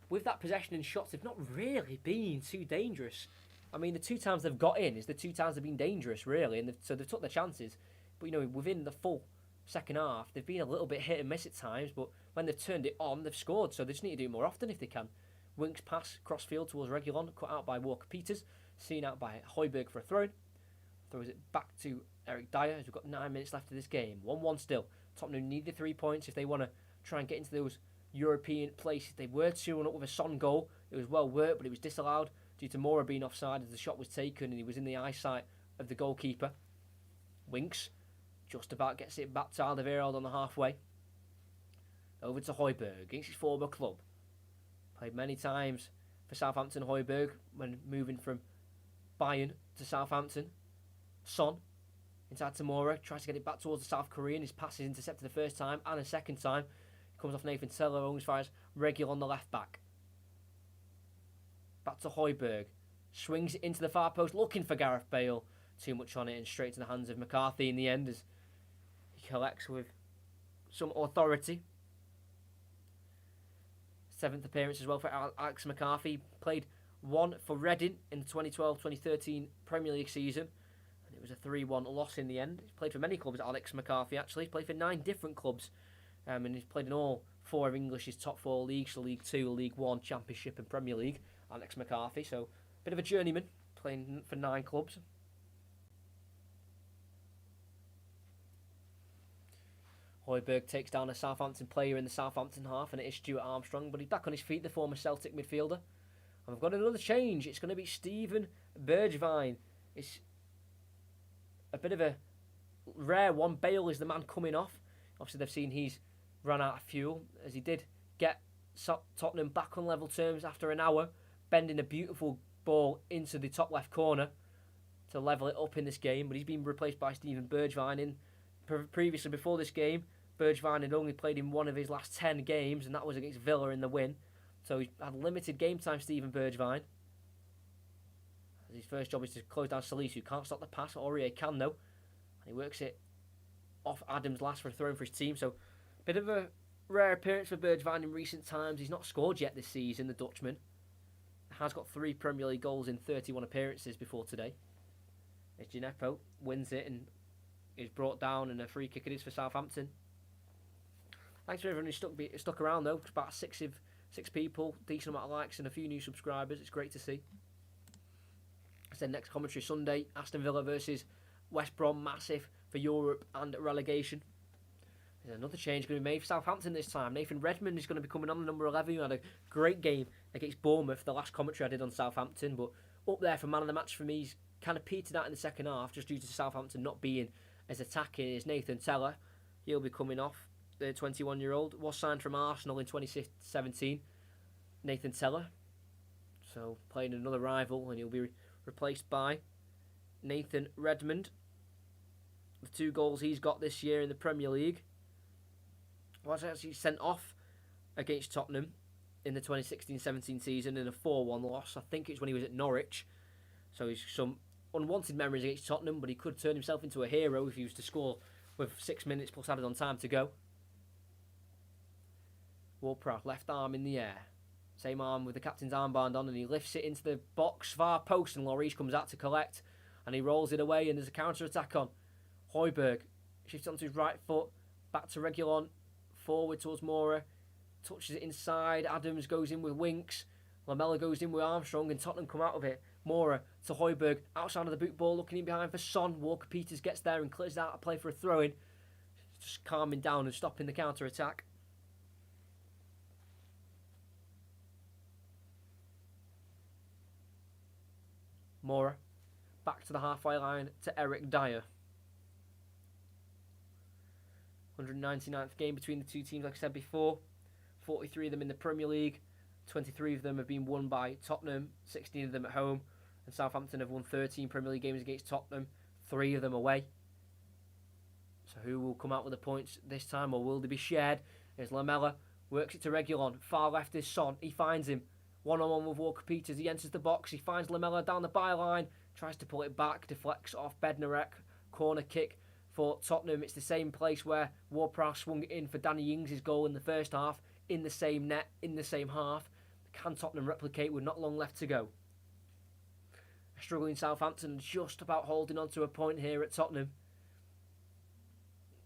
with that possession and shots, they've not really been too dangerous. I mean, the 2 times they've got in is the 2 times they've been dangerous, really, and so they've took their chances. But, within the full second half, they've been a little bit hit and miss at times, but when they've turned it on, they've scored, so they just need to do it more often if they can. Winks pass cross-field towards Reguilon, cut out by Walker-Peters, seen out by Højbjerg for a throw. Throws it back to Eric Dyer as we've got 9 minutes left of this game. 1-1 still. Tottenham need the 3 points if they want to try and get into those European places. They were 2-1 up with a Son goal. It was well worked, but it was disallowed due to Mora being offside as the shot was taken and he was in the eyesight of the goalkeeper. Winks just about gets it back to Alderweireld on the halfway. Over to Højbjerg against his former club. Played many times for Southampton. Højbjerg when moving from Bayern to Southampton. Son inside to Mora, tries to get it back towards the South Korean. His pass is intercepted the first time and a second time. Comes off Nathan Tella, only fires Reguilon on the left back. Back to Højbjerg. Swings it into the far post, looking for Gareth Bale. Too much on it and straight to the hands of McCarthy in the end as he collects with some authority. 7th appearance as well for Alex McCarthy. Played 1 for Reading in the 2012-2013 Premier League season. It was a 3-1 loss in the end. He's played for many clubs, Alex McCarthy actually. He's played for 9 different clubs. And he's played in all 4 of English's top 4 leagues, so League 2, League 1, Championship and Premier League. Alex McCarthy, so a bit of a journeyman, playing for 9 clubs. Højbjerg takes down a Southampton player in the Southampton half, and it is Stuart Armstrong, but he's back on his feet, the former Celtic midfielder. And we've got another change. It's going to be Steven Bergwijn. It's a bit of a rare one. Bale is the man coming off. Obviously, they've seen he's run out of fuel, as he did get Tottenham back on level terms after an hour, bending a beautiful ball into the top left corner to level it up in this game. But he's been replaced by Steven Bergwijn. Previously, before this game, Bergwijn had only played in 1 of his last 10 games, and that was against Villa in the win. So he's had limited game time, Steven Bergwijn. His first job is to close down Solis, who can't stop the pass. Aurier can, though. And he works it off Adams last for a throw for his team. So, a bit of a rare appearance for Bergwijn in recent times. He's not scored yet this season, the Dutchman. Has got 3 Premier League goals in 31 appearances before today. As Gineppo wins it and is brought down, and a free kick it is for Southampton. Thanks for everyone who stuck around, though. It's about 6 people, decent amount of likes and a few new subscribers. It's great to see. I said next commentary Sunday, Aston Villa versus West Brom, massive for Europe and relegation. There's another change going to be made for Southampton this time. Nathan Redmond is going to be coming on, the number 11, who had a great game against Bournemouth, the last commentary I did on Southampton, but up there for man of the match for me. He's kind of petered out in the second half just due to Southampton not being as attacking as Nathan Tella. He'll be coming off. The 21-year-old was signed from Arsenal in 2017. Nathan Tella. So playing another rival, and he'll be replaced by Nathan Redmond. The 2 goals he's got this year in the Premier League was actually sent off against Tottenham in the 2016-17 season in a 4-1 loss. I think it's when he was at Norwich. So he's some unwanted memories against Tottenham, but he could turn himself into a hero if he was to score with 6 minutes plus added on time to go. Ward-Prowse, left arm in the air. Same arm with the captain's armband on, and he lifts it into the box, far post, and Lloris comes out to collect, and he rolls it away, and there's a counter-attack on. Højbjerg shifts onto his right foot, back to Reguilon, forward towards Moura, touches it inside, Adams goes in with Winks, Lamela goes in with Armstrong, and Tottenham come out of it. Moura to Højbjerg, outside of the boot ball, looking in behind for Son. Walker-Peters gets there and clears out a play for a throw-in, just calming down and stopping the counter-attack. Moura, back to the halfway line to Eric Dyer. 199th game between the two teams, like I said before. 43 of them in the Premier League. 23 of them have been won by Tottenham, 16 of them at home. And Southampton have won 13 Premier League games against Tottenham, 3 of them away. So who will come out with the points this time, or will they be shared? Here's Lamela, works it to Reguilon. Far left is Son, he finds him. One-on-one with Walker-Peters, he enters the box, he finds Lamela down the byline, tries to pull it back, deflects off Bednarek, corner kick for Tottenham. It's the same place where Ward-Prowse swung it in for Danny Ings' goal in the first half, in the same net, in the same half. Can Tottenham replicate with not long left to go? A struggling Southampton just about holding on to a point here at Tottenham.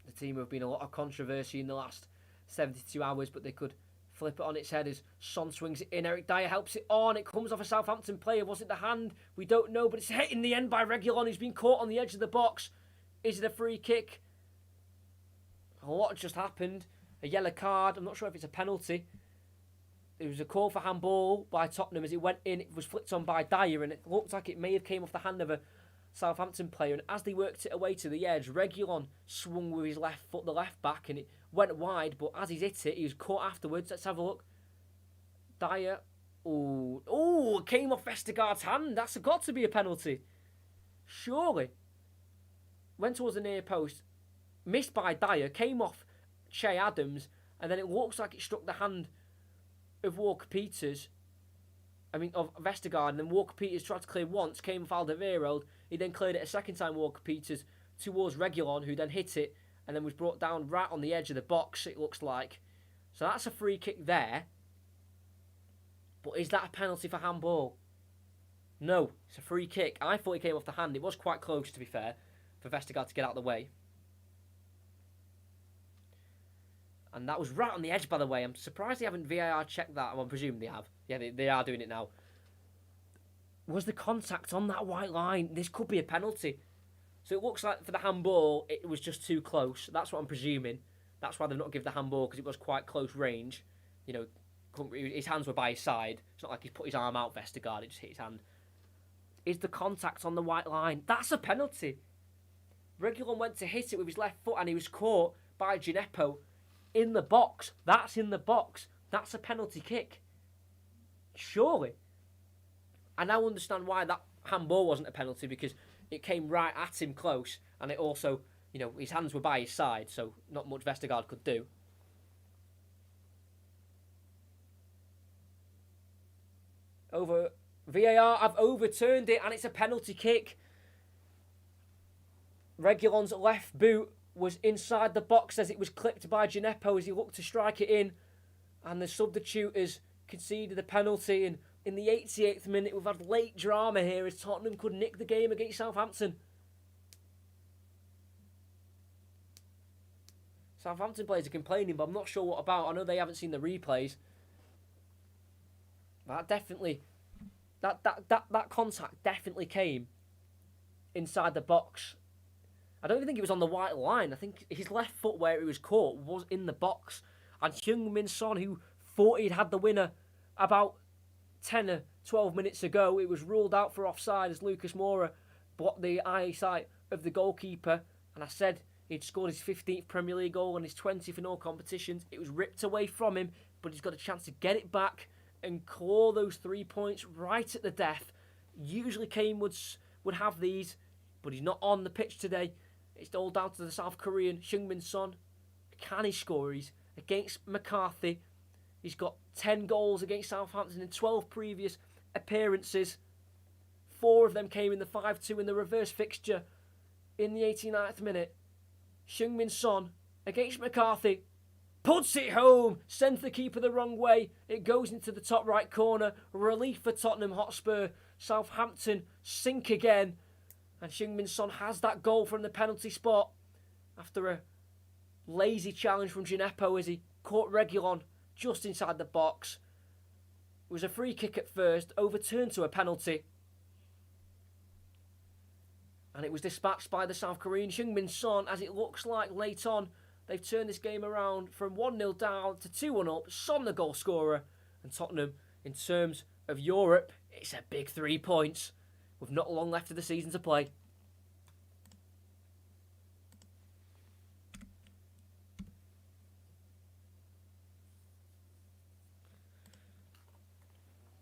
The team have been a lot of controversy in the last 72 hours, but they could flip it on its head as Son swings it in. Eric Dyer helps it on. It comes off a Southampton player. Was it the hand? We don't know, but it's hit in the end by Reguilon, who's been caught on the edge of the box. Is it a free kick? A lot just happened. A yellow card. I'm not sure if it's a penalty. It was a call for handball by Tottenham as it went in. It was flicked on by Dyer, and it looked like it may have came off the hand of a Southampton player. And as they worked it away to the edge, Reguilon swung with his left foot, the left back, and it went wide. But as he's hit it, he was caught afterwards. Let's have a look. Dyer. Oh, it came off Vestergaard's hand. That's got to be a penalty. Surely. Went towards the near post. Missed by Dyer. Came off Che Adams. And then it looks like it struck the hand of Walker-Peters. Of Vestergaard. And then Walker-Peters tried to clear once. Came off Alderweireld. He then cleared it a second time, Walker-Peters, towards Reguilon, who then hit it. And then was brought down right on the edge of the box, it looks like. So that's a free kick there. But is that a penalty for handball? No, it's a free kick. I thought he came off the hand. It was quite close, to be fair, for Vestergaard to get out of the way. And that was right on the edge, by the way. I'm surprised they haven't VAR checked that. I'm presuming they have. Yeah, they are doing it now. Was the contact on that white line? This could be a penalty. So it looks like for the handball, it was just too close. That's what I'm presuming. That's why they've not given the handball, because it was quite close range. You know, his hands were by his side. It's not like he's put his arm out, Vestergaard. It just hit his hand. Is the contact on the white line? That's a penalty. Reguilon went to hit it with his left foot, and he was caught by Gineppo in the box. That's in the box. That's a penalty kick. Surely. I now understand why that handball wasn't a penalty, because it came right at him close, and it also, his hands were by his side, so not much Vestergaard could do. Over VAR, I've overturned it, and it's a penalty kick. Reguilon's left boot was inside the box as it was clipped by Gineppo as he looked to strike it in, and the substituters conceded the penalty. And in the 88th minute, we've had late drama here as Tottenham could nick the game against Southampton. Southampton players are complaining, but I'm not sure what about. I know they haven't seen the replays. That definitely, that contact definitely came inside the box. I don't even think it was on the white line. I think his left foot where it was caught was in the box. And Heung-min Son, who thought he'd had the winner about 10 or 12 minutes ago, it was ruled out for offside as Lucas Moura blocked the eyesight of the goalkeeper. And I said he'd scored his 15th Premier League goal and his 20th in all competitions. It was ripped away from him, but he's got a chance to get it back and claw those 3 points right at the death. Usually Kane would have these, but he's not on the pitch today. It's all down to the South Korean Heung-min Son. Can he score? He's against McCarthy. He's got 10 goals against Southampton in 12 previous appearances. 4 of them came in the 5-2 in the reverse fixture in the 89th minute. Heung-min Son against McCarthy. puts it home, sends the keeper the wrong way. It goes into the top right corner. Relief for Tottenham Hotspur. Southampton sink again. And Heung-min Son has that goal from the penalty spot after a lazy challenge from Gineppo as he caught Reguilon just inside the box. It was a free kick at first, overturned to a penalty. And it was dispatched by the South Korean Heung-min Son, as it looks like late on they've turned this game around from 1-0 down to 2-1 up. Son the goal scorer. And Tottenham, in terms of Europe, it's a big 3 points with not long left of the season to play.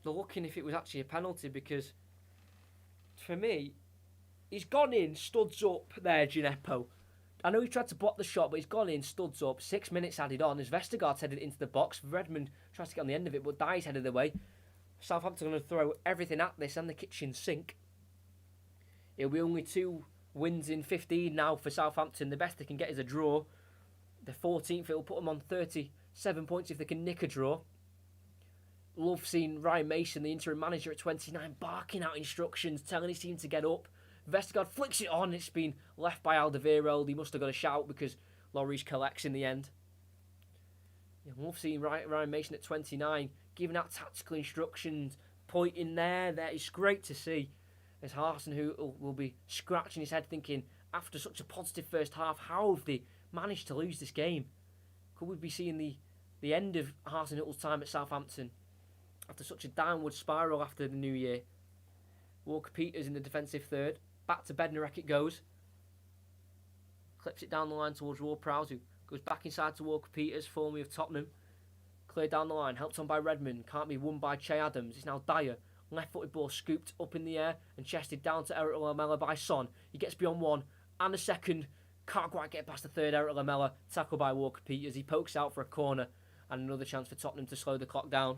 They're looking if it was actually a penalty, because for me, he's gone in, studs up there, Gineppo. I know he tried to block the shot, but he's gone in, studs up. 6 minutes added on as Vestergaard's headed into the box. Redmond tries to get on the end of it, but Dye's headed away. Southampton are going to throw everything at this and the kitchen sink. It'll be only 2 wins in 15 now for Southampton. The best they can get is a draw. The 14th, it'll put them on 37 points if they can nick a draw. Love seeing Ryan Mason, the interim manager at 29, barking out instructions, telling his team to get up. Vestergaard flicks it on. It's been left by Alderweireld. He must have got a shout because Lloris collects in the end. Love seeing Ryan Mason at 29 giving out tactical instructions, pointing there. It's great to see. As Arsene, who will be scratching his head thinking, after such a positive first half, how have they managed to lose this game? Could we be seeing the end of Arsene time at Southampton after such a downward spiral after the new year? Walker-Peters in the defensive third. Back to Bednarek it goes. Clips it down the line towards Ward-Prowse, who goes back inside to Walker-Peters, formerly of Tottenham. Cleared down the line, helped on by Redmond. Can't be won by Che Adams. It's now Dyer. Left-footed ball scooped up in the air and chested down to Eric Lamela by Son. He gets beyond one and a second. Can't quite get past the third. Eric Lamela tackled by Walker-Peters. He pokes out for a corner and another chance for Tottenham to slow the clock down.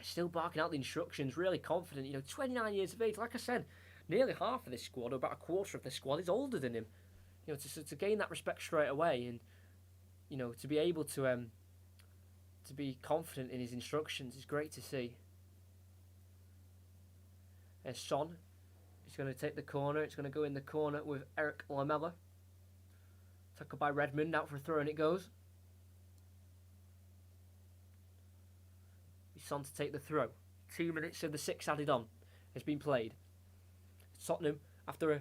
Still barking out the instructions, really confident. 29 years of age. Like I said, nearly half of this squad, or about a quarter of this squad, is older than him. To gain that respect straight away, and to be able to be confident in his instructions is great to see. And Son is going to take the corner. It's going to go in the corner with Eric Lamela. Tackled by Redmond, out for a throw, and it goes. Son to take the throw. 2 minutes of the 6 added on has been played. Tottenham, after a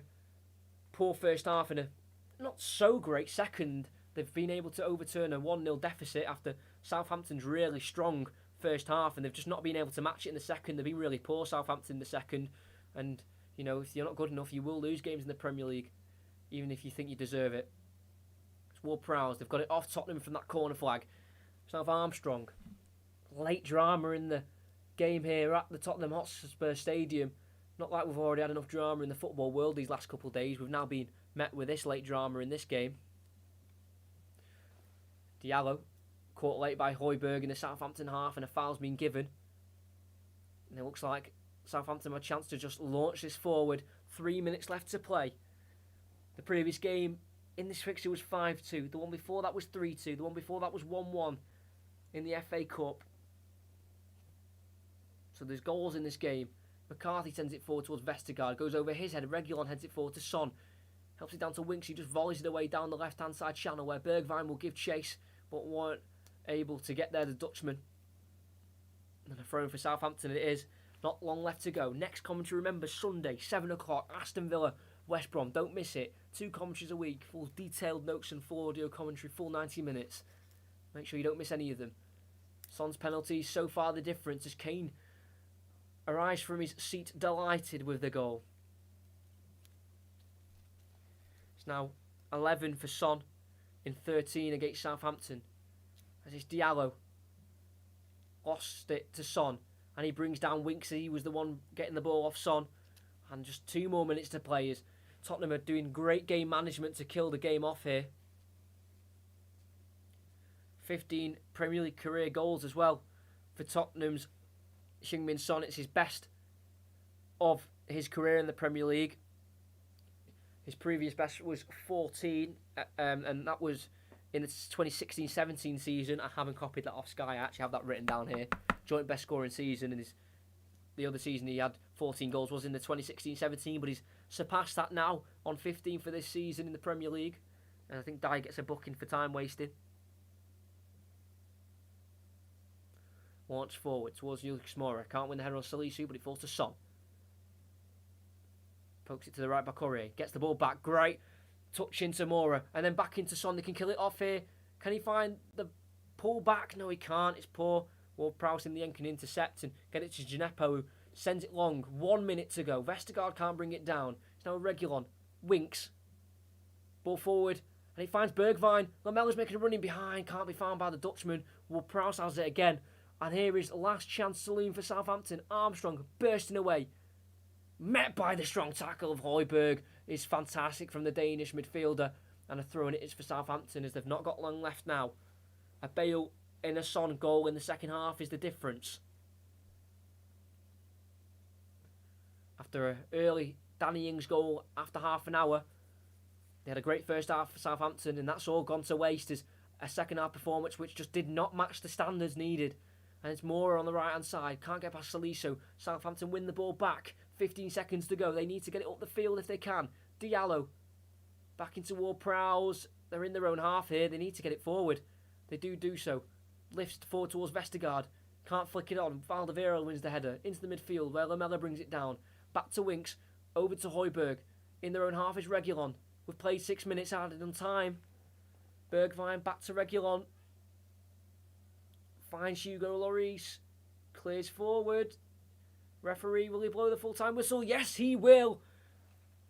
poor first half and a not so great second, they've been able to overturn a 1-0 deficit after Southampton's really strong first half, and they've just not been able to match it in the second. They've been really poor, Southampton, in the second. And, if you're not good enough, you will lose games in the Premier League, even if you think you deserve it. It's Ward-Prowse. They've got it off Tottenham from that corner flag. South Armstrong. Late drama in the game here at the Tottenham Hotspur Stadium. Not like we've already had enough drama in the football world these last couple of days. We've now been met with this late drama in this game. Diallo caught late by Højbjerg in the Southampton half, and a foul's been given. And it looks like Southampton have a chance to just launch this forward. 3 minutes left to play. The previous game in this fixture was 5-2. The one before that was 3-2. The one before that was 1-1 in the FA Cup. So there's goals in this game. McCarthy sends it forward towards Vestergaard. Goes over his head. Reguilon heads it forward to Son. Helps it down to Winks. He just volleys it away down the left-hand side channel where Bergwijn will give chase, but weren't able to get there, the Dutchman. And a throw for Southampton it is. Not long left to go. Next commentary, remember, Sunday, 7 o'clock, Aston Villa, West Brom. Don't miss it. 2 commentaries a week. Full detailed notes and full audio commentary, full 90 minutes. Make sure you don't miss any of them. Son's penalties, so far the difference as Kane arrives from his seat delighted with the goal. It's now 11 for Son in 13 against Southampton. As it's Diallo. Lost it to Son. And he brings down Winks. He was the one getting the ball off Son. And just 2 more minutes to play as Tottenham are doing great game management to kill the game off here. 15 Premier League career goals as well for Tottenham's Heung-min Son. It's his best of his career in the Premier League. His previous best was 14, and that was in the 2016-17 season. I haven't copied that off Sky. I actually have that written down here. Joint best scoring season, and the other season he had 14 goals was in the 2016-17, but he's surpassed that now on 15 for this season in the Premier League. And I think Dye gets a booking for time wasting. Launch forward towards Lucas Moura. Can't win the header on Salisu, but it falls to Son. Pokes it to the right back, Aurier. Gets the ball back. Great touch into Moura. And then back into Son. They can kill it off here. Can he find the pull back? No, he can't. It's poor. Ward-Prowse in the end can intercept and get it to Gineppo, who sends it long. 1 minute to go. Vestergaard can't bring it down. It's now Reguilon. Winks. Ball forward. And he finds Bergwijn. Lamella's making a run in behind. Can't be found by the Dutchman. Ward-Prowse has it again. And here is the last chance saloon for Southampton. Armstrong bursting away. Met by the strong tackle of Højbjerg. Is fantastic from the Danish midfielder. And a throw in it is for Southampton, as they've not got long left now. A Bale in a Son goal in the second half is the difference. After an early Danny Ings goal after half an hour, they had a great first half for Southampton, and that's all gone to waste as a second half performance which just did not match the standards needed. And it's Moura on the right hand side, can't get past Salisu. Southampton win the ball back, 15 seconds to go. They need to get it up the field if they can. Diallo back into Ward-Prowse. They're in their own half here, they need to get it forward. They do so. Lifts forward towards Vestergaard. Can't flick it on. Valdevera wins the header. Into the midfield where Lamela brings it down. Back to Winks. Over to Højbjerg. In their own half is Reguilon. We've played 6 minutes added on time. Bergwijn back to Reguilon. Finds Hugo Lloris. Clears forward. Referee, will he blow the full-time whistle? Yes, he will.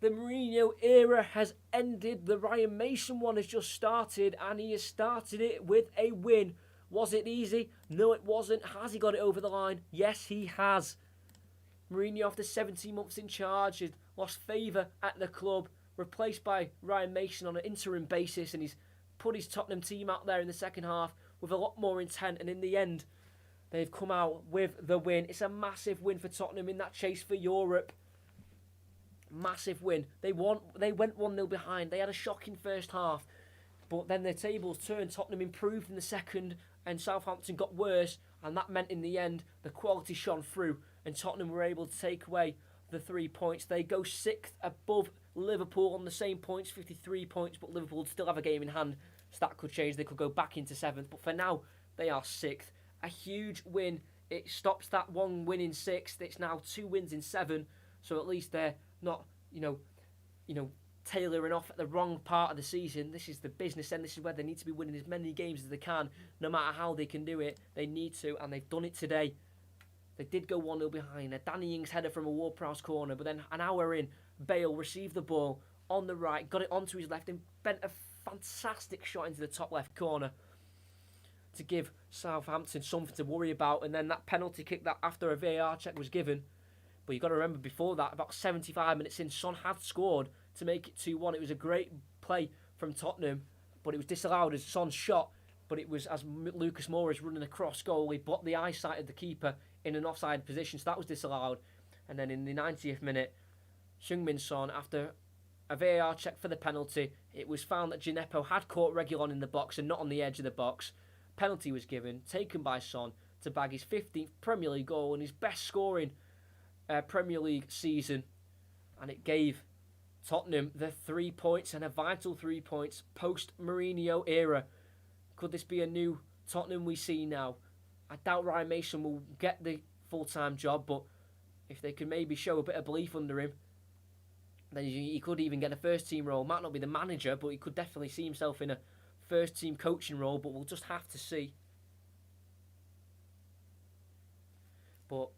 The Mourinho era has ended. The Ryan Mason one has just started, and he has started it with a win. Was it easy? No, it wasn't. Has he got it over the line? Yes, he has. Mourinho, after 17 months in charge, has lost favour at the club, replaced by Ryan Mason on an interim basis, and he's put his Tottenham team out there in the second half with a lot more intent, and in the end, they've come out with the win. It's a massive win for Tottenham in that chase for Europe. Massive win. They went 1-0 behind. They had a shocking first half, but then their tables turned. Tottenham improved in the second, and Southampton got worse, and that meant in the end the quality shone through, and Tottenham were able to take away the 3 points. They go 6th above Liverpool on the same points, 53 points, but Liverpool still have a game in hand, so that could change. They could go back into 7th, but for now they are 6th. A huge win. It stops that 1 win in 6th. It's now 2 wins in 7, so at least they're not, tailoring off at the wrong part of the season. This is the business end. This is where they need to be winning as many games as they can, no matter how they can do it. They need to, and they've done it today. They did go 1-0 behind. A Danny Ings header from a Ward-Prowse corner, but then an hour in, Bale received the ball on the right, got it onto his left, and bent a fantastic shot into the top left corner to give Southampton something to worry about. And then that penalty kick that after a VAR check was given. But you've got to remember, before that, about 75 minutes in, Son had scored to make it 2-1. It was a great play from Tottenham, but it was disallowed as Son's shot. But it was as Lucas Moura is running across goal, he blocked the eyesight of the keeper in an offside position, so that was disallowed. And then in the 90th minute, Heung-min Son, after a VAR check for the penalty, it was found that Gineppo had caught Reguilon in the box and not on the edge of the box. Penalty was given, taken by Son to bag his 15th Premier League goal and his best scoring Premier League season. And it gave Tottenham the 3 points, and a vital 3 points post-Mourinho era. Could this be a new Tottenham we see now? I doubt Ryan Mason will get the full-time job, but if they can maybe show a bit of belief under him, then he could even get a first-team role. Might not be the manager, but he could definitely see himself in a first-team coaching role, but we'll just have to see. But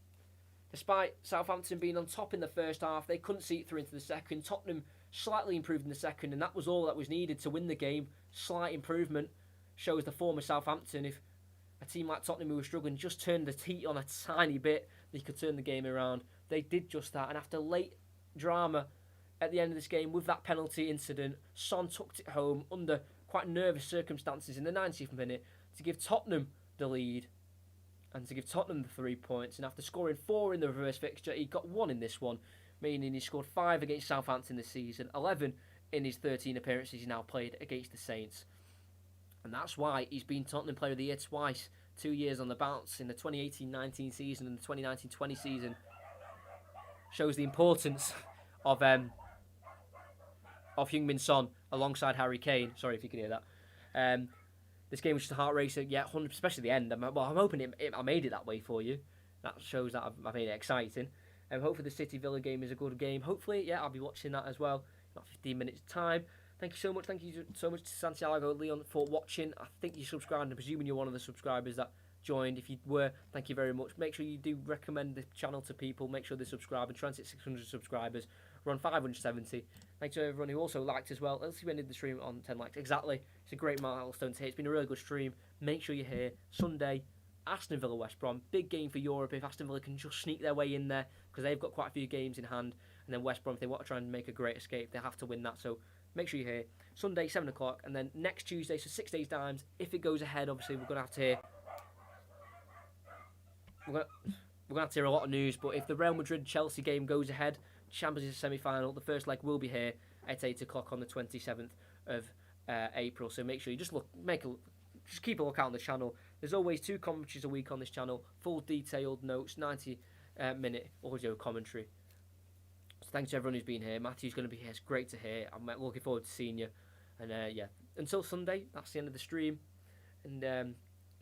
despite Southampton being on top in the first half, they couldn't see it through into the second. Tottenham slightly improved in the second, and that was all that was needed to win the game. Slight improvement shows the form of Southampton. If a team like Tottenham, who were struggling, just turned the heat on a tiny bit, they could turn the game around. They did just that, and after late drama at the end of this game with that penalty incident, Son tucked it home under quite nervous circumstances in the 90th minute to give Tottenham the lead. and to give Tottenham the 3 points. And after scoring 4 in the reverse fixture, he got 1 in this one, meaning he scored 5 against Southampton this season, 11 in his 13 appearances he's now played against the Saints. And that's why he's been Tottenham Player of the Year twice, 2 years on the bounce in the 2018-19 season and the 2019-20 season. Shows the importance of Heung-min Son alongside Harry Kane. Sorry if you can hear that. This game was just a heart racer, yeah, 100%, especially the end. I'm hoping I made it that way for you. That shows that I've made it exciting. Hopefully the City Villa game is a good game. Hopefully, yeah, I'll be watching that as well. About 15 minutes time. Thank you so much. Thank you so much to Santiago Leon for watching. I think you subscribed, and I'm presuming you're one of the subscribers that joined. If you were, thank you very much. Make sure you do recommend the channel to people. Make sure they subscribe and try and hit 600 subscribers. We're on 570. Thanks to everyone who also liked as well. Let's see, we ended the stream on 10 likes. Exactly. It's a great milestone to hit. It's been a really good stream. Make sure you're here. Sunday, Aston Villa, West Brom. Big game for Europe if Aston Villa can just sneak their way in there, because they've got quite a few games in hand. And then West Brom, if they want to try and make a great escape, they have to win that. So make sure you're here. Sunday, 7 o'clock. And then next Tuesday, so 6 days' time, if it goes ahead, obviously, we're going to have to hear... We're going to have to hear a lot of news, but if the Real Madrid-Chelsea game goes ahead, Champions League semi-final, the first leg will be here at 8 o'clock on the 27th of April. So make sure you just keep a look out on the channel. There's always 2 commentaries a week on this channel, full detailed notes, 90-minute audio commentary. So thanks to everyone who's been here. Matthew's going to be here. It's great to hear. I'm looking forward to seeing you. And yeah, until Sunday, that's the end of the stream. And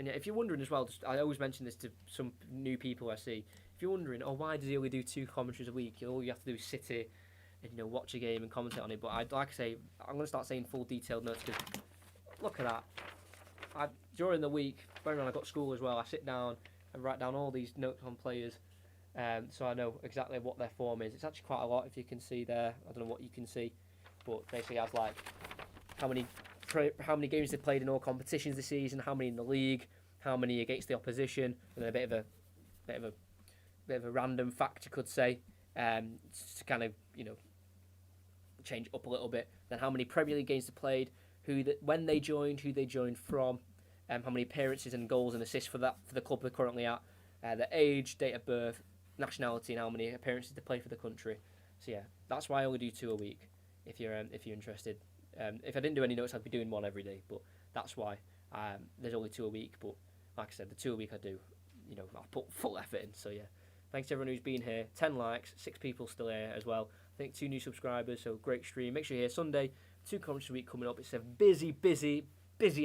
yeah, if you're wondering as well, I always mention this to some new people I see. If you're wondering, why does he only do 2 commentaries a week? All you have to do is sit here and watch a game and commentate on it. But like I say, I'm going to start saying full detailed notes, because look at that. During the week, when I got school as well, I sit down and write down all these notes on players, so I know exactly what their form is. It's actually quite a lot, if you can see there. I don't know what you can see, but basically I have like how many games they played in all competitions this season, how many in the league, how many against the opposition, and then a bit of a random fact, you could say, to kind of change up a little bit. Then how many Premier League games they played, when they joined, who they joined from, how many appearances and goals and assists for the club they're currently at, their age, date of birth, nationality, and how many appearances they play for the country. So yeah, that's why I only do 2 a week. If you're interested. If I didn't do any notes, I'd be doing 1 every day. But that's why there's only 2 a week. But like I said, the 2 a week I do, I put full effort in. So yeah, thanks to everyone who's been here. 10 likes, 6 people still here as well. I think 2 new subscribers. So great stream. Make sure you're here Sunday. 2 comments a week coming up. It's a busy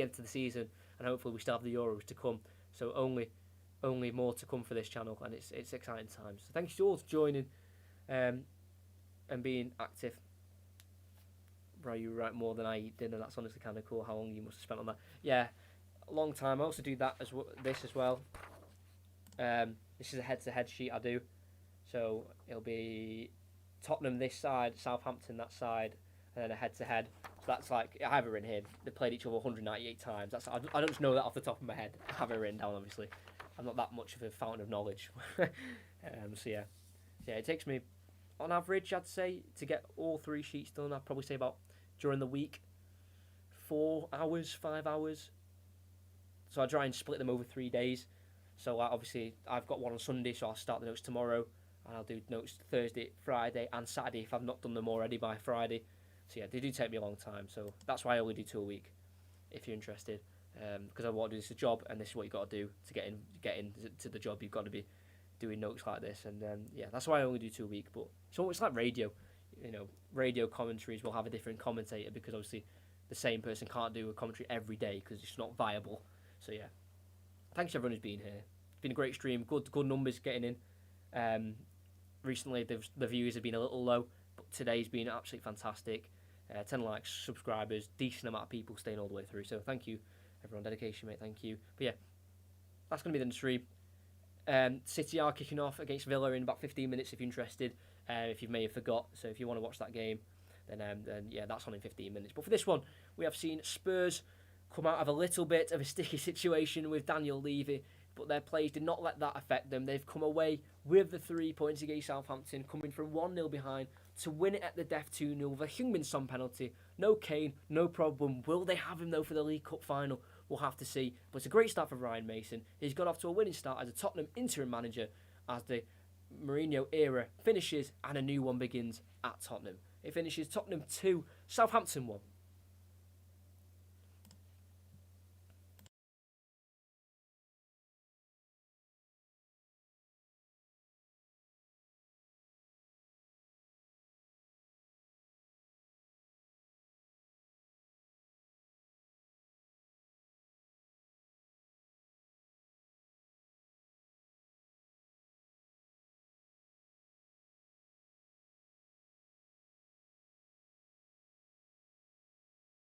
end to the season, and hopefully we still have the Euros to come. So only more to come for this channel, and it's exciting times. So thank you all for joining and being active. Bro, you write more than I eat dinner. That's honestly kind of cool. How long you must have spent on that? Yeah, a long time. I also do that as this as well. This is a head-to-head sheet I do. So it'll be Tottenham this side, Southampton that side, and then a head-to-head. So that's like, I have it written here. They played each other 198 times. I don't just know that off the top of my head. I have it written down, obviously. I'm not that much of a fountain of knowledge. So yeah, it takes me, on average, I'd say, to get all 3 sheets done, I'd probably say about, during the week, 4 hours, 5 hours. So I try and split them over 3 days. So obviously, I've got one on Sunday, so I'll start the notes tomorrow, and I'll do notes Thursday, Friday, and Saturday if I've not done them already by Friday. So yeah, they do take me a long time, so that's why I only do 2 a week, if you're interested. Because I want to do this a job, and this is what you've got to do to get into the job. You've got to be doing notes like this, and yeah, that's why I only do 2 a week. But it's like radio, radio commentaries will have a different commentator, because obviously the same person can't do a commentary every day because it's not viable. So yeah, thanks to everyone who's been here. It's been a great stream, good numbers getting in. Recently the views have been a little low, but today's been absolutely fantastic. 10 likes, subscribers, decent amount of people staying all the way through. So thank you, everyone. Dedication, mate. Thank you. But yeah, that's going to be the stream. City are kicking off against Villa in about 15 minutes if you're interested. If you may have forgot. So if you want to watch that game, then yeah, that's on in 15 minutes. But for this one, we have seen Spurs come out of a little bit of a sticky situation with Daniel Levy, but their players did not let that affect them. They've come away with the 3 points against Southampton, coming from 1-0 behind to win it at the death 2-0 with a Heung-min Son penalty. No Kane, no problem. Will they have him though for the League Cup final? We'll have to see. But it's a great start for Ryan Mason. He's got off to a winning start as a Tottenham interim manager as the Mourinho era finishes and a new one begins at Tottenham. It finishes Tottenham 2, Southampton 1.